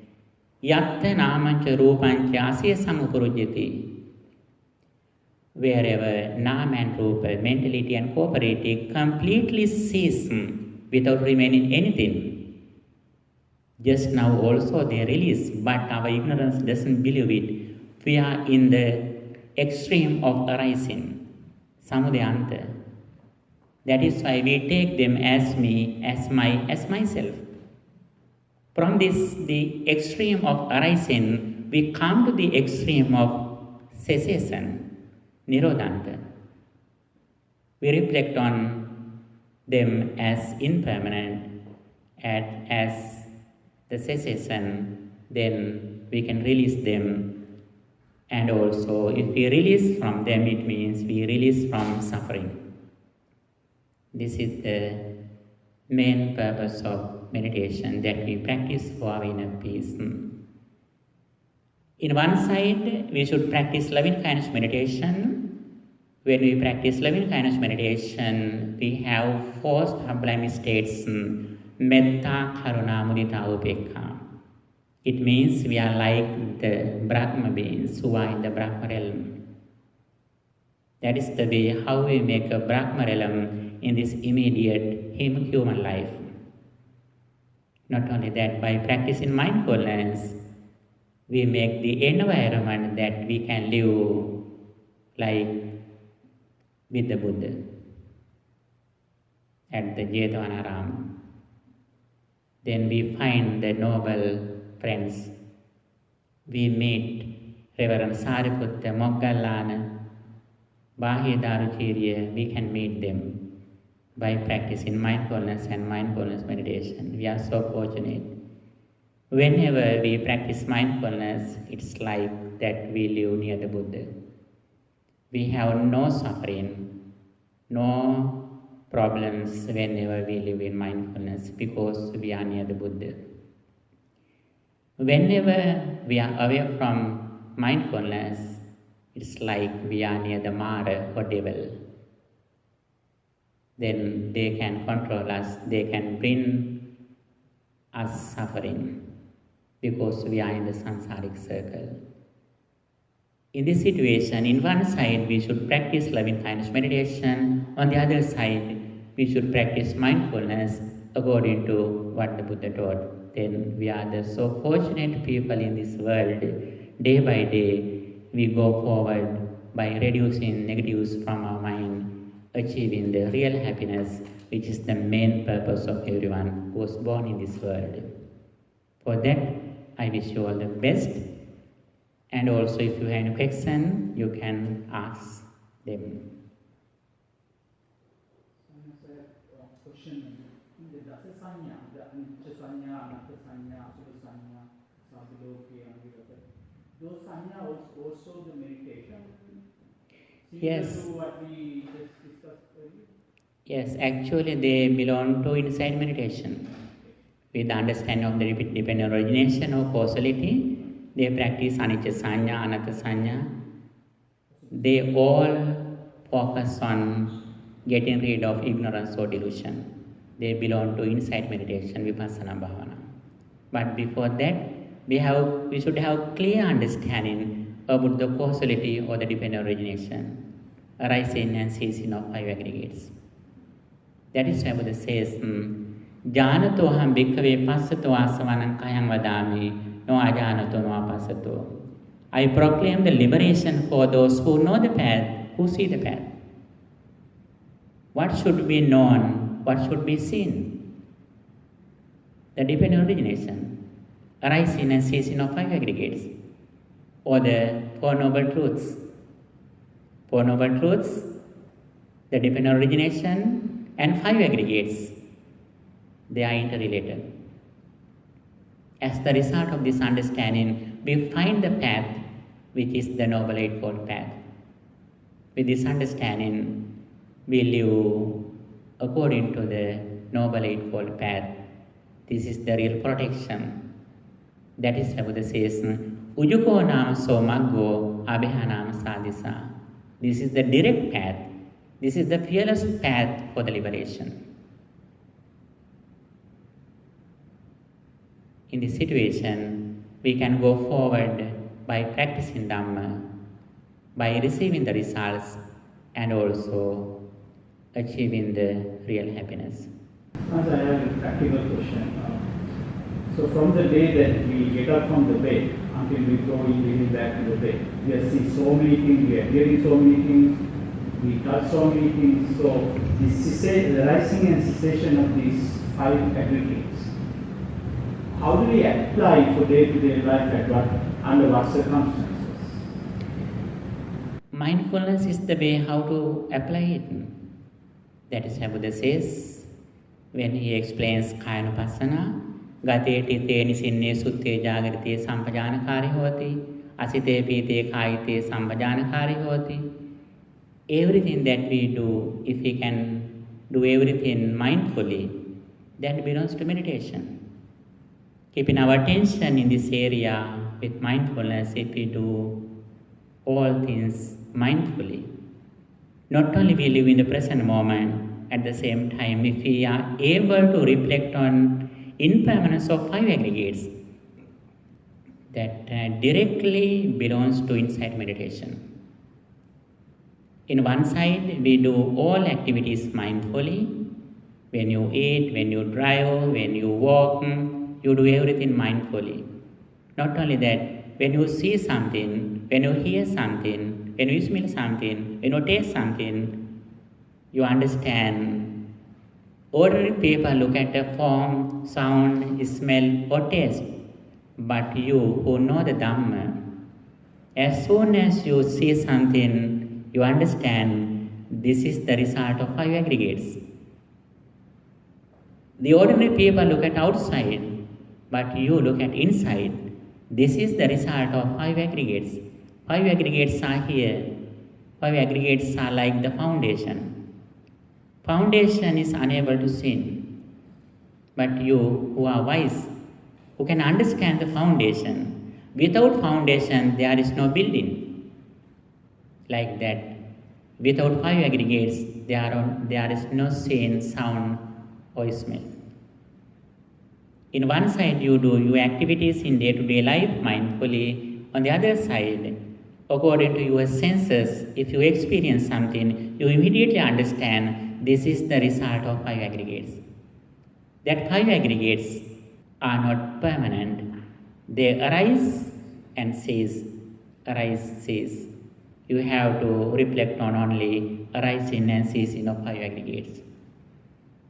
Speaker 1: Yatta namancha rupancha asya samupurujyati. Wherever Nam and Rupa, mentality and corporate completely cease without remaining anything. Just now also they release, but our ignorance doesn't believe it. We are in the extreme of arising, samudayanta. That is why we take them as me, as myself. From this, the extreme of arising, we come to the extreme of cessation. Nirodhanta. We reflect on them as impermanent and as the cessation, then we can release them. And also, if we release from them, it means we release from suffering. This is the main purpose of meditation that we practice for our inner peace. In one side, we should practice loving kindness meditation. When we practice loving kindness meditation, we have 4 sublime states, metta, karuna, mudita, upekha. It means we are like the Brahma beings who are in the Brahma realm. That is the way how we make a Brahma realm in this immediate human life. Not only that, by practicing mindfulness, we make the environment that we can live like with the Buddha at the Jetavanaram. Then we find the noble friends. We meet Reverend Sariputta, Moggallana, Bahidaruchirya, we can meet them by practicing mindfulness and mindfulness meditation. We are so fortunate. Whenever we practice mindfulness, it's like that we live near the Buddha. We have no suffering, no problems whenever we live in mindfulness because we are near the Buddha. Whenever we are away from mindfulness, it's like we are near the Mara or devil. Then they can control us, they can bring us suffering because we are in the samsaric circle. In this situation, in one side we should practice loving kindness meditation, on the other side we should practice mindfulness according to what the Buddha taught. Then we are the so fortunate people in this world. Day by day we go forward by reducing negatives from our mind, achieving the real happiness, which is the main purpose of everyone who was born in this world. For that, I wish you all the best. And also, if you have any question, you can ask them.
Speaker 2: Question: in the Dasa Sanya, the Anicca Sanya, Anatta Sanya, Asura Sanya, Sabiloki, Anvirata, those Sanya also the meditation.
Speaker 1: Yes.
Speaker 2: To what we just discussed earlier?
Speaker 1: Yes, actually they belong to insight meditation. With the understanding of the dependent origination or causality, they practice Anicca Sanya, Anatta Sanya. They all focus on getting rid of ignorance or delusion. They belong to insight meditation, Vipassana Bhavana. But before that, we should have clear understanding about the causality or the dependent origination, arising and ceasing of five aggregates. That is why Buddha says, Janato ham bhikkhave passato asavanam kayam vadami, no ajanato no apassato. I proclaim the liberation for those who know the path, who see the path. What should be known? What should be seen? The dependent origination, arising and ceasing of five aggregates, or the Four Noble Truths. Four Noble Truths, the dependent origination, and five aggregates, they are interrelated. As the result of this understanding, we find the path which is the Noble Eightfold Path. With this understanding, we live according to the Noble Eightfold Path. This is the real protection. That is why Buddha says, Ujuko nama so maggo abhihanam sadisa. This is the direct path. This is the fearless path for the liberation. In this situation, we can go forward by practicing Dhamma, by receiving the results, and also achieving the real happiness.
Speaker 2: I have a practical question. So from the day that we get up from the bed until we go immediately back to the bed, we are seeing so many things, we are hearing so many things, we touch so many things. So the rising and cessation of these five aggregates, how do we apply for day-to-day life under what circumstances?
Speaker 1: Mindfulness is the way how to apply it. That is how Buddha says when he explains Kayanupassana, Gate tite nisinne sutte jagrite sampajanakari hoti, asite pite kayite sampajanakari hoti. Everything that we do, if we can do everything mindfully, that belongs to meditation. Keeping our attention in this area with mindfulness, if we do all things mindfully, not only we live in the present moment, at the same time, if we are able to reflect on impermanence of five aggregates, that directly belongs to insight meditation. In one side, we do all activities mindfully. When you eat, when you drive, when you walk, you do everything mindfully. Not only that, when you see something, when you hear something, when you smell something, when you taste something, you understand. Ordinary people look at the form, sound, smell or taste. But you who know the Dhamma, As soon as you see something, you understand this is the result of 5 aggregates. The ordinary people look at outside, but you look at inside. This is the result of 5 aggregates. 5 aggregates are here. 5 aggregates are like the foundation. Foundation is unable to sin. But you who are wise, who can understand the foundation, without foundation there is no building. Like that, without 5 aggregates there is no sin, sound or smell. In one side you do your activities in day-to-day life mindfully. On the other side, according to your senses, if you experience something, you immediately understand this is the result of 5 aggregates. That 5 aggregates are not permanent. They arise and cease, arise, cease. You have to reflect on only arising and ceasing of 5 aggregates.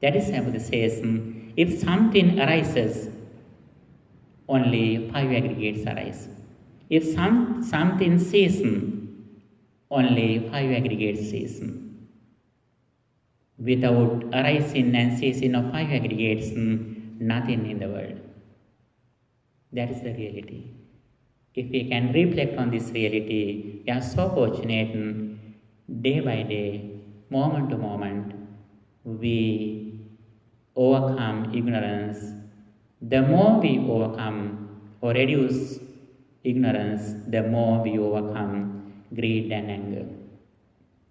Speaker 1: That is how it says, if something arises, only 5 aggregates arise. If something ceases, only 5 aggregates cease. Without arising and ceasing of 5 aggregates, nothing in the world. That is the reality. If we can reflect on this reality, we are so fortunate. Day by day, moment to moment, we overcome ignorance. The more we overcome or reduce ignorance, the more we overcome greed and anger.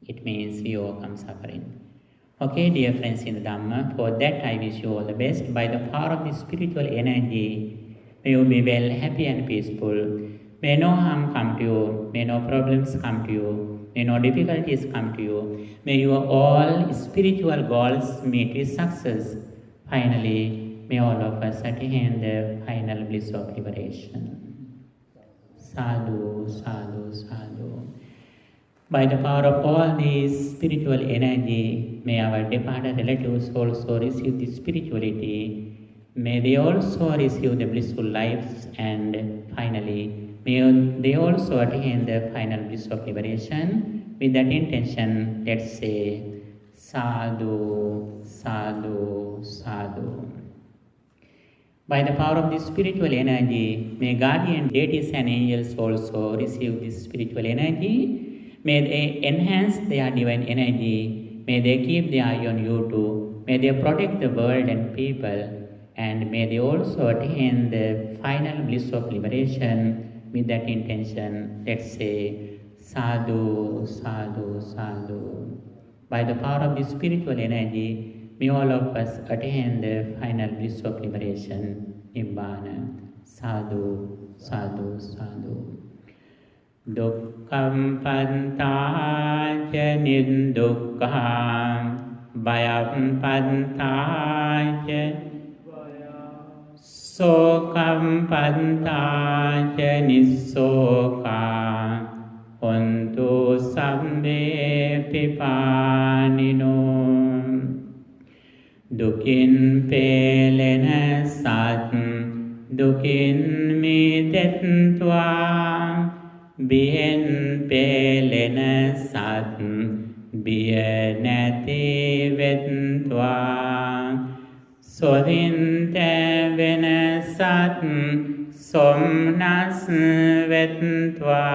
Speaker 1: It means we overcome suffering. Okay, dear friends in the Dhamma, for that I wish you all the best. By the power of the spiritual energy, may you be well, happy and peaceful. May no harm come to you. May no problems come to you. May no difficulties come to you. May your all spiritual goals meet with success. Finally, may all of us attain the final bliss of liberation. Sadhu, sadhu, sadhu. By the power of all these spiritual energy, may our departed relatives also receive the spirituality. May they also receive the blissful lives, and finally, may they also attain the final bliss of liberation. With that intention, let's say, Sadhu, Sadhu, Sadhu. By the power of this spiritual energy, may guardian deities and angels also receive this spiritual energy. May they enhance their divine energy. May they keep their eye on you too. May they protect the world and people. And may they also attain the final bliss of liberation. With that intention, let's say, Sadhu, Sadhu, Sadhu. By the power of this spiritual energy, may all of us attain the final bliss of liberation. Nibbana. Sadhu, Sadhu, Sadhu. Dukkam pantaja nindukkham Bhayam pantaja Sokam pantaja nisokha Hontu sambe pipanino Dukin pelena sat Dukin mitetva Bihen pelena sat Biya nati vetva Sodinte vena sat Somnas vetva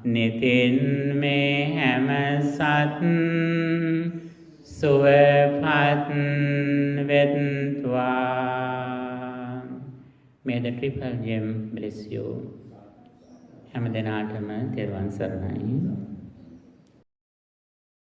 Speaker 1: Nitin me hama sat Suvapat vetva. May the triple gem bless you. හැම දිනාටම තෙරුවන් සරණයි.